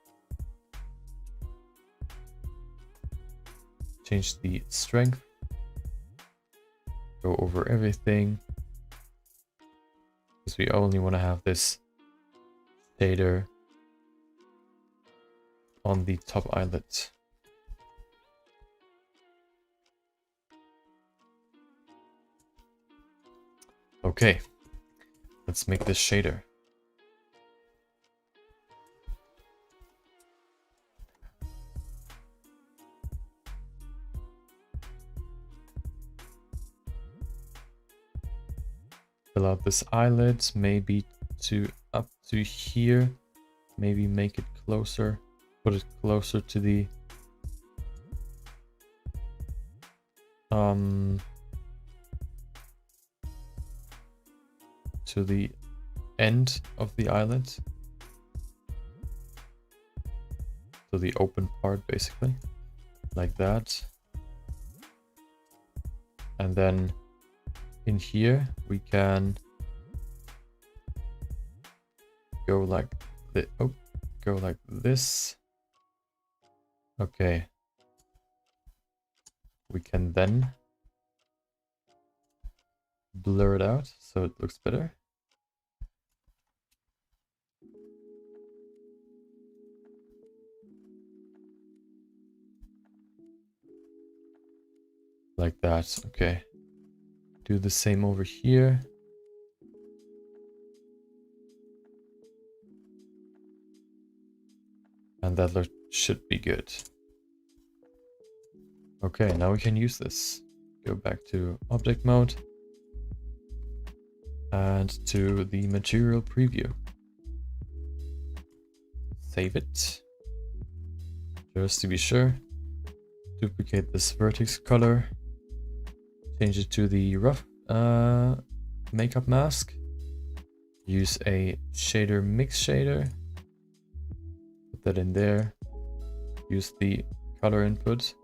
Speaker 1: Change the strength, go over everything, because we only want to have this shader on the top eyelid. Okay, let's make this shader. Fill out this eyelid, maybe to up to here. Maybe make it closer. Put it closer to the end of the eyelid. To the open part, basically. Like that. And then in here we can go like go like this. Okay. we can then blur it out so it looks better. Like that, okay. Do the same over here. And that should be good. Okay, now we can use this. Go back to object mode and to the material preview. Save it. Just to be sure. Duplicate this vertex color. Change it to the rough makeup mask. Use a shader mix shader. Put that in there. Use the color input.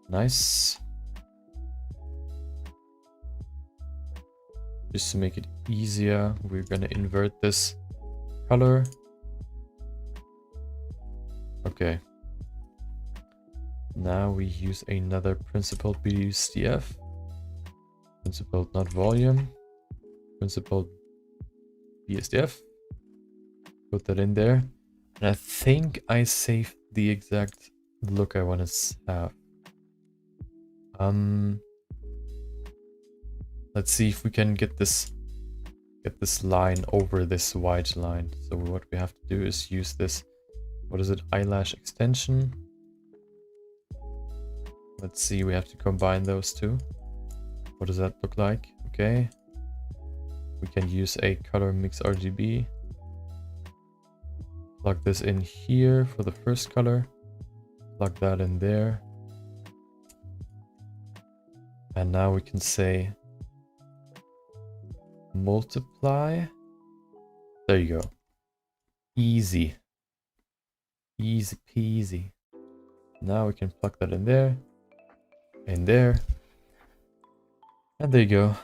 Speaker 1: Nice. Just to make it easier, we're gonna invert this color. Okay. Now we use another principled BUSDF. Principled, not volume. Principled BSDF. Put that in there. And I think I saved the exact look I want to have. Let's see if we can get this line over this white line. So what we have to do is use this, what is it, eyelash extension. Let's see, we have to combine those two. What does that look like? Okay. We can use a color mix RGB. Plug this in here for the first color. Plug that in there. And now we can say multiply. There you go. Easy. Easy peasy. Now we can plug that in there. In there. And there you go.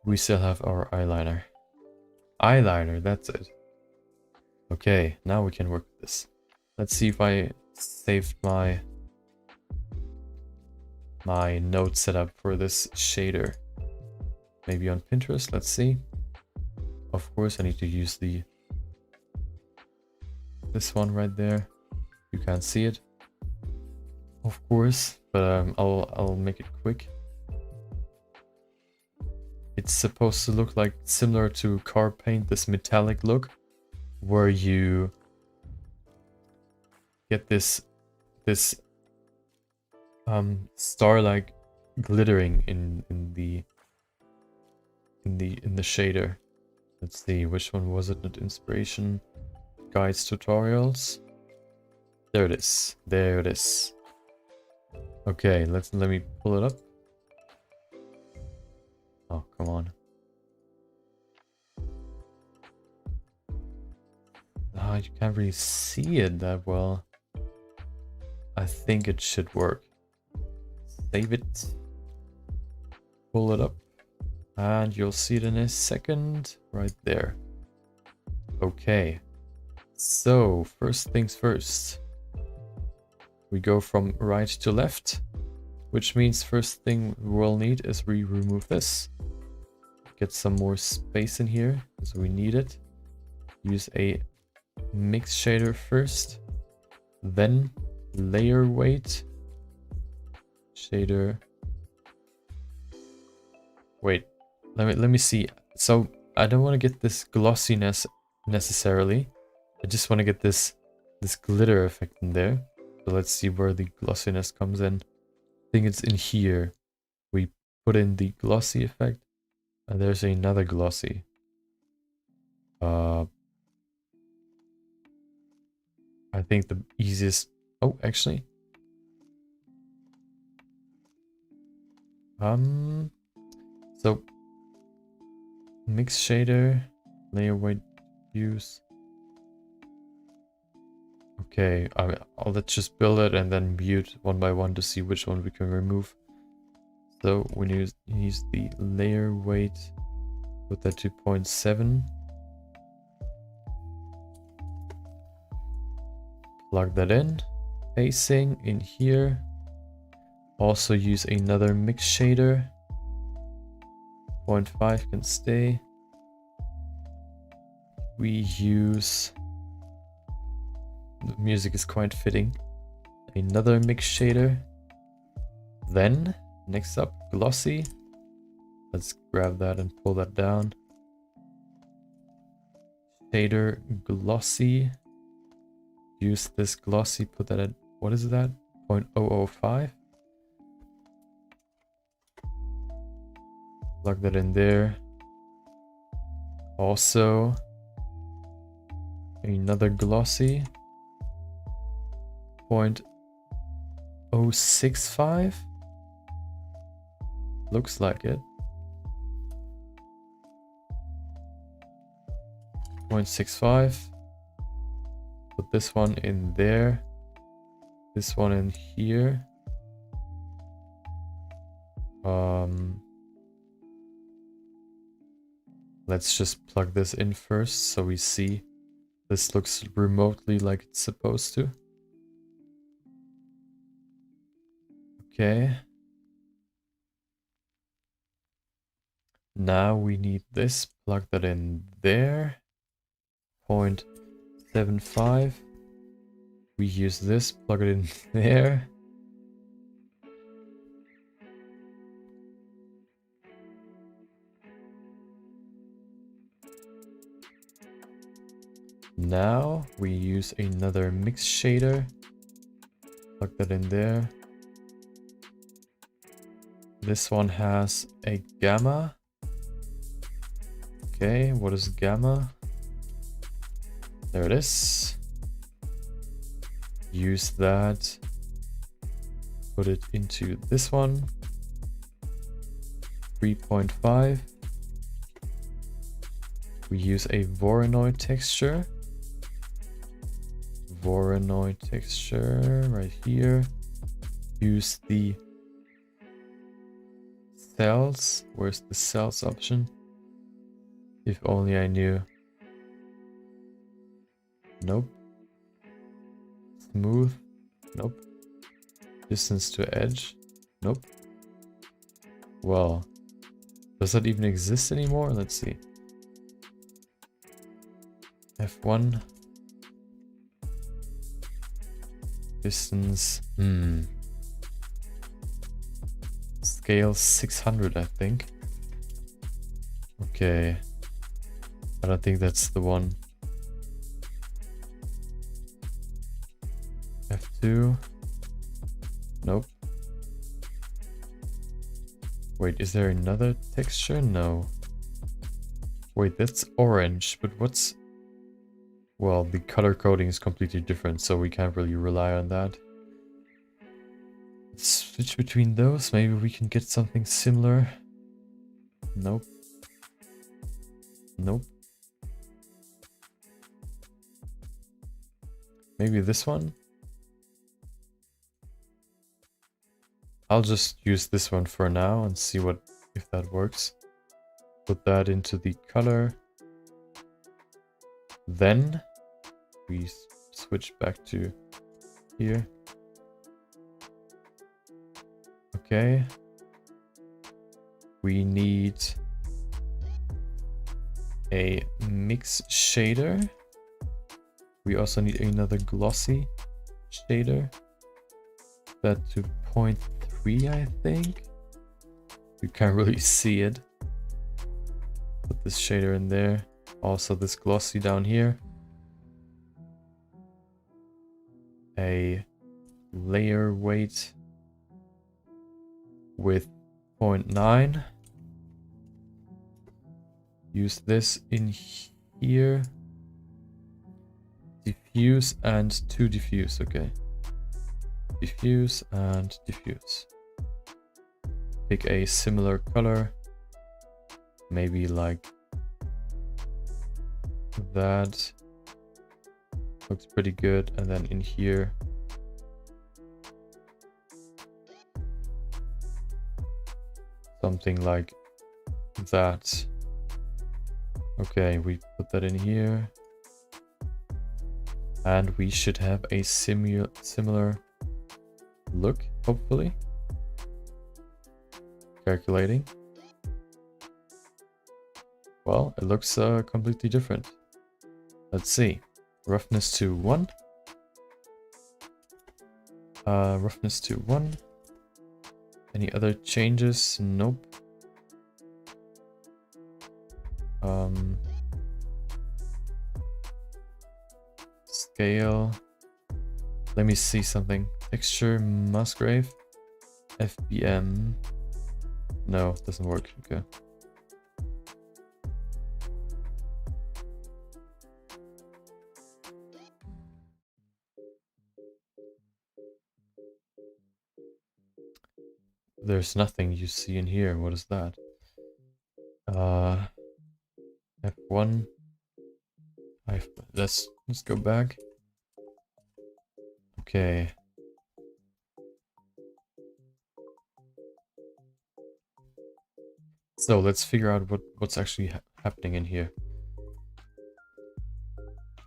Speaker 1: We still have our eyeliner. Eyeliner, that's it. Okay, now we can work with this. Let's see if I saved my node setup for this shader. Maybe on Pinterest, let's see. Of course, I need to use this one right there. You can't see it, of course, but I'll make it quick. It's supposed to look like similar to car paint, this metallic look, where you get this star-like glittering in the shader. Let's see, which one was it? Not inspiration, guides, tutorials. There it is. There it is. Okay, let me pull it up. Oh, come on. Ah, you can't really see it that well. I think it should work. Save it. Pull it up. And you'll see it in a second. Right there. Okay. So, first things first. We go from right to left. Which means first thing we'll need is we remove this. Get some more space in here, because we need it. Use a mix shader first. Then layer weight. Shader. Wait, let me see. So I don't want to get this glossiness necessarily. I just want to get this glitter effect in there. So let's see where the glossiness comes in. I think it's in here. We put in the glossy effect, and there's another glossy. I think the easiest. Oh, actually. So mix shader, layer weight use. Okay, let's just build it and then mute one by one to see which one we can remove. So we use the layer weight, put that to 0.7. Plug that in. Spacing in here. Also use another mix shader. 0.5 can stay. We use, the music is quite fitting, another mix shader. Then next up, glossy. Let's grab that and pull that down. Shader glossy. Use this glossy, put that at, what is that? 0.005. Plug that in there. Also, another glossy. 0.065. Looks like it. 0.65. Put this one in there. This one in here. Let's just plug this in first so we see this looks remotely like it's supposed to. Okay. Now we need this. Plug that in there. 0.75. We use this. Plug it in there. Now we use another mix shader. Plug that in there. This one has a gamma. Okay, what is gamma? There it is. Use that. Put it into this one. 3.5. We use a Voronoi texture. Voronoi texture right here. Use the cells. Where's the cells option? If only I knew. Nope. Smooth. Nope. Distance to edge. Nope. Well, does that even exist anymore? Let's see. F1. Distance. Scale 600, I think. Okay. I don't think that's the one. F2. Nope. Wait, is there another texture? No. Wait, that's orange, but what's... Well, the color coding is completely different, so we can't really rely on that. Let's switch between those. Maybe we can get something similar. Nope. Nope. Maybe this one? I'll just use this one for now and see what if that works. Put that into the color. Then we switch back to here. Okay. We need a mix shader. We also need another glossy shader. That to 0.3, I think. You can't really see it. Put this shader in there. Also this glossy down here. A layer weight with 0.9. Use this in here. Diffuse and to diffuse, okay. Diffuse and diffuse. Pick a similar color. Maybe like that. Looks pretty good. And then in here, something like that. Okay, we put that in here. And we should have a similar look, hopefully. calculating. Well, it looks completely different. Let's see. Roughness to 1. Roughness to 1. Any other changes? Nope. Scale. Let me see something. Texture, Musgrave. FBM. No, doesn't work. Okay. There's nothing you see in here. What is that? F1. Let's go back. Okay. So let's figure out what's actually happening in here.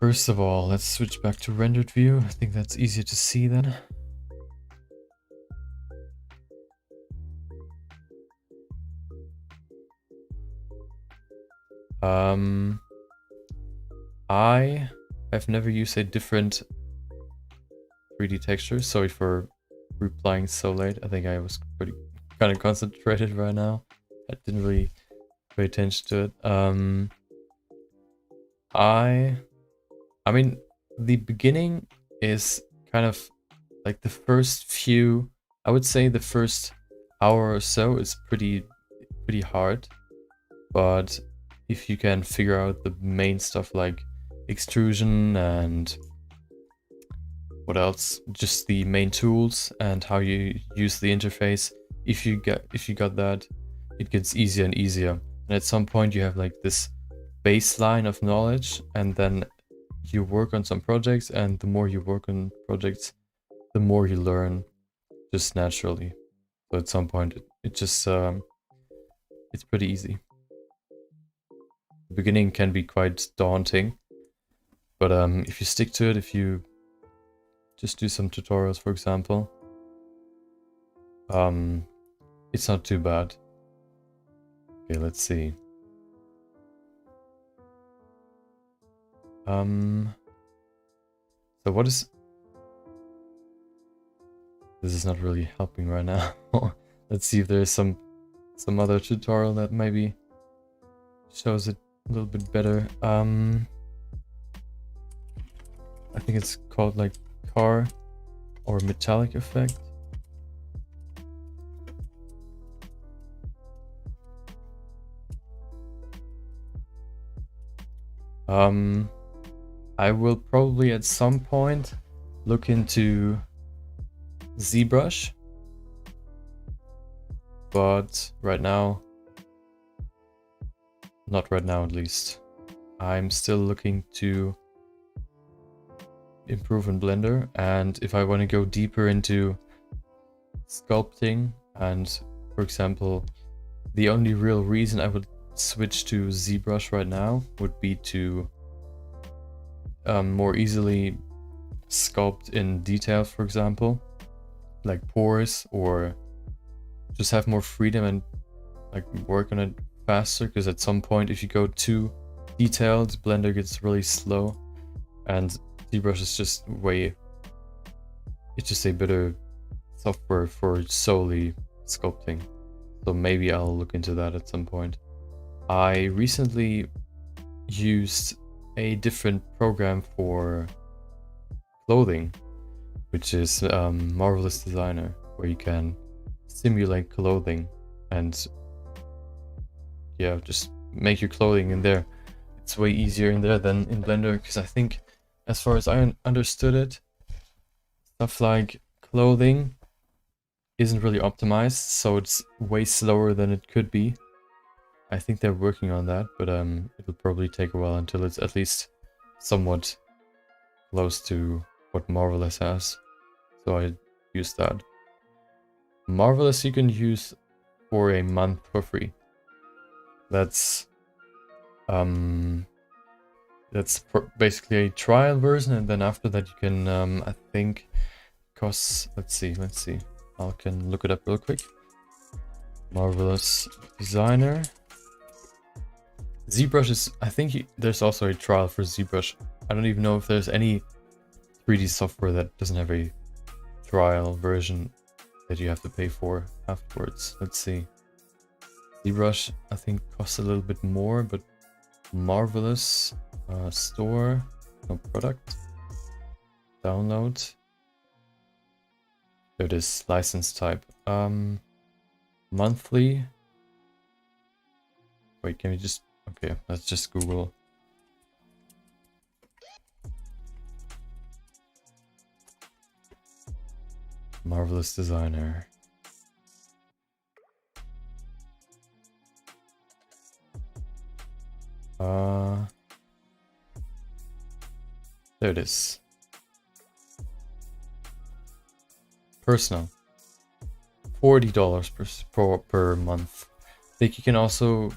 Speaker 1: First of all, let's switch back to rendered view. I think that's easier to see then. I have never used a different 3D texture. Sorry for replying so late. I think I was pretty kind of concentrated right now. I didn't really pay attention to it. I mean, the beginning is kind of like the first few, I would say the first hour or so is pretty hard. But if you can figure out the main stuff like extrusion and what else, just the main tools and how you use the interface, if you got that, it gets easier and easier. And at some point you have like this baseline of knowledge, and then you work on some projects, and the more you work on projects, the more you learn just naturally. So at some point it just it's pretty easy. The beginning can be quite daunting, but if you stick to it, if you just do some tutorials, for example, it's not too bad. Okay, let's see. So what is... This is not really helping right now. Let's see if there's some other tutorial that maybe shows it a little bit better. I think it's called like car or metallic effect. I will probably at some point look into ZBrush, but right now, not right now at least. I'm still looking to improve in Blender, and if I want to go deeper into sculpting, and for example, the only real reason I would switch to ZBrush right now would be to more easily sculpt in detail, for example, like pores, or just have more freedom and like work on it faster, because at some point if you go too detailed, Blender gets really slow, and ZBrush is just it's just a better software for solely sculpting. So maybe I'll look into that at some point. I recently used a different program for clothing, which is Marvelous Designer, where you can simulate clothing and yeah, just make your clothing in there. It's way easier in there than in Blender, because I think, as far as I understood it, stuff like clothing isn't really optimized, so it's way slower than it could be. I think they're working on that, but it'll probably take a while until it's at least somewhat close to what Marvelous has. So I use that. Marvelous you can use for a month for free. That's basically a trial version, and then after that you can I think costs, let's see, I can look it up real quick. Marvelous Designer. ZBrush is, I think there's also a trial for ZBrush. I don't even know if there's any 3D software that doesn't have a trial version that you have to pay for afterwards. Let's see. ZBrush, I think, costs a little bit more, but Marvelous store, no product, download. There it is, license type. Monthly. Wait, can we just, okay, let's just Google. Marvelous Designer. There it is. Personal. $40 per month. I think you can also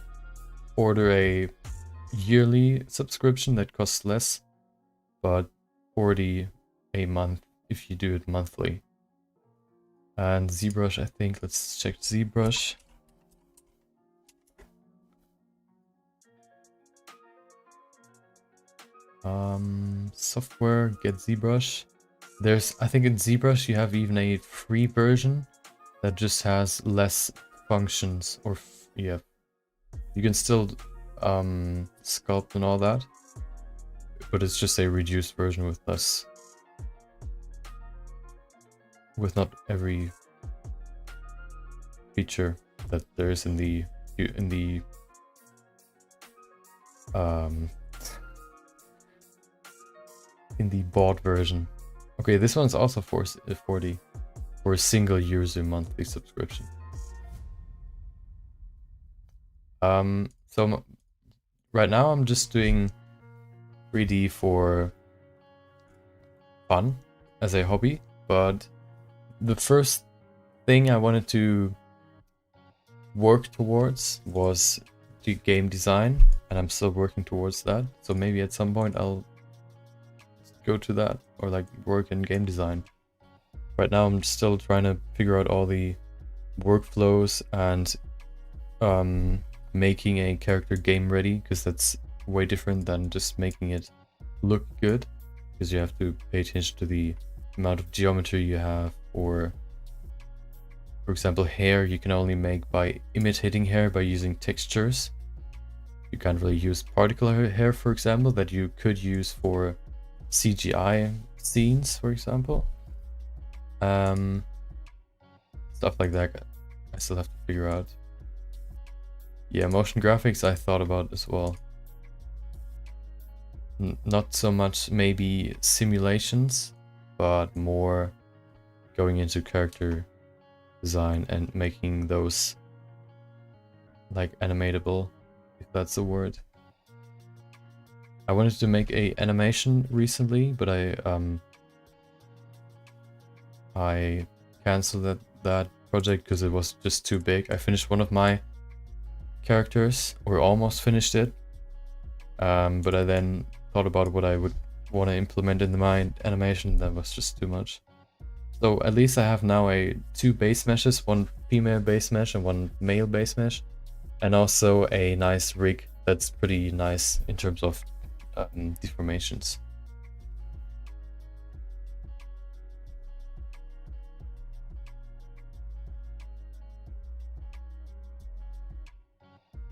Speaker 1: order a yearly subscription that costs less, but 40 a month if you do it monthly. And ZBrush, I think, let's check ZBrush. Software, get ZBrush. There's, I think in ZBrush you have even a free version that just has less functions, or yeah, you can still sculpt and all that, but it's just a reduced version with less, with not every feature that there is in the bought version. Okay, this one's also for 40 for a single user monthly subscription. So right now I'm just doing 3D for fun as a hobby, but the first thing I wanted to work towards was the game design, and I'm still working towards that. So maybe at some point I'll go to that, or like work in game design. Right now I'm still trying to figure out all the workflows and making a character game ready, because that's way different than just making it look good, because you have to pay attention to the amount of geometry you have, or for example hair you can only make by imitating hair by using textures. You can't really use particle hair, for example, that you could use for CGI scenes, for example. Stuff like that I still have to figure out. Yeah, motion graphics I thought about as well. Not so much maybe simulations, but more going into character design and making those like animatable, if that's the word. I wanted to make a animation recently, but I canceled that project because it was just too big. I finished one of my characters, or almost finished it, but I then thought about what I would want to implement in my animation. That was just too much. So at least I have now two base meshes, one female base mesh and one male base mesh, and also a nice rig that's pretty nice in terms of deformations.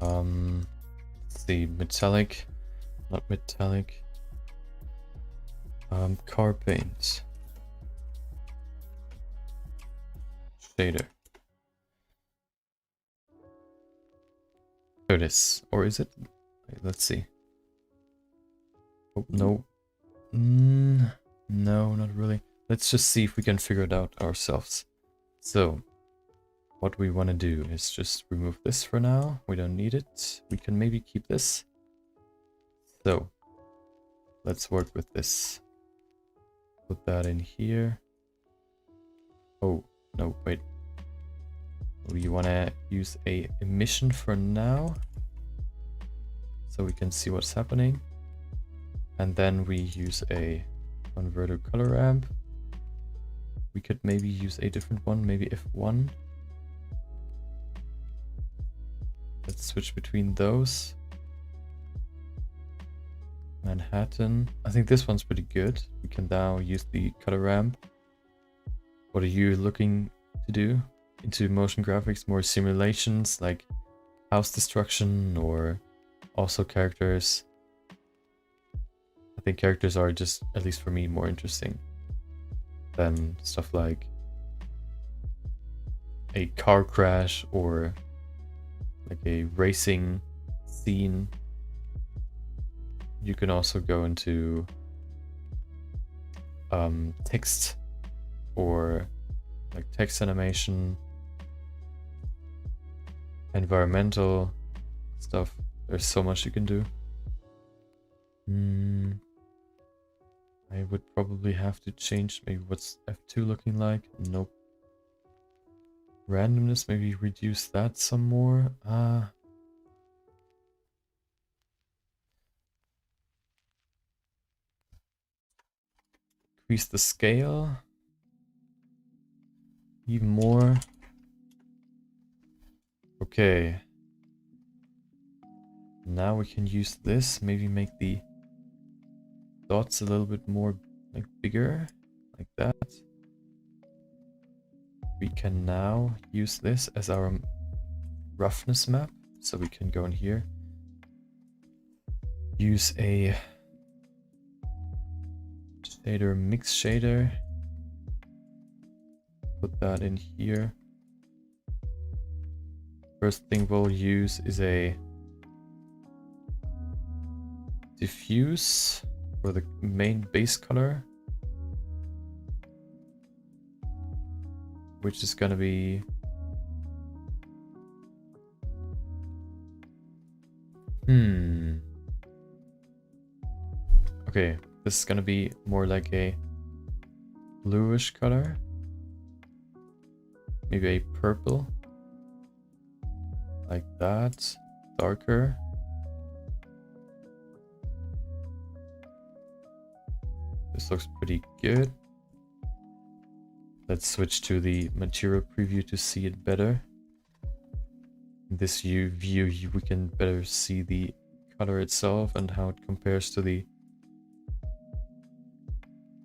Speaker 1: Let's see, metallic, not metallic. Car paint. Shader. There it is. Or is it? Wait, let's see. Oh, no. No, not really. Let's just see if we can figure it out ourselves. So, what we want to do is just remove this for now. We don't need it. We can maybe keep this. So, let's work with this. Put that in here. Oh, no, wait. We want to use a emission for now, so we can see what's happening. And then we use a converter color ramp. We could maybe use a different one, maybe F1. Let's switch between those. Manhattan. I think this one's pretty good. We can now use the color ramp. What are you looking to do into motion graphics? More simulations like house destruction, or also characters? I think characters are just, at least for me, more interesting than stuff like a car crash or like a racing scene. You can also go into text, or like text animation, environmental stuff. There's so much you can do. I would probably have to change maybe what's F2 looking like. Nope. Randomness, maybe reduce that some more. Increase the scale even more. Okay. Now we can use this, maybe make the dots a little bit more like bigger, like that. We can now use this as our roughness map, so we can go in here, use a shader, mix shader, put that in here. First thing we'll use is a diffuse for the main base color, which is gonna be okay, this is gonna be more like a bluish color, maybe a purple, like that, darker. This looks pretty good. Let's switch to the material preview to see it better. In this view, we can better see the color itself and how it compares to the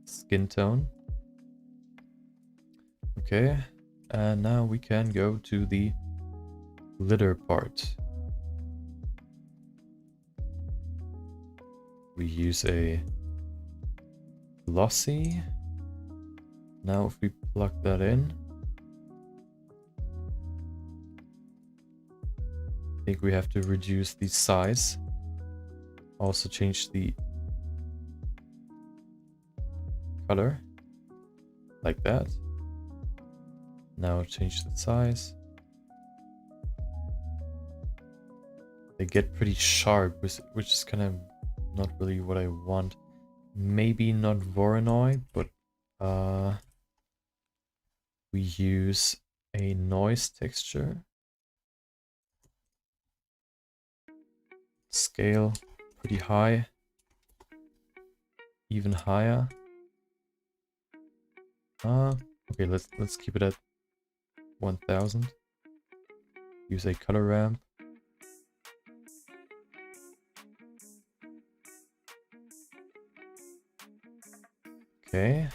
Speaker 1: skin tone. Okay, and now we can go to the glitter part. We use a glossy. Now if we plug that in, I think we have to reduce the size. Also change the color, like that. Now change the size. They get pretty sharp, which is kind of not really what I want. Maybe not Voronoi, but we use a noise texture. Scale pretty high, even higher. Okay, let's keep it at 1000. Use a color ramp. Okay.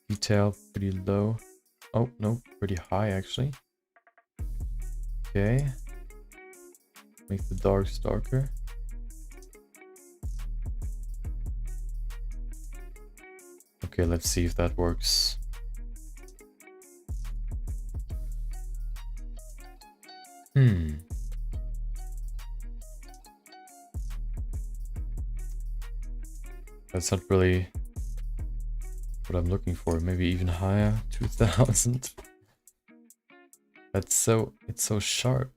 Speaker 1: Detail pretty low. Oh, no, pretty high actually. Okay. Make the darks darker. Okay, let's see if that works. That's not really what I'm looking for. Maybe even higher, 2000. It's so sharp.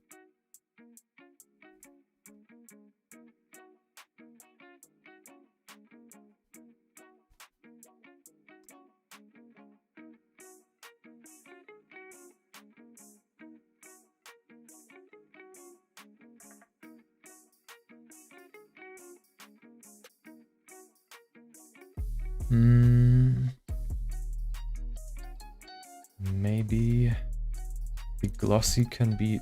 Speaker 1: Maybe the glossy can be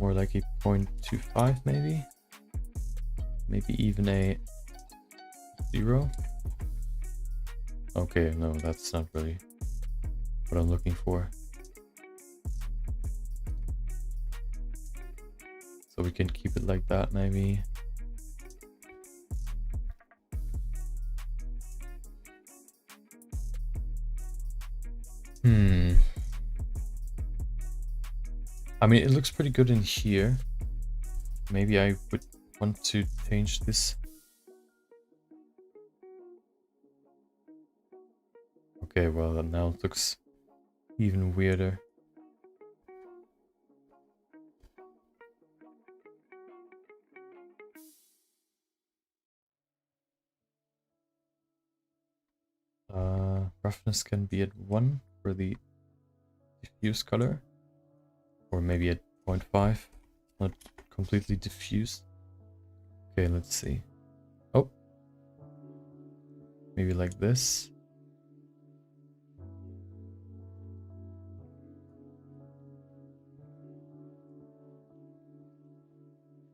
Speaker 1: more like a 0.25 maybe. Maybe even a 0. Okay, no, that's not really what I'm looking for. So we can keep it like that maybe. I mean, it looks pretty good in here. Maybe I would want to change this. Okay, well, now it looks even weirder. Roughness can be at 1 for the diffuse color. Or maybe at 0.5. Not completely diffused. Okay, let's see. Oh. Maybe like this.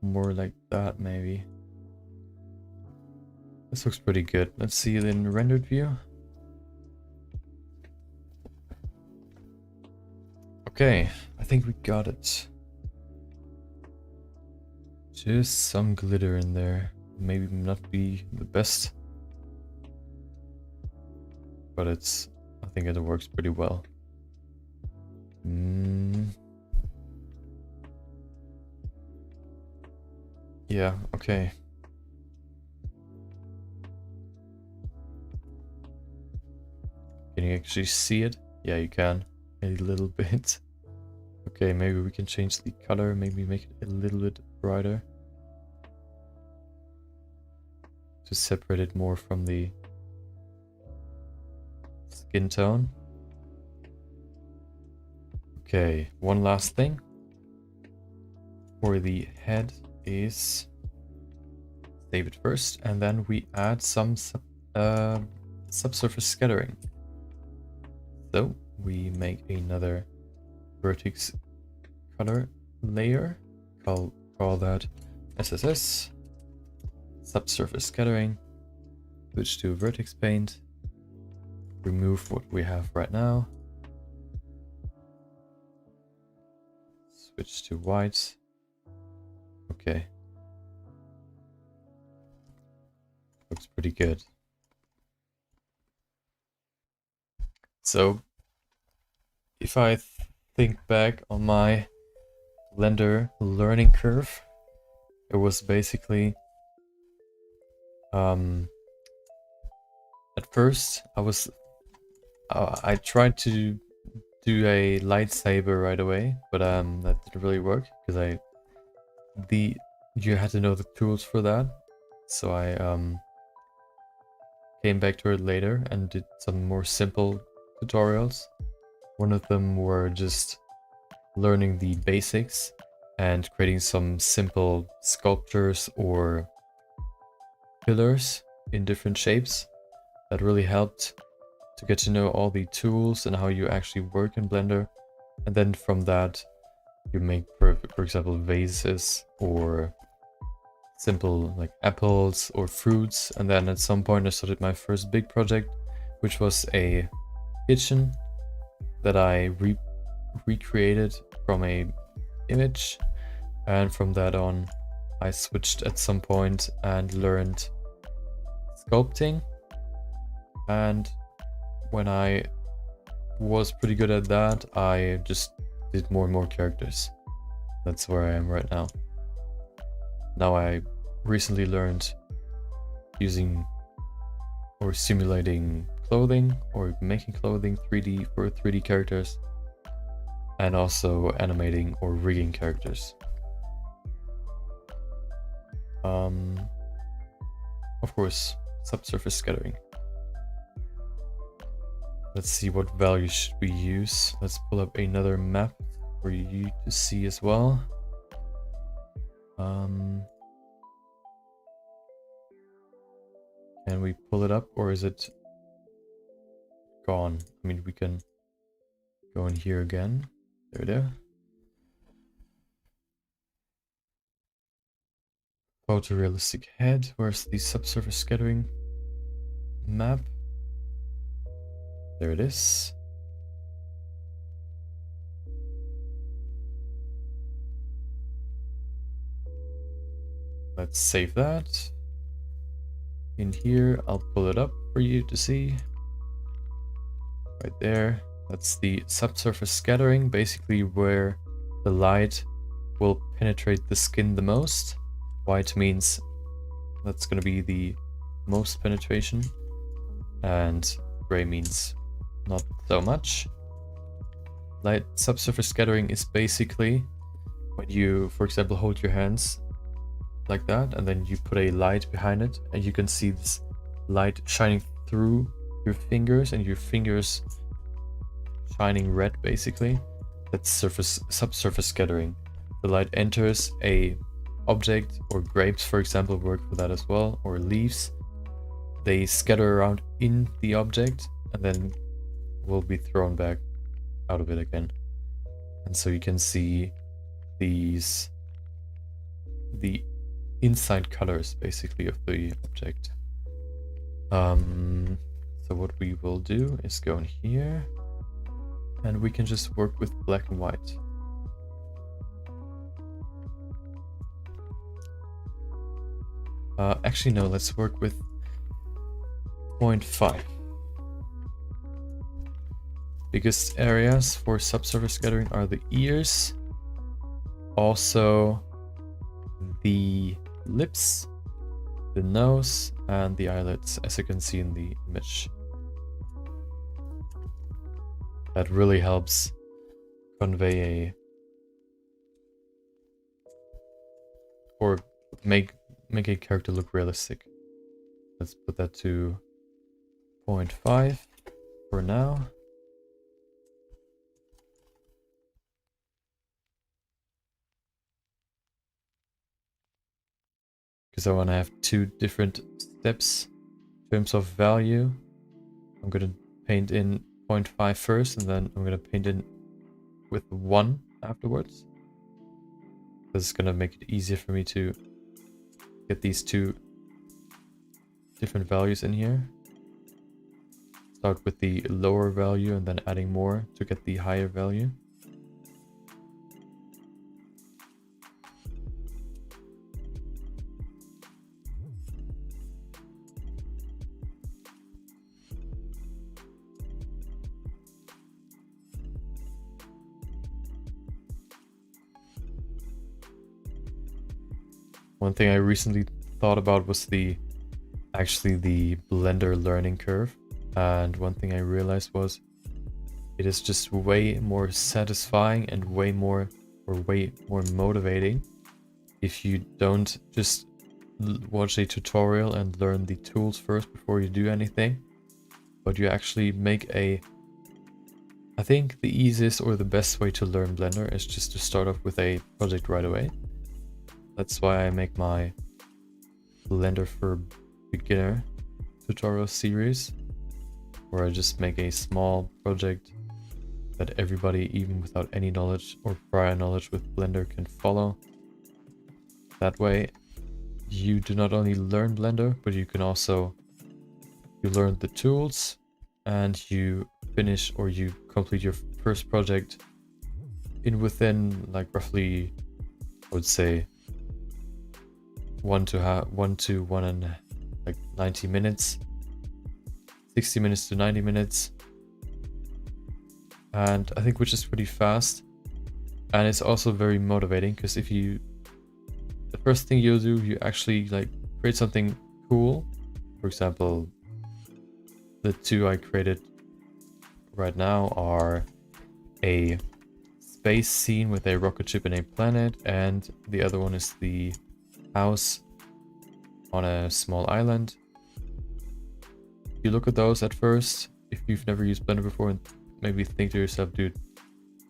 Speaker 1: More like that, maybe. This looks pretty good. Let's see it in rendered view. Okay, I think we got it. Just some glitter in there. Maybe not be the best. But I think it works pretty well. Yeah, okay. Can you actually see it? Yeah, you can. A little bit. Okay, maybe we can change the color, maybe make it a little bit brighter. To separate it more from the skin tone. Okay, one last thing. For the head is save it first, and then we add some subsurface scattering. So we make another vertex color layer. Call that SSS. Subsurface scattering. Switch to vertex paint. Remove what we have right now. Switch to white. Okay. Looks pretty good. So, if I think back on my Blender learning curve, it was basically at first I tried to do a lightsaber right away, but that didn't really work because you had to know the tools for that. So I came back to it later and did some more simple tutorials. One of them were just learning the basics and creating some simple sculptures or pillars in different shapes. That really helped to get to know all the tools and how you actually work in Blender. And then from that, you make, for example, vases or simple like apples or fruits. And then at some point I started my first big project, which was a kitchen that I recreated from a image. And from that on, I switched at some point and learned sculpting. And when I was pretty good at that, I just did more and more characters. That's where I am right now. Now I recently learned using or simulating clothing or making clothing 3D for 3D characters, and also animating or rigging characters. Of course, subsurface scattering. Let's see what values should we use. Let's pull up another map for you to see as well. Can we pull it up, or is it gone? I mean, we can go in here again. There it is. Photorealistic head. Where's the subsurface scattering map? There it is. Let's save that. In here, I'll pull it up for you to see. Right there. That's the subsurface scattering, basically where the light will penetrate the skin the most. White means that's going to be the most penetration, and gray means not so much. Light subsurface scattering is basically when you, for example, hold your hands like that, and then you put a light behind it, and you can see this light shining through your fingers, and your fingers shining red, basically. That's subsurface scattering. The light enters a object, or grapes, for example, work for that as well, or leaves. They scatter around in the object, and then will be thrown back out of it again. And so you can see the inside colors, basically, of the object. So what we will do is go in here, and we can just work with black and white. Actually, no, let's work with 0.5. Biggest areas for subsurface scattering are the ears, also the lips, the nose, and the eyelids, as you can see in the image. That really helps convey or make a character look realistic. Let's put that to 0.5 for now. Because I want to have two different steps in terms of value. I'm going to paint in 0.5 first, and then I'm going to paint in with 1 afterwards. This is going to make it easier for me to get these two different values in here. Start with the lower value and then adding more to get the higher value. One thing I recently thought about was actually the Blender learning curve. And one thing I realized was it is just way more satisfying and way more motivating if you don't just watch a tutorial and learn the tools first before you do anything, but you actually make I think the easiest or the best way to learn Blender is just to start off with a project right away. That's why I make my Blender for Beginner tutorial series, where I just make a small project that everybody, even without any knowledge or prior knowledge with Blender, can follow. That way, you do not only learn Blender, but you can also, you learn the tools, and you finish or you complete your first project within like roughly, I would say, 90 minutes, 60 minutes to 90 minutes, and I think which is pretty fast, and it's also very motivating, because the first thing you'll do, you actually like create something cool. For example, the two I created right now are a space scene with a rocket ship and a planet, and the other one is the house on a small island. You look at those at first, if you've never used Blender before, and maybe think to yourself, dude,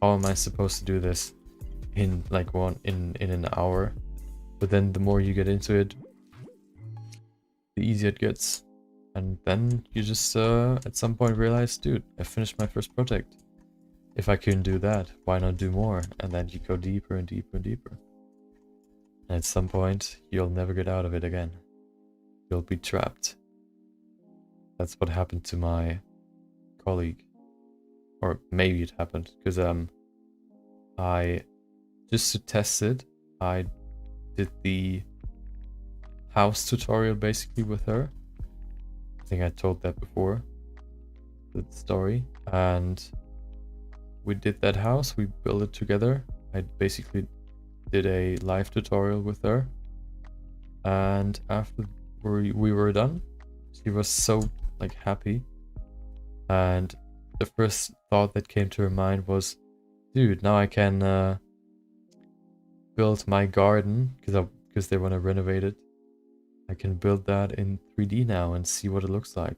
Speaker 1: how am I supposed to do this in like in an hour? But then the more you get into it, the easier it gets. And then you just at some point realize, dude, I finished my first project. If I can do that, why not do more? And then you go deeper and deeper and deeper. And at some point, you'll never get out of it again. You'll be trapped. That's what happened to my colleague. Or maybe it happened, because I, just to test it, I did the house tutorial basically with her. I think I told that before, the story. And we did that house, we built it together. I basically did a live tutorial with her. And after we were done, she was so like happy. And the first thought that came to her mind was, dude, now I can build my garden, because they want to renovate it. I can build that in 3D now and see what it looks like.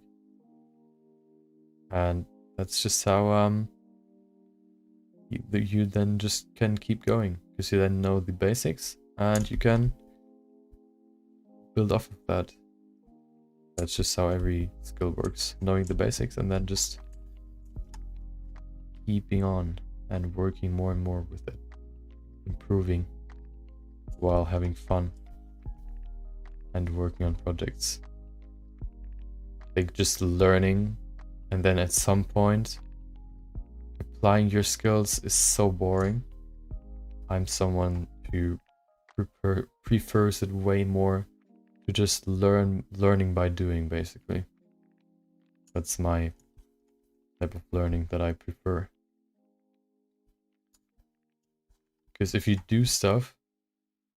Speaker 1: And that's just how you then just can keep going, because you then know the basics and you can build off of that. That's just how every skill works, knowing the basics and then just keeping on and working more and more with it, improving while having fun and working on projects. Like just learning, and then at some point applying your skills is so boring. I'm someone who prefers it way more to just learning by doing, basically. That's my type of learning that I prefer. Because if you do stuff,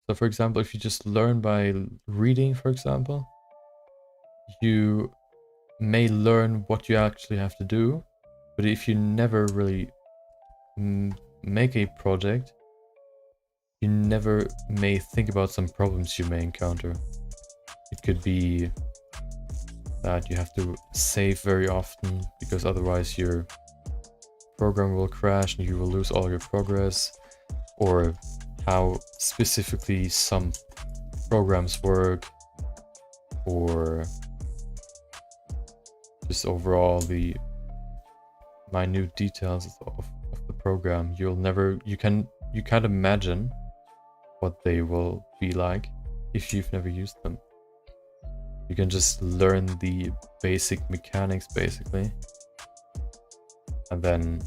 Speaker 1: so for example, if you just learn by reading, for example, you may learn what you actually have to do, but if you never really make a project, you never may think about some problems you may encounter. It could be that you have to save very often, because otherwise your program will crash and you will lose all your progress, or how specifically some programs work, or just overall the minute details of the program. You can't imagine what they will be like if you've never used them. You can just learn the basic mechanics basically, and then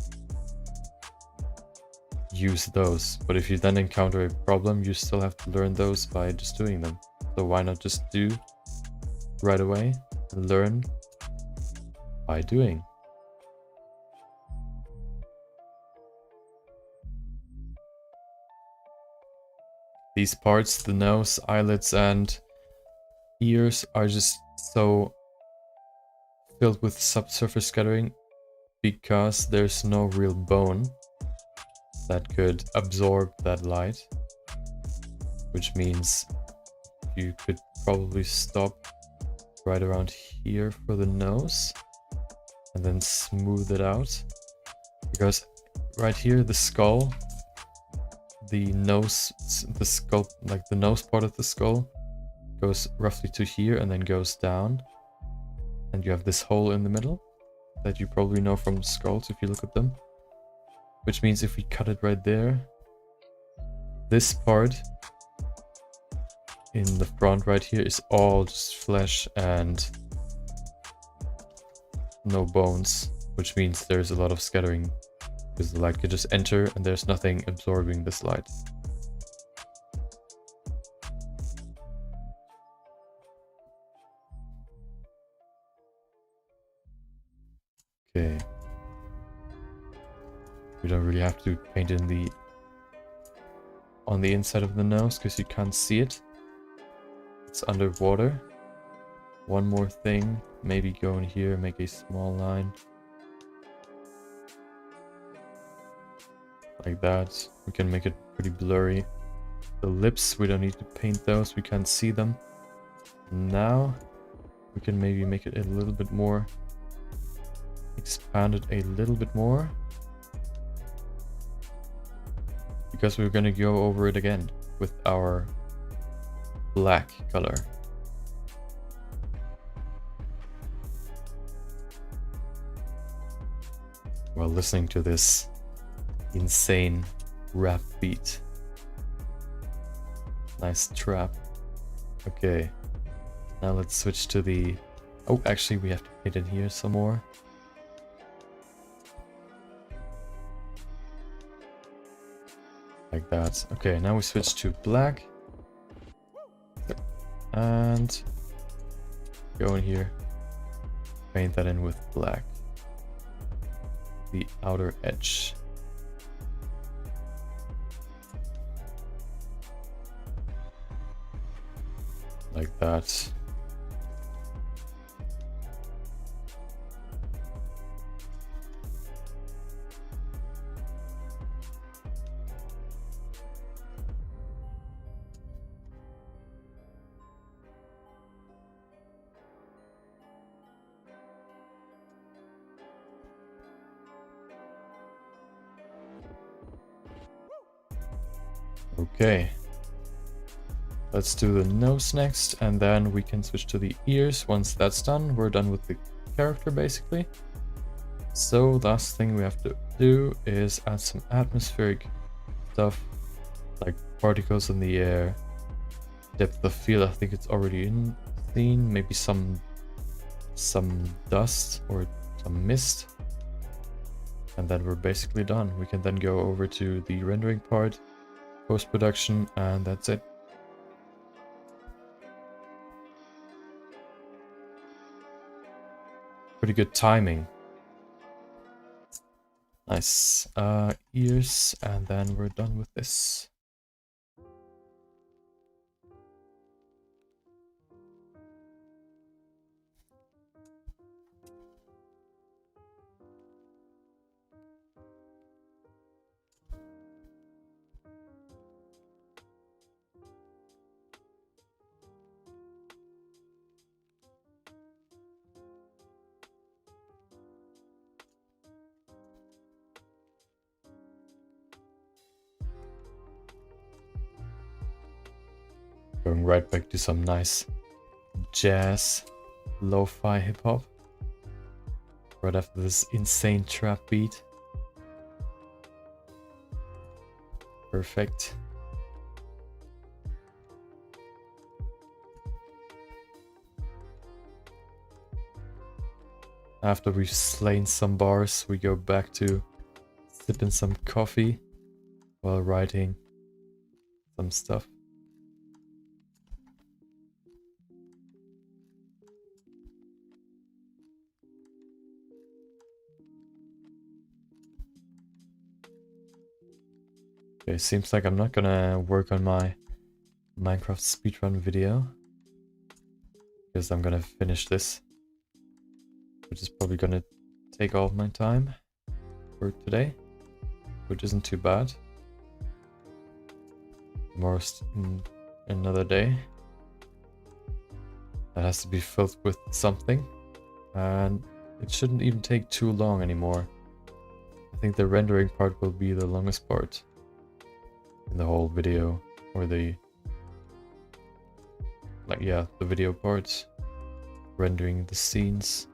Speaker 1: use those. But if you then encounter a problem, you still have to learn those by just doing them. So why not just do right away and learn by doing? These parts, the nose, eyelids, and ears, are just so filled with subsurface scattering because there's no real bone that could absorb that light, which means you could probably stop right around here for the nose and then smooth it out, because right here the skull, the nose, the skull, like the nose part of the skull goes roughly to here and then goes down, and you have this hole in the middle that you probably know from skulls if you look at them, which means if we cut it right there, this part in the front right here is all just flesh and no bones, which means there's a lot of scattering because the light could just enter and there's nothing absorbing this light. Okay. We don't really have to paint in on the inside of the nose because you can't see it. It's underwater. One more thing, maybe go in here, make a small line. Like that. We can make it pretty blurry. The lips, we don't need to paint those, we can't see them. Now, we can maybe make it a little bit more, expand it a little bit more. Because we're gonna go over it again with our black color. While listening to this insane rap beat. Nice trap. Okay. Now let's switch to the... Oh, actually we have to hit in here some more. Like that. Okay, now we switch to black. And go in here. Paint that in with black. The outer edge. Like that. Okay. Let's do the nose next, and then we can switch to the ears. Once that's done, we're done with the character, basically. So, last thing we have to do is add some atmospheric stuff, like particles in the air, depth of field. I think it's already in scene. Maybe some dust or some mist. And then we're basically done. We can then go over to the rendering part, post-production, and that's it. Pretty good timing. Nice. Ears, and then we're done with this. Going right back to some nice jazz, lo-fi hip-hop. Right after this insane trap beat. Perfect. After we've slain some bars, we go back to sipping some coffee while writing some stuff. Okay, seems like I'm not gonna work on my Minecraft speedrun video, because I'm gonna finish this, which is probably gonna take all of my time for today, which isn't too bad. Tomorrow's another day that has to be filled with something, and it shouldn't even take too long anymore. I think the rendering part will be the longest part in the whole video, or the the video parts, rendering the scenes.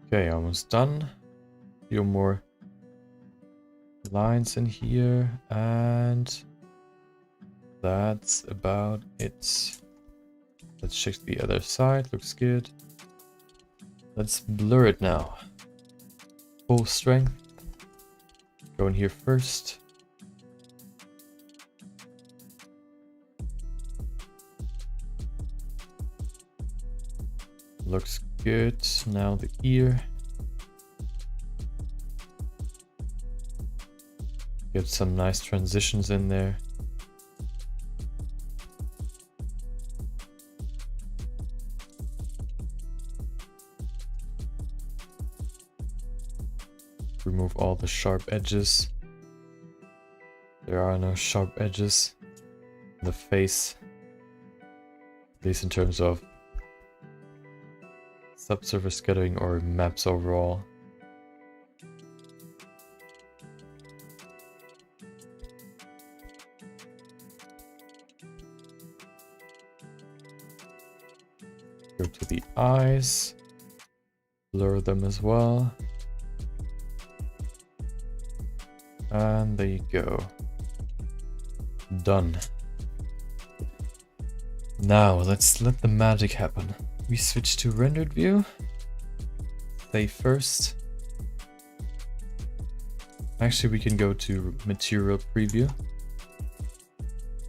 Speaker 1: Okay, almost done. Few more lines in here, and that's about it. Let's check the other side. Looks good. Let's blur it now. Full strength. Go in here first. Looks good. Now the ear. Get some nice transitions in there. Remove all the sharp edges. There are no sharp edges in the face, at least in terms of subsurface scattering or maps overall. Go to the eyes, blur them as well. And there you go. Done. Now let's let the magic happen. We switch to rendered view. Play first. Actually, we can go to material preview.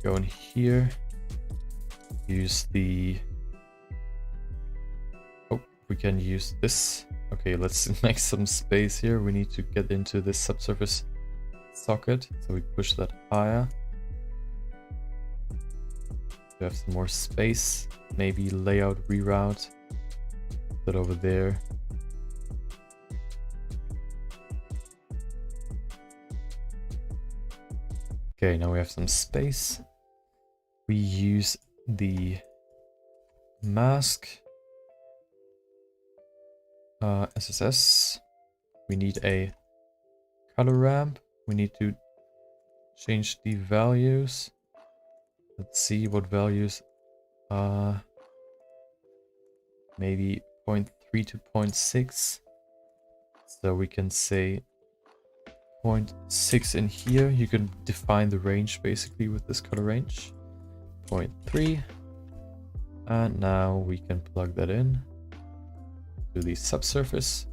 Speaker 1: Go in here. Use the... Oh, we can use this. Okay, let's make some space here. We need to get into this subsurface socket. So we push that higher. We have some more space. Maybe layout reroute. Put that over there. Okay, now we have some space. We use the mask SSS. We need a color ramp. We need to change the values. Let's see what values. Maybe 0.3 to 0.6. So we can say 0.6 in here. You can define the range basically with this color range. 0.3. And now we can plug that in to the subsurface.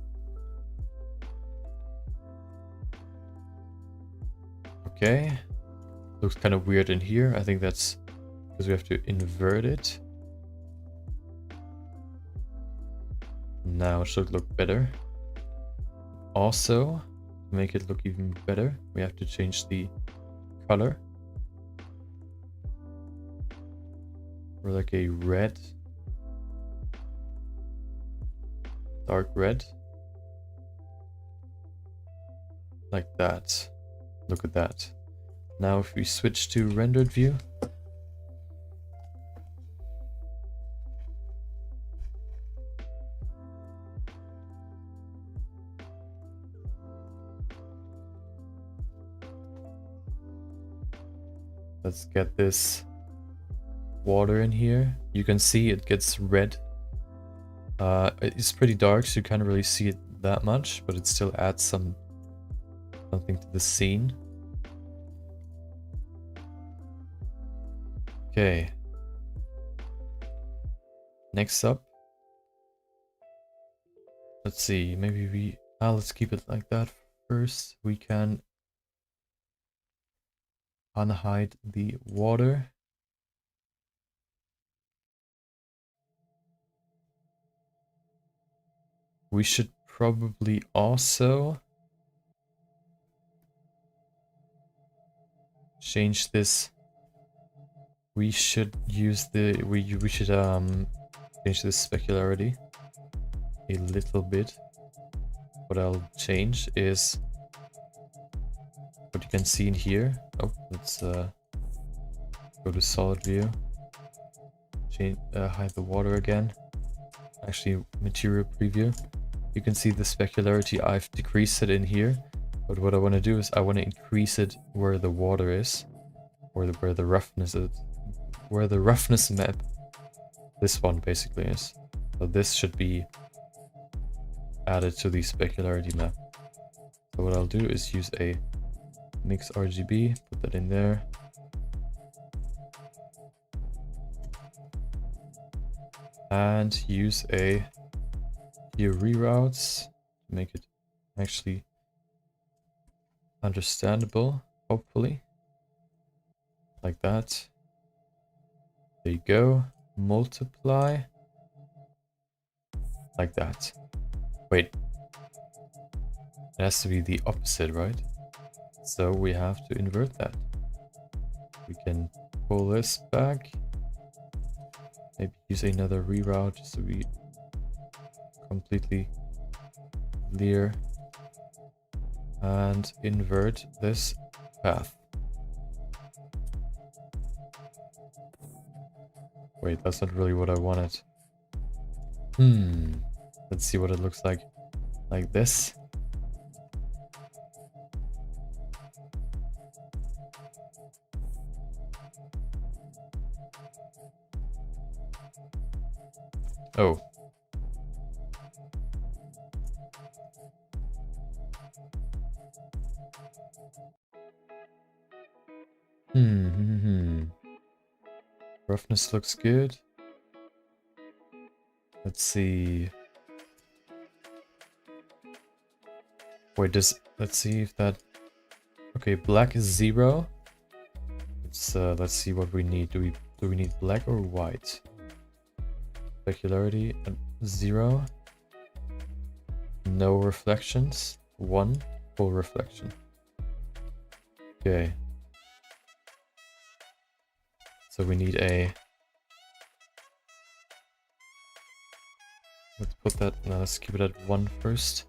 Speaker 1: Okay. Looks kind of weird in here. I think that's because we have to invert it. Now it should look better. Also, to make it look even better, we have to change the color. Or like a red. Dark red. Like that. Look at that. Now if we switch to rendered view. Let's get this water in here. You can see it gets red. It's pretty dark, so you can't really see it that much, but it still adds something to the scene. Okay. Next up. Let's see, maybe let's keep it like that first. We can unhide the water. We should probably also change this. We should use the we should change this specularity a little bit. What I'll change is what you can see in here. Oh, let's go to solid view. Change hide the water again. Actually, material preview. You can see the specularity. I've decreased it in here, but what I want to do is I want to increase it where the water is, or where the roughness is, where the roughness map. This one basically is. So this should be added to the specularity map. So what I'll do is use a mix RGB, put that in there. And use a here reroutes to make it actually understandable, hopefully. Like that. There you go. Multiply. Like that. Wait. It has to be the opposite, right? So we have to invert that. We can pull this back. Maybe use another reroute just to be completely clear. And invert this path. Wait, that's not really what I wanted. Let's see what it looks like. Like this. Oh. Roughness looks good. Let's see. Wait, let's see if that... Okay, black is 0. Let's see what we need. Do we need black or white? Specularity at 0. No reflections. 1 full reflection. Okay. So we need a... Let's put that... No, let's keep it at 1 first.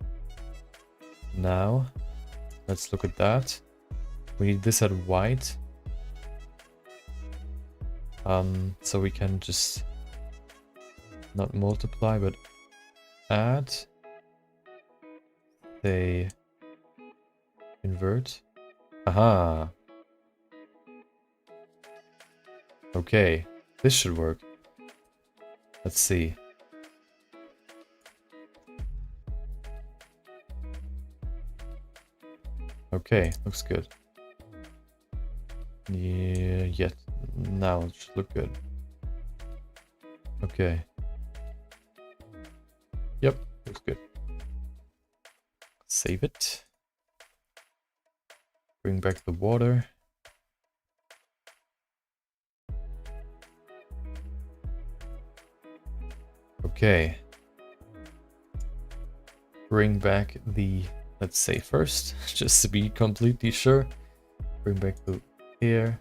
Speaker 1: Now, let's look at that. We need this at white. So we can just not multiply, but add. They invert. Aha. Okay, this should work. Let's see. Okay, looks good. Yeah, yet now it should look good. Okay. Yep, looks good. Save it. Bring back the water. Okay. Bring back the, let's say first, just to be completely sure. Bring back the hair.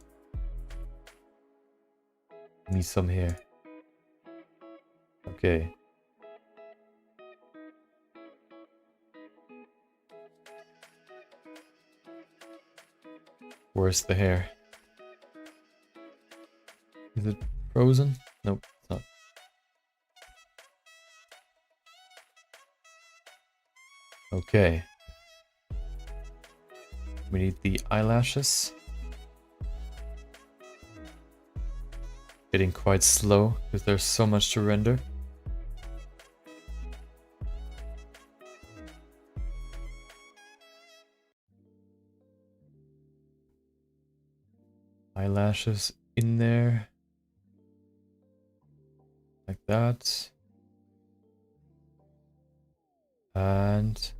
Speaker 1: Need some hair. Okay. Where's the hair? Is it frozen? Nope, it's not. Okay. We need the eyelashes. Getting quite slow because there's so much to render. Eyelashes in there. Like that. And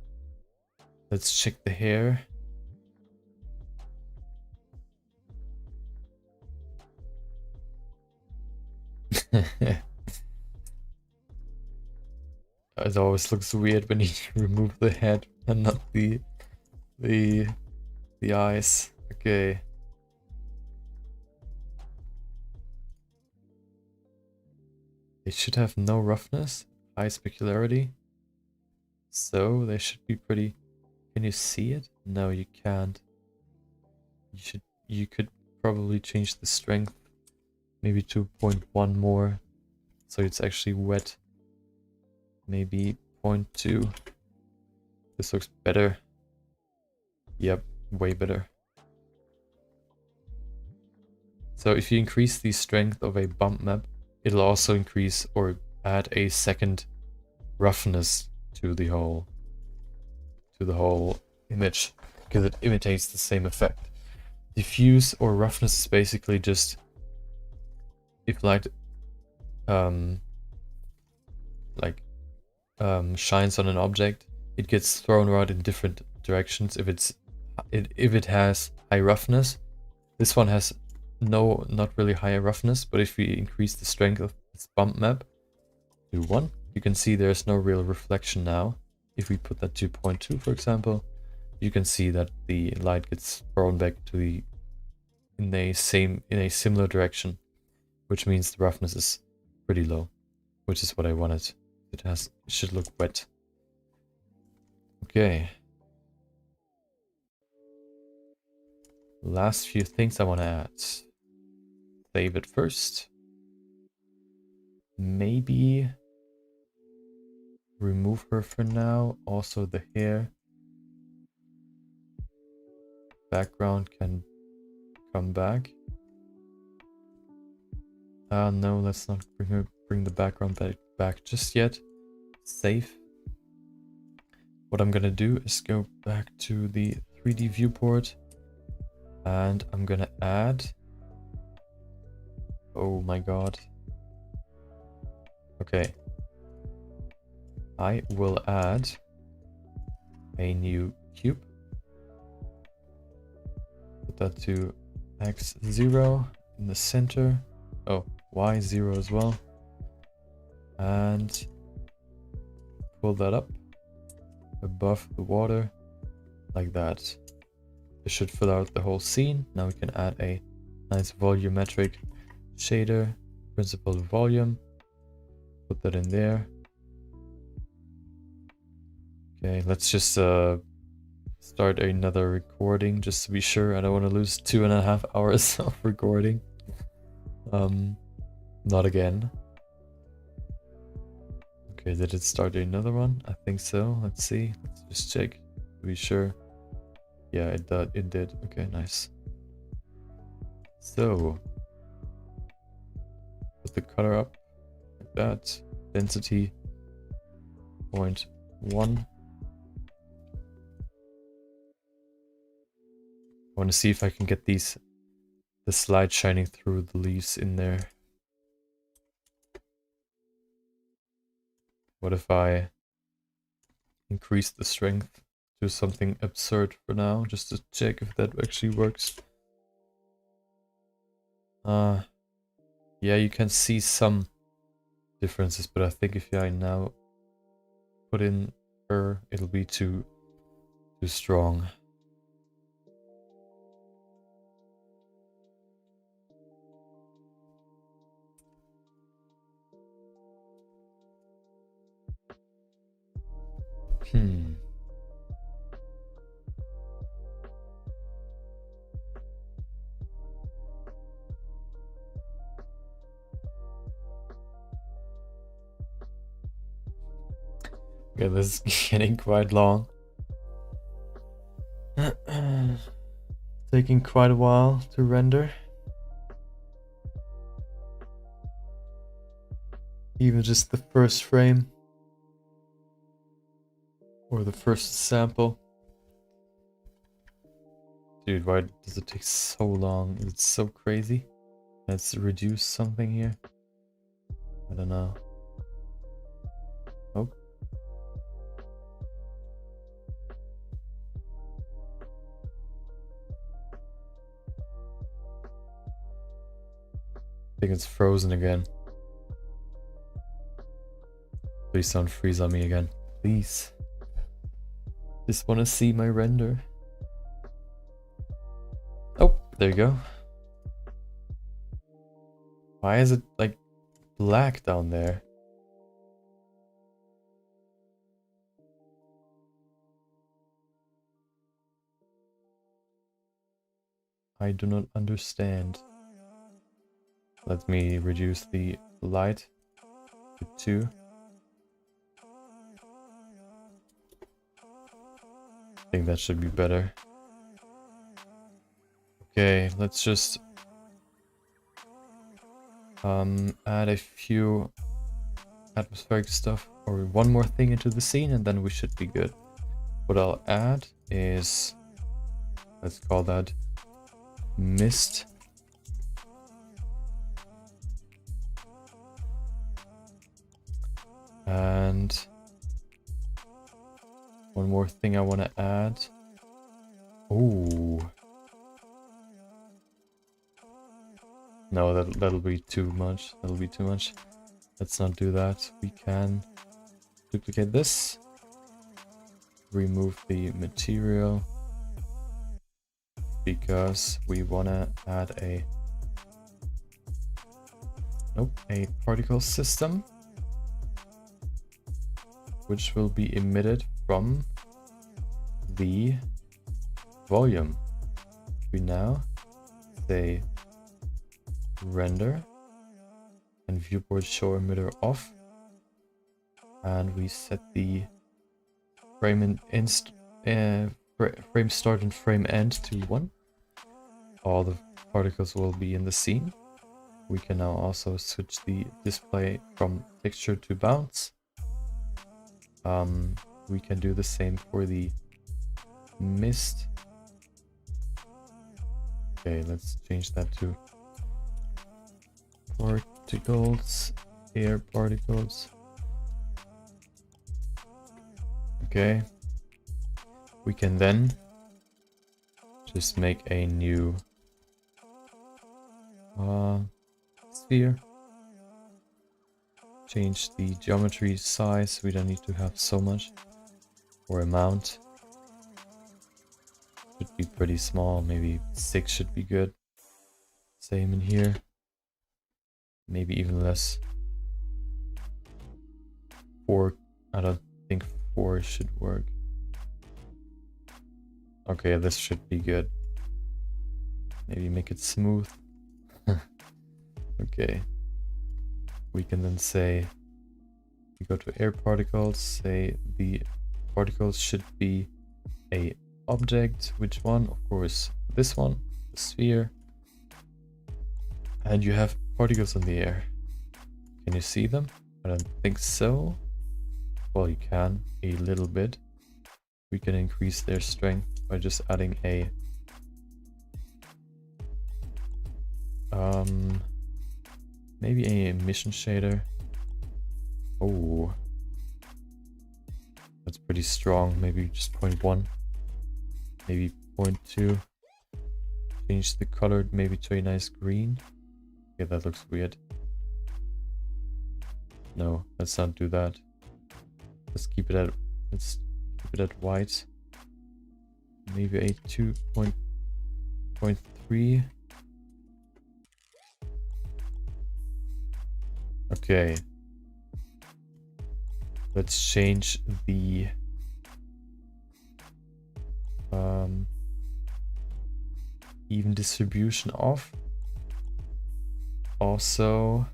Speaker 1: let's check the hair. It always looks weird when you remove the head and not the eyes. Okay. They should have no roughness, high specularity. So they should be pretty... Can you see it? No, you can't. You could probably change the strength maybe to 0.1 more, so it's actually wet. Maybe 0.2. This looks better. Yep, way better. So if you increase the strength of a bump map, it'll also increase or add a second roughness to the whole image, because it imitates the same effect. Diffuse or roughness is basically just if light shines on an object, it gets thrown around in different directions if it has high roughness. This one has not really high roughness, but if we increase the strength of this bump map to 1, you can see there's no real reflection now. If we put that to 0.2, for example, you can see that the light gets thrown back to in a similar direction, which means the roughness is pretty low, which is what I wanted. It should look wet. Okay. Last few things I want to add. Save it first. Maybe remove her for now. Also the hair. Background can come back. No, let's not bring the background back just yet. Save. What I'm gonna do is go back to the 3D viewport, and I'm gonna add. Oh my god. Okay. I will add a new cube. Put that to x0 in the center. Oh, y0 as well. And pull that up above the water like that. This should fill out the whole scene. Now we can add a nice volumetric shader, principal volume. Put that in there. Okay, let's just start another recording just to be sure. I don't want to lose 2.5 hours of recording. Not again. Okay, did it start another one? I think so. Let's see. Let's just check to be sure. Yeah, it did. Okay, nice. So put the color up like that. Density 0.1. I want to see if I can get the slide shining through the leaves in there. What if I increase the strength to something absurd for now, just to check if that actually works? Yeah, you can see some differences, but I think if I now put in her, it'll be too strong. Okay, this is getting quite long. Taking quite a while to render. Even just the first frame. Or the first sample. Dude, why does it take so long? It's so crazy. Let's reduce something here. I don't know. Oh. I think it's frozen again. Please don't freeze on me again. Please. Just want to see my render. Oh, there you go. Why is it like black down there? I do not understand. Let me reduce the light to 2. I think that should be better. Okay, let's just add a few atmospheric stuff or one more thing into the scene, and then we should be good. What I'll add is, let's call that mist. And one more thing I want to add. Ooh. No, that'll be too much. That'll be too much. Let's not do that. We can duplicate this. Remove the material. Because we want to add a particle system, which will be emitted from the volume. We now say render and viewport show emitter off, and we set the frame frame start and frame end to 1. All the particles will be in the scene. We can now also switch the display from texture to bounce. We can do the same for the mist. Okay, let's change that to particles, air particles. Okay. We can then just make a new sphere. Change the geometry size. We don't need to have so much. Or amount. Should be pretty small. Maybe 6 should be good. Same in here. Maybe even less. 4. I don't think 4 should work. Okay, this should be good. Maybe make it smooth. Okay. We can then say, we go to air particles, say the particles should be a object. Which one? Of course, this one, the sphere. And you have particles in the air. Can you see them? I don't think so. Well, you can, a little bit. We can increase their strength by just adding a maybe a emission shader. Oh, that's pretty strong. Maybe just 0.1, maybe 0.2. Change the color maybe to a nice green. Okay, that looks weird. No, let's not do that. Let's keep it at white. Maybe a 2.3. Okay. Let's change the even distribution off. Also,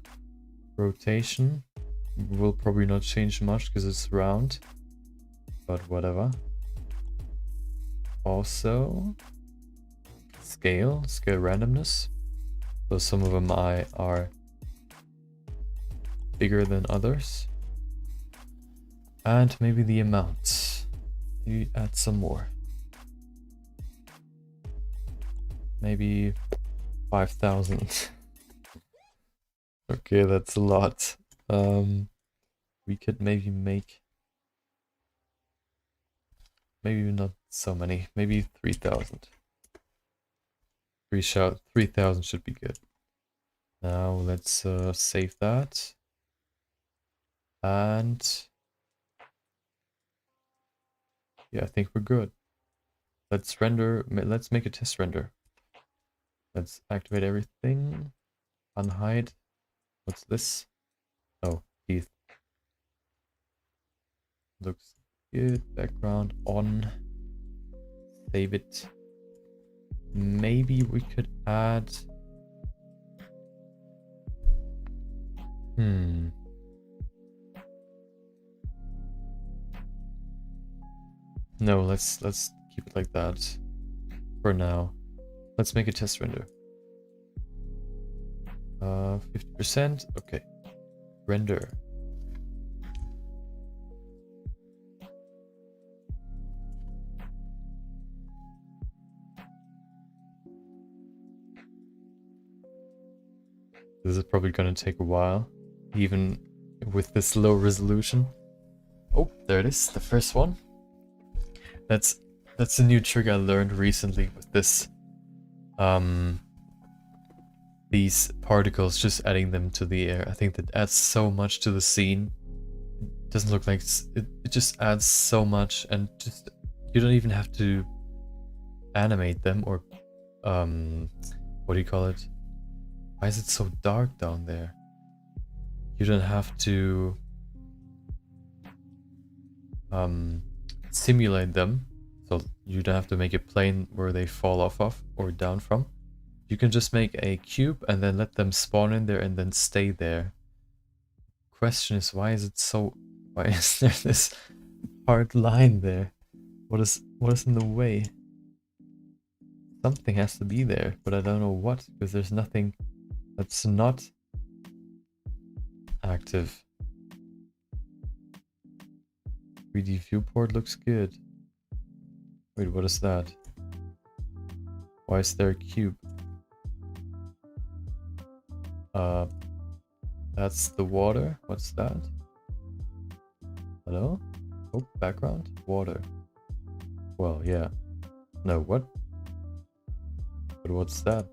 Speaker 1: rotation will probably not change much because it's round, but whatever. Also, scale randomness. So some of them are bigger than others. And maybe the amount. Maybe add some more. Maybe 5,000. Okay, that's a lot. We could maybe make... Maybe not so many. Maybe 3,000. 3,000 should be good. Now let's save that. And... yeah, I think we're good. Let's render, let's make a test render. Let's activate everything. Unhide. What's this? Oh, teeth. Looks good. Background on. Save it. Maybe we could add... No, let's keep it like that for now. Let's make a test render. 50%. Okay. Render. This is probably going to take a while, even with this low resolution. Oh, there it is, the first one. That's a new trick I learned recently with this. These particles, just adding them to the air. I think that adds so much to the scene. It doesn't look like it just adds so much, and just you don't even have to animate them or what do you call it? Why is it so dark down there? You don't have to simulate them, so you don't have to make a plane where they fall off of or down from. You can just make a cube and then let them spawn in there and then stay there. Question is, why is there this hard line there? What is in the way? Something has to be there, but I don't know what, because there's nothing That's not active. 3D viewport looks good. Wait, what is that? Why is there a cube? Uh, that's the water. What's that? Hello? Oh, background? Water. Well, yeah. No, what? But what's that?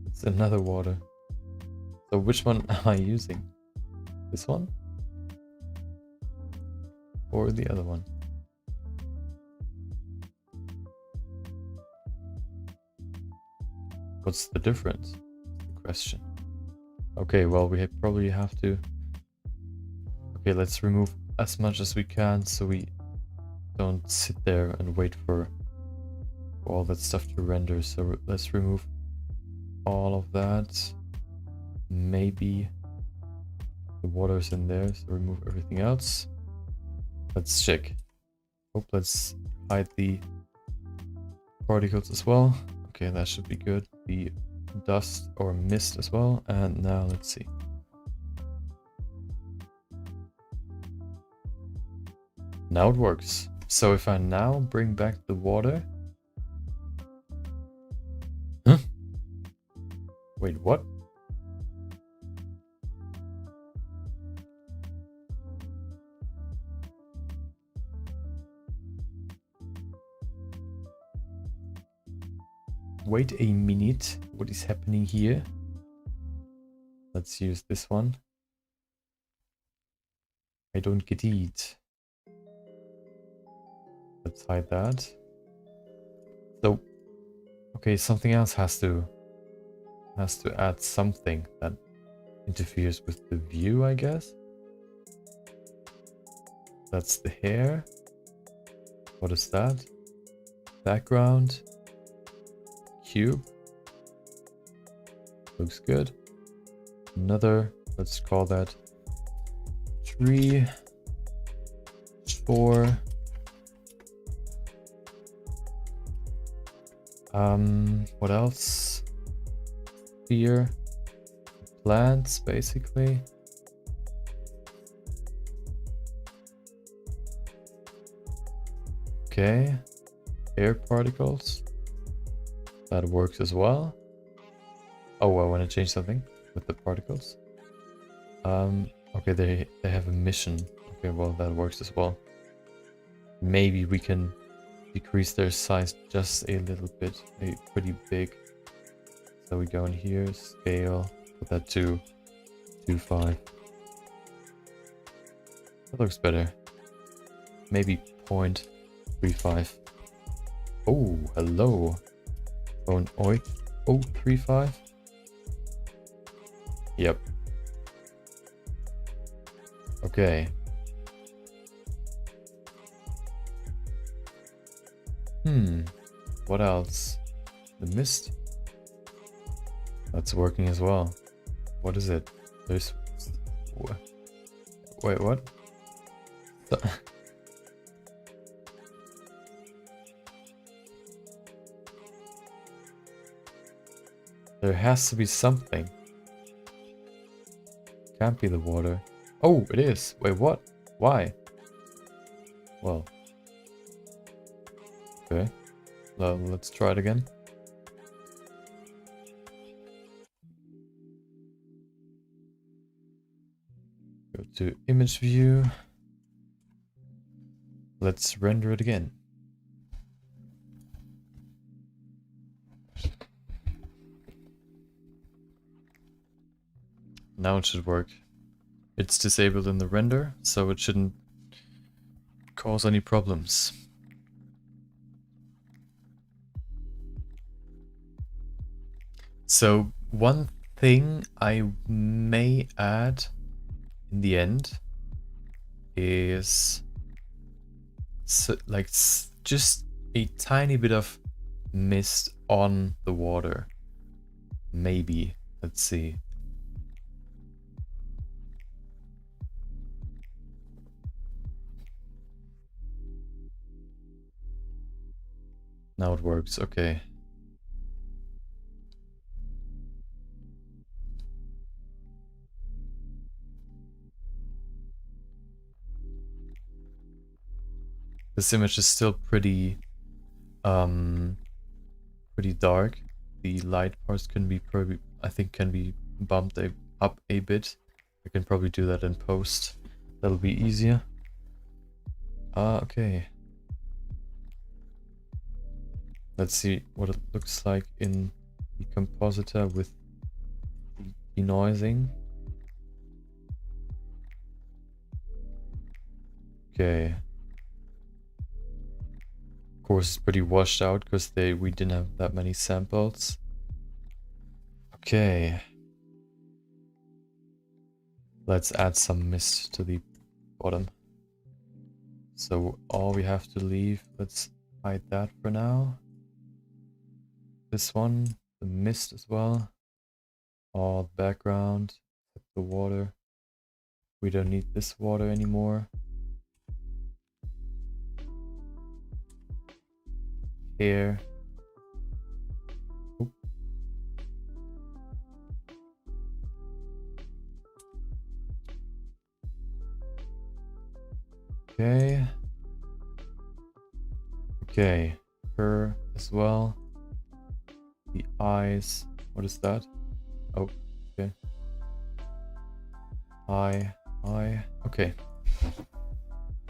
Speaker 1: It's another water. So which one am I using? This one? Or the other one? What's the difference? The question. Okay, well, we probably have to... Okay, let's remove as much as we can so we don't sit there and wait for all that stuff to render. So let's remove all of that. Maybe the water's in there, so remove everything else. Let's check. Oh, let's hide the particles as well. Okay, that should be good. The dust or mist as well. And now let's see. Now it works. So if I now bring back the water... Huh? Wait, what? Wait a minute. What is happening here? Let's use this one. I don't get it. Let's hide that. So, okay, something else has to add something that interferes with the view, I guess. That's the hair. What is that? Background. Cube. Looks good. Another, let's call that 3, 4. What else? Here. Plants, basically. Okay. Air particles. That works as well. Oh, I want to change something with the particles. Okay, they have a mission. Okay, well, that works as well. Maybe we can decrease their size just a little bit. Pretty big. So we go in here, scale, put that to 2.5. That looks better. Maybe 0.35. Oh, hello. 0.035. Yep. Okay. What else? The mist? That's working as well. What is it? There's... Wait, what? There has to be something. Can't be the water. Oh, it is. Wait, what? Why? Well. Okay. Well, let's try it again. Go to image view. Let's render it again. Now it should work. It's disabled in the render, so it shouldn't cause any problems. So one thing I may add in the end is just a tiny bit of mist on the water. Maybe. Let's see. Now it works. Okay. This image is still pretty pretty dark. The light parts can be probably, I think, can be bumped up a bit. I can probably do that in post. That'll be easier. Okay. Let's see what it looks like in the compositor with the denoising. Okay. Of course, it's pretty washed out because we didn't have that many samples. Okay. Let's add some mist to the bottom. So all we have to leave, let's hide that for now. This one, the mist as well. All the background, except the water. We don't need this water anymore. Here. Oop. Okay. Okay. Her as well. The eyes. What is that? Oh, okay. Eye. Okay.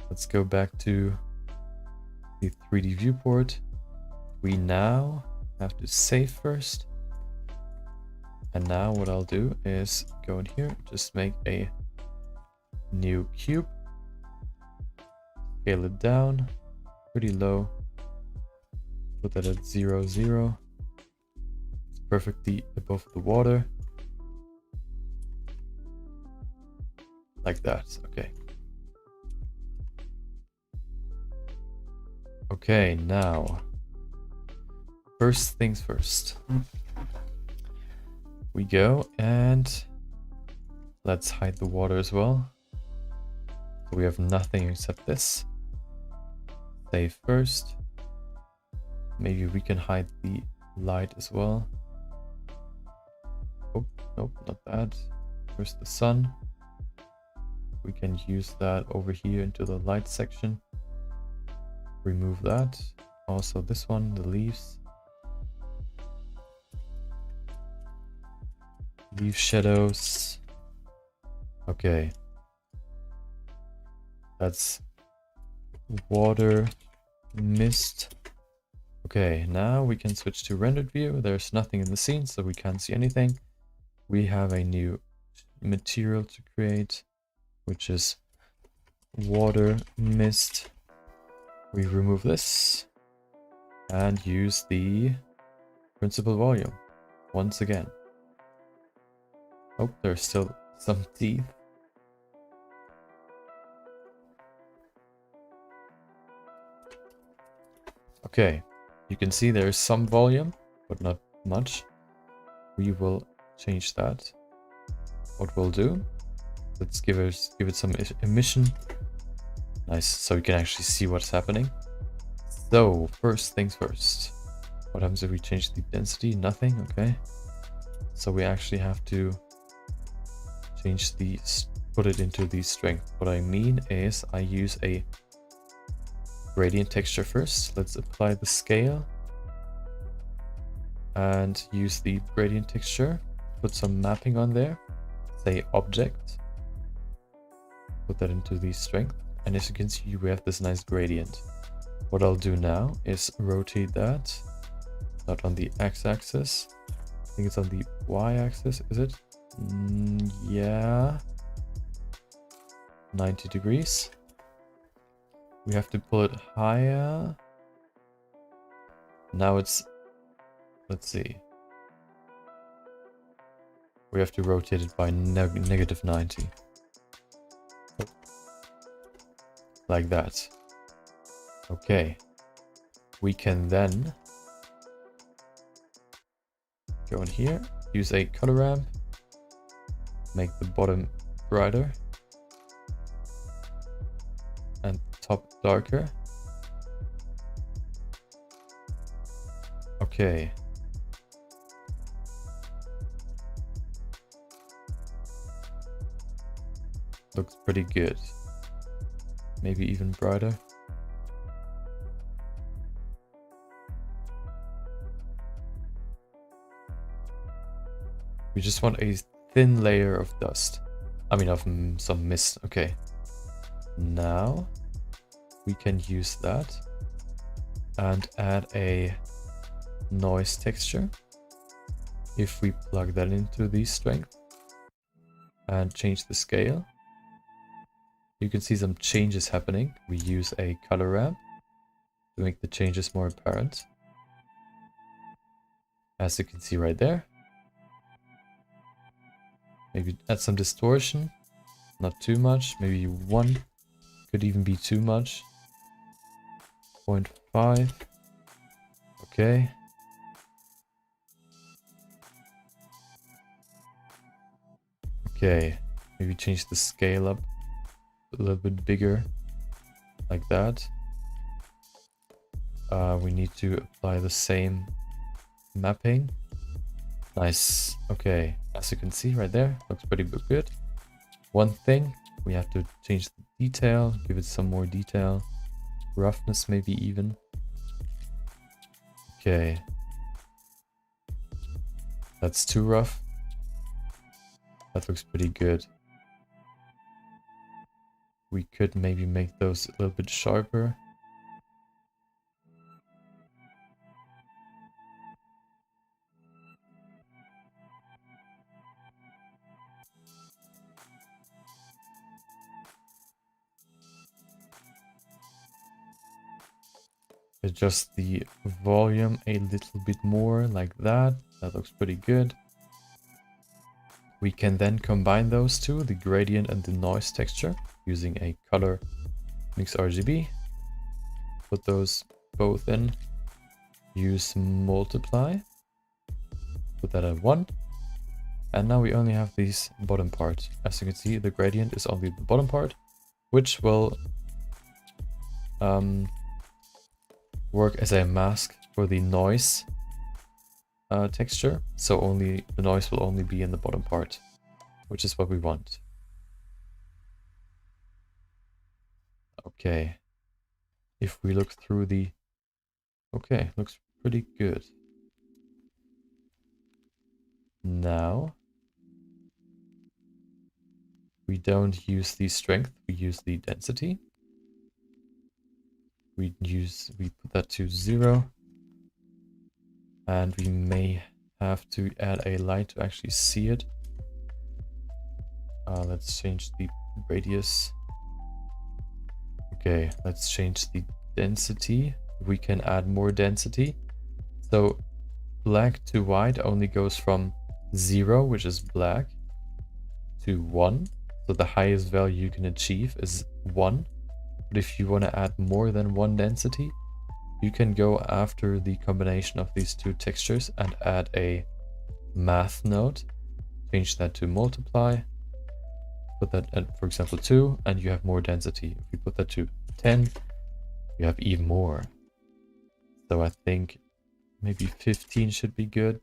Speaker 1: Let's go back to the 3D viewport. We now have to save first. And now what I'll do is go in here, just make a new cube. Scale it down pretty low. Put that at 0, 0. It's perfectly above the water. Like that, okay. Okay, now, first things first. We go and let's hide the water as well. So we have nothing except this. Save first. Maybe we can hide the light as well. Oh, nope, not that. Where's the sun? We can use that over here into the light section. Remove that. Also this one, the leaves. Leaf shadows. Okay. That's water, mist. Okay, now we can switch to rendered view. There's nothing in the scene, so we can't see anything. We have a new material to create, which is water, mist. We remove this and use the principal volume once again. Oh, there's still some teeth. Okay, you can see there's some volume, but not much. We will change that. What we'll do, let's give it some emission. Nice, so we can actually see what's happening. So, first things first. What happens if we change the density? Nothing, okay. So we actually have to change the, put it into the strength. What I mean is I use a gradient texture first. Let's apply the scale and use the gradient texture. Put some mapping on there. Say object. Put that into the strength. And as you can see, we have this nice gradient. What I'll do now is rotate that. Not on the x-axis. I think it's on the y-axis, is it? Yeah. 90 degrees. We have to pull it higher. Now it's, let's see. We have to rotate it by negative 90. Like that. Okay. We can then go in here, use a color ramp, make the bottom brighter and top darker. Okay. Looks pretty good. Maybe even brighter. We just want a thin layer of dust. I mean, of some mist. Okay. Now we can use that and add a noise texture. If we plug that into the strength and change the scale, you can see some changes happening. We use a color ramp to make the changes more apparent. As you can see right there. Maybe add some distortion, not too much, maybe 1, could even be too much. 0.5, okay. Okay, maybe change the scale up a little bit bigger, like that. We need to apply the same mapping. Nice, okay. As you can see right there, looks pretty good. One thing, we have to change the detail, give it some more detail. Roughness maybe even. Okay. That's too rough. That looks pretty good. We could maybe make those a little bit sharper. Adjust the volume a little bit more, like that. That looks pretty good. We can then combine those two, the gradient and the noise texture, using a color mix RGB. Put those both in. Use multiply. Put that at 1. And now we only have these bottom parts. As you can see, the gradient is only the bottom part, which will work as a mask for the noise texture. So only the noise will only be in the bottom part, which is what we want. Okay. If we look through the... Okay, looks pretty good. Now, we don't use the strength, we use the density. We put that to 0. And we may have to add a light to actually see it. Let's change the radius. Okay, let's change the density. We can add more density. So black to white only goes from 0, which is black, to 1. So the highest value you can achieve is 1. But if you want to add more than 1 density, you can go after the combination of these two textures and add a math node. Change that to multiply. Put that at, for example, 2, and you have more density. If you put that to 10, you have even more. So I think maybe 15 should be good.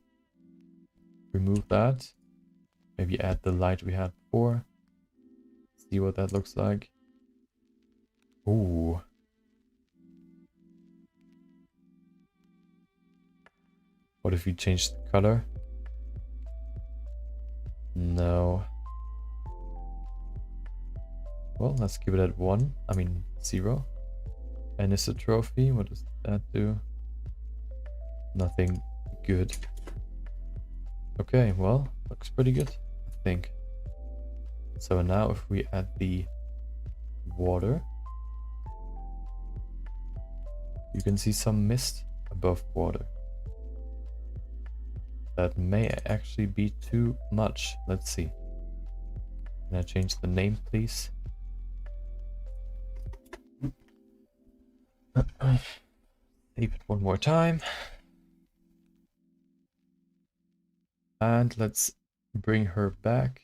Speaker 1: Remove that. Maybe add the light we had before. See what that looks like. Ooh. What if we change the color? No. Well, let's give it at 1. I mean 0. Anisotrophy, what does that do? Nothing good. Okay, well, looks pretty good, I think. So now if we add the water, you can see some mist above water. That may actually be too much. Let's see. Can I change the name, please? Save it one more time. And let's bring her back.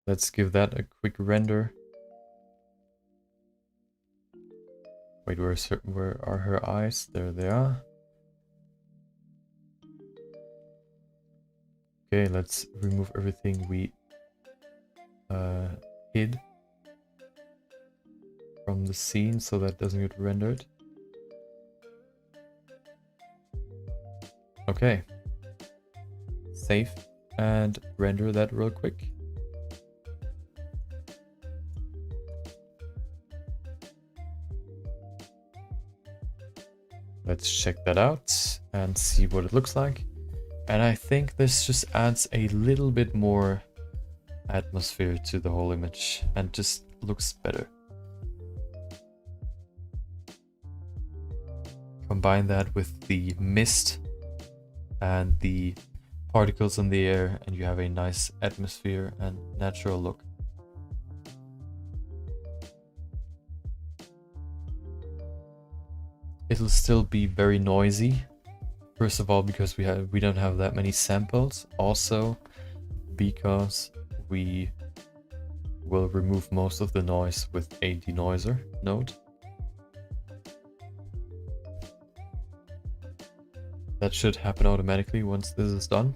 Speaker 1: Let's give that a quick render. Wait, where are her eyes? There they are. Okay, let's remove everything we hid from the scene so that doesn't get rendered. Okay. Save and render that real quick. Let's check that out and see what it looks like. And I think this just adds a little bit more atmosphere to the whole image and just looks better. Combine that with the mist and the particles in the air and you have a nice atmosphere and natural look. It'll still be very noisy. First of all, because we don't have that many samples. Also, because we will remove most of the noise with a denoiser node. That should happen automatically once this is done.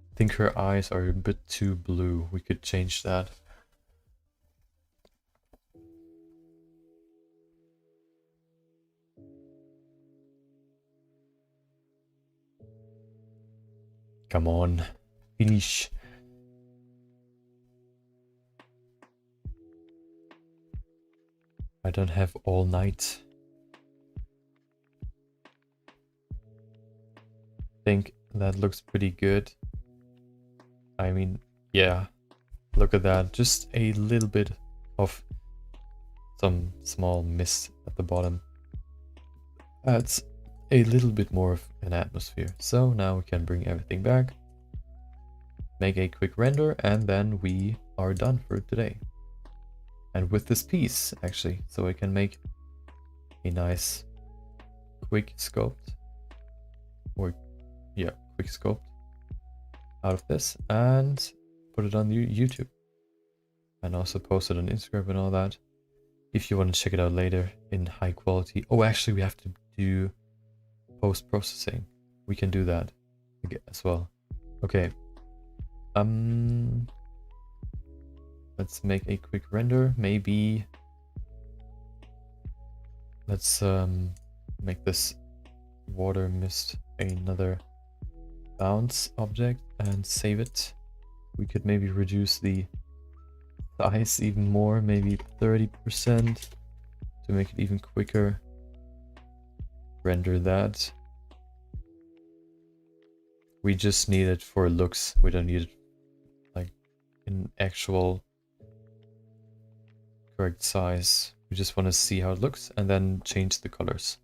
Speaker 1: I think her eyes are a bit too blue. We could change that. Come on, finish. I don't have all night. I think that looks pretty good. I mean, yeah, look at that. Just a little bit of some small mist at the bottom. Adds a little bit more of an atmosphere. So now we can bring everything back, make a quick render, and then we are done for today. And with this piece, actually, so I can make a nice quick sculpt, or yeah, quick sculpt out of this and put it on YouTube and also post it on Instagram and all that if you want to check it out later in high quality. Oh, actually we have to do post-processing. We can do that as well. Okay, let's make a quick render. Maybe let's make this water mist another bounce object and save it. We could maybe reduce the size even more, maybe 30% to make it even quicker. Render that. We just need it for looks. We don't need it like in actual correct size. We just want to see how it looks and then change the colors.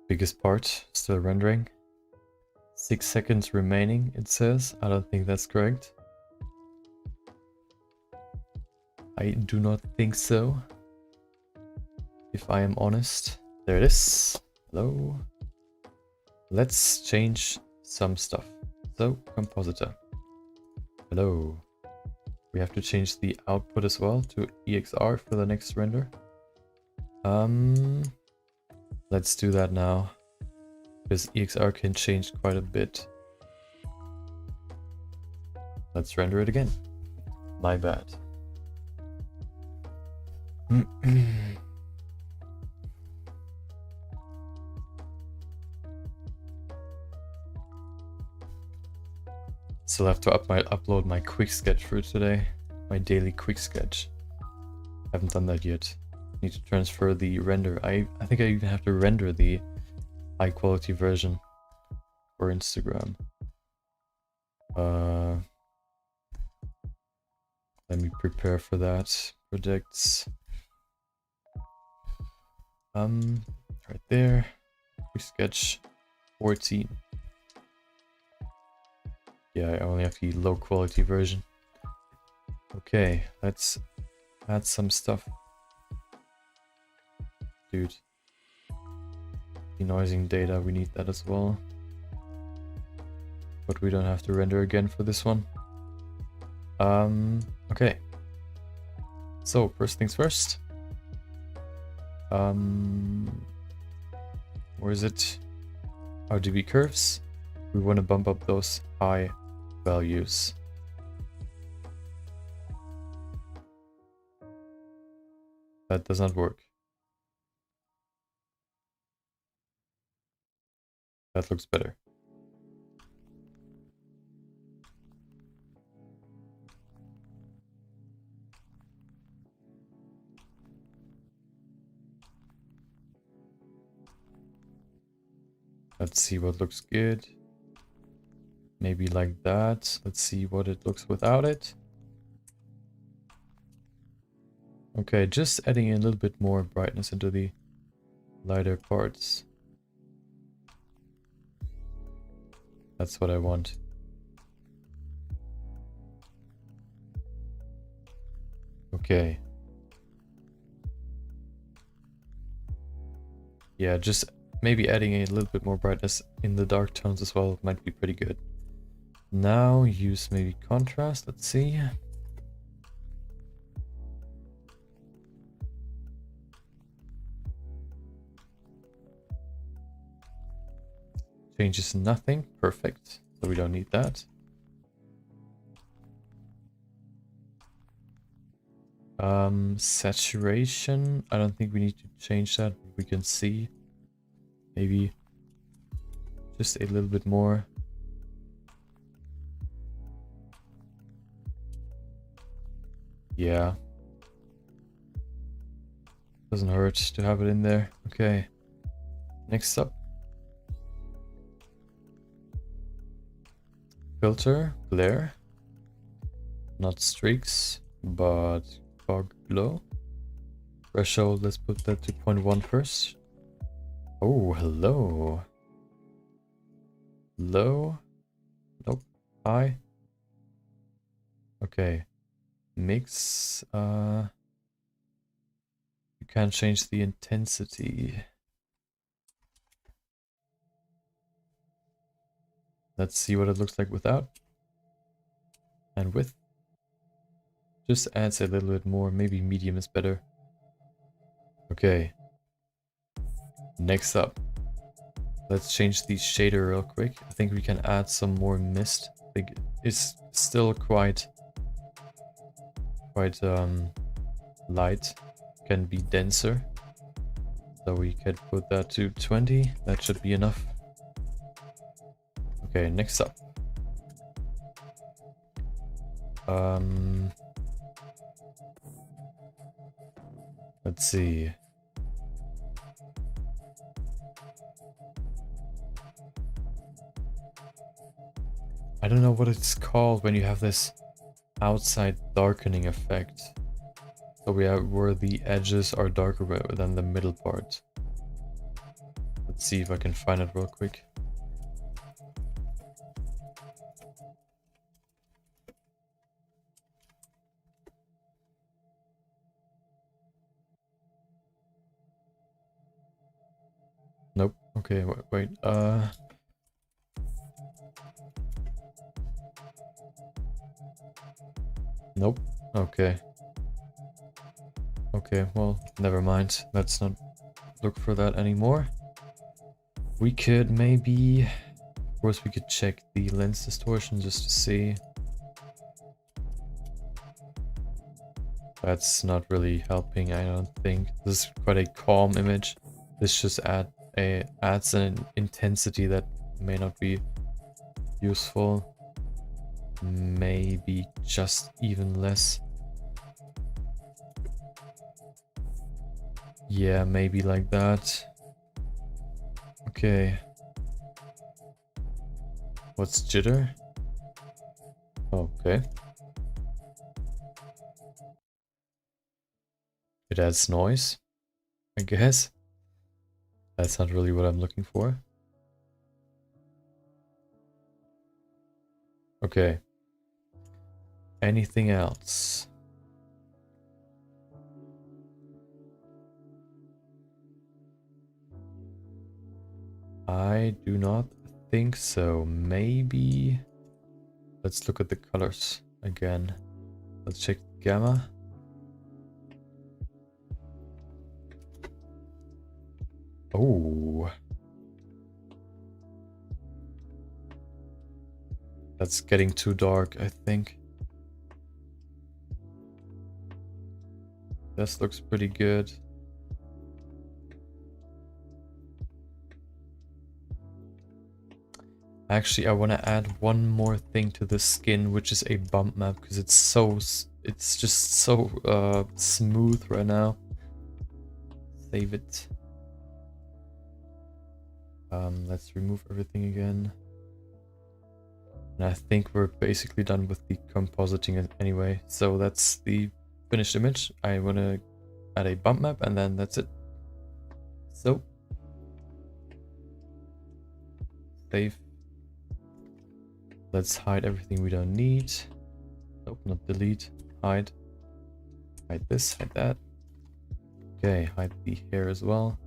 Speaker 1: Biggest part still rendering. 6 seconds remaining, it says. I don't think that's correct. I do not think so, if I am honest. There it is. Hello. Let's change some stuff. So, compositor. Hello. We have to change the output as well to EXR for the next render. Let's do that now, because EXR can change quite a bit. Let's render it again. My bad. Still have to upload my quick sketch for today. My daily quick sketch. Haven't done that yet. Need to transfer the render. I think I even have to render the high quality version for Instagram. Let me prepare for that. Projects. Right there. Quick sketch 14. Yeah, I only have the low quality version. Okay, let's add some stuff. Dude. Denoising data, we need that as well. But we don't have to render again for this one. Okay. So, first things first. Where is it? RGB curves. We want to bump up those high values. That does not work. That looks better. Let's see what looks good. Maybe like that. Let's see what it looks without it. Okay, just adding a little bit more brightness into the lighter parts. That's what I want. Okay. Yeah, just maybe adding a little bit more brightness in the dark tones as well might be pretty good. Now use maybe contrast, let's see. Changes nothing, perfect. So we don't need that. Saturation, I don't think we need to change that, but we can see. Maybe just a little bit more. Yeah. Doesn't hurt to have it in there. Okay. Next up. Filter, glare. Not streaks, but fog glow. Threshold, let's put that to 0.1 first. Oh, hello. Low. Nope. High. Okay. Mix. You can't change the intensity. Let's see what it looks like without. And with. Just adds a little bit more. Maybe medium is better. Okay. Next up. Let's change the shader real quick. I think we can add some more mist. I think it's still quite light. Can be denser. So we can put that to 20. That should be enough. Okay, next up. Let's see. I don't know what it's called when you have this outside darkening effect. So we have where the edges are darker than the middle part. Let's see if I can find it real quick. Nope. Okay, wait. Nope. Okay. Okay, well, never mind. Let's not look for that anymore. We could maybe... Of course, we could check the lens distortion just to see. That's not really helping, I don't think. This is quite a calm image. This just adds an intensity that may not be useful. Maybe just even less. Yeah, maybe like that. Okay. What's jitter? Okay. It adds noise, I guess. That's not really what I'm looking for. Okay. Anything else? I do not think so. Maybe... Let's look at the colors again. Let's check gamma. Oh. That's getting too dark, I think. This looks pretty good. Actually, I want to add one more thing to the skin, which is a bump map, because it's just so smooth right now. Save it. Let's remove everything again. And I think we're basically done with the compositing anyway. So that's the finished image. I want to add a bump map and then that's it. So save. Let's hide everything we don't need. Nope, not delete. Hide. Hide this, hide that. Okay, hide the hair as well.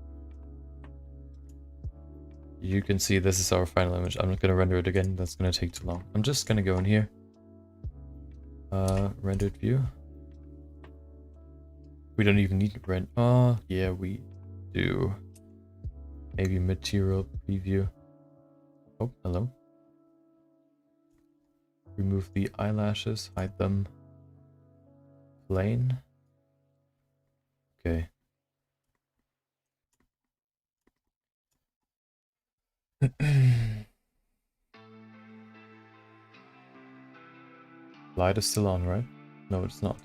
Speaker 1: You can see this is our final image. I'm not going to render it again. That's going to take too long. I'm just going to go in here. Rendered view. We don't even need to render. Oh, yeah, we do. Maybe material preview. Oh, hello. Remove the eyelashes. Hide them. Plain. Okay. Light is still on, right? No, it's not.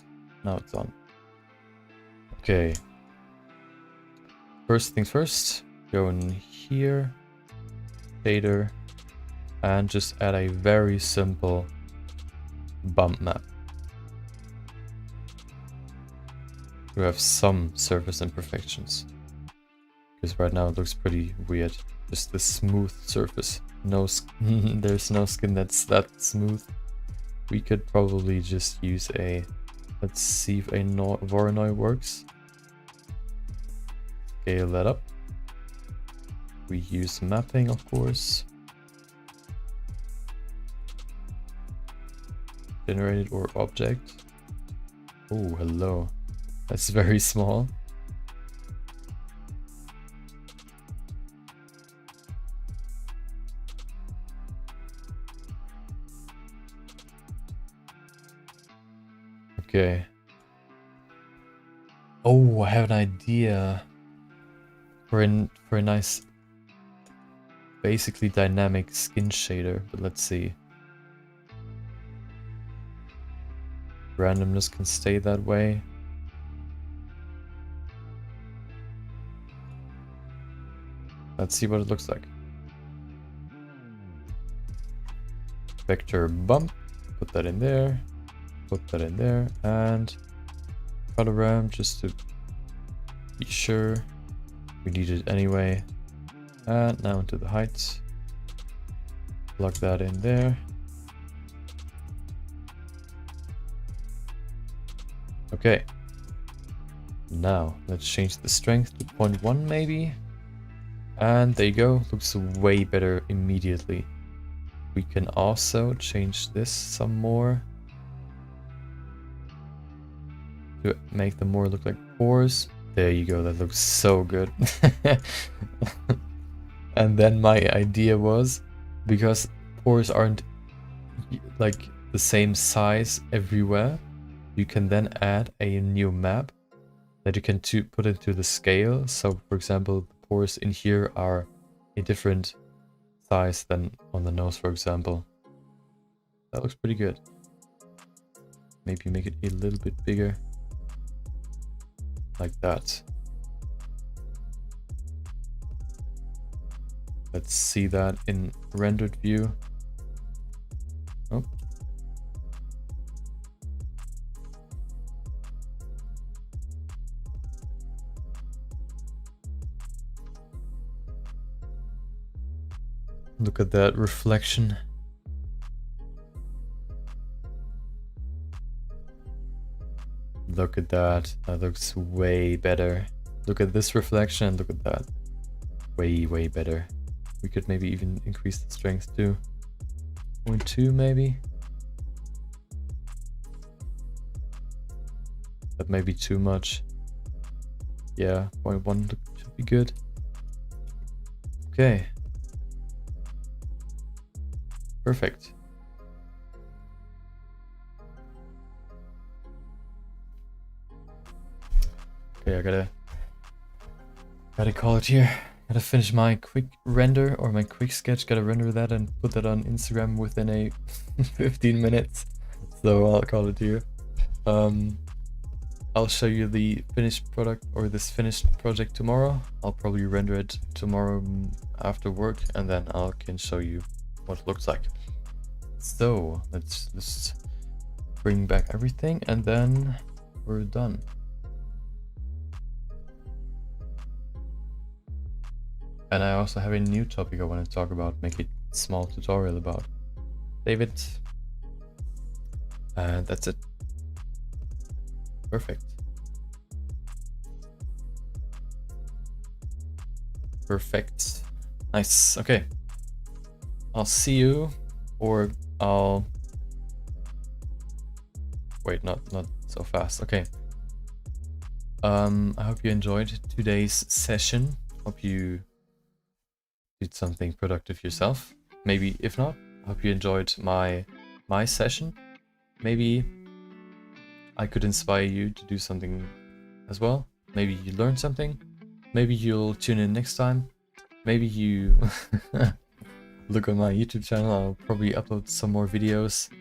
Speaker 1: Now it's on. Okay. First things first, go in here, shader, and just add a very simple bump map. We have some surface imperfections. Because right now it looks pretty weird. Just the smooth surface. No, there's no skin that's that smooth. We could probably just use a... Let's see if a Voronoi works. Scale that up. We use mapping, of course. Generated or object. Oh, hello. That's very small. Okay. Oh, I have an idea for a nice, basically dynamic skin shader. But let's see. Randomness can stay that way. Let's see what it looks like. Vector bump. Put that in there. Put that in there, and color ramp just to be sure. We need it anyway. And now into the height. Plug that in there. Okay. Now let's change the strength to 0.1 maybe. And there you go. Looks way better immediately. We can also change this some more to make them more look like pores. There you go, that looks so good. And then my idea was, because pores aren't like the same size everywhere, you can then add a new map that you can put into the scale. So for example, the pores in here are a different size than on the nose, for example. That looks pretty good. Maybe make it a little bit bigger. Like that. Let's see that in rendered view. Oh. Look at that reflection. Look at that. That looks way better. Look at this reflection and look at that. Way, way better. We could maybe even increase the strength to 0.2 maybe. That may be too much. Yeah, 0.1 should be good. Okay. Perfect. Okay, I gotta call it here. Gotta finish my quick render or my quick sketch. Gotta render that and put that on Instagram within a 15 minutes. So I'll call it here. I'll show you the finished product or this finished project tomorrow. I'll probably render it tomorrow after work, and then I can show you what it looks like. So let's just bring back everything and then we're done. And I also have a new topic I want to talk about, make a small tutorial about. Save it. And that's it. Perfect. Perfect. Nice. Okay. I'll see you, or I'll wait, not so fast. Okay. I hope you enjoyed today's session. Hope you did something productive yourself. Maybe if not, I hope you enjoyed my session. Maybe I could inspire you to do something as well. Maybe you learned something. Maybe you'll tune in next time. Maybe you look on my YouTube channel. I'll probably upload some more videos.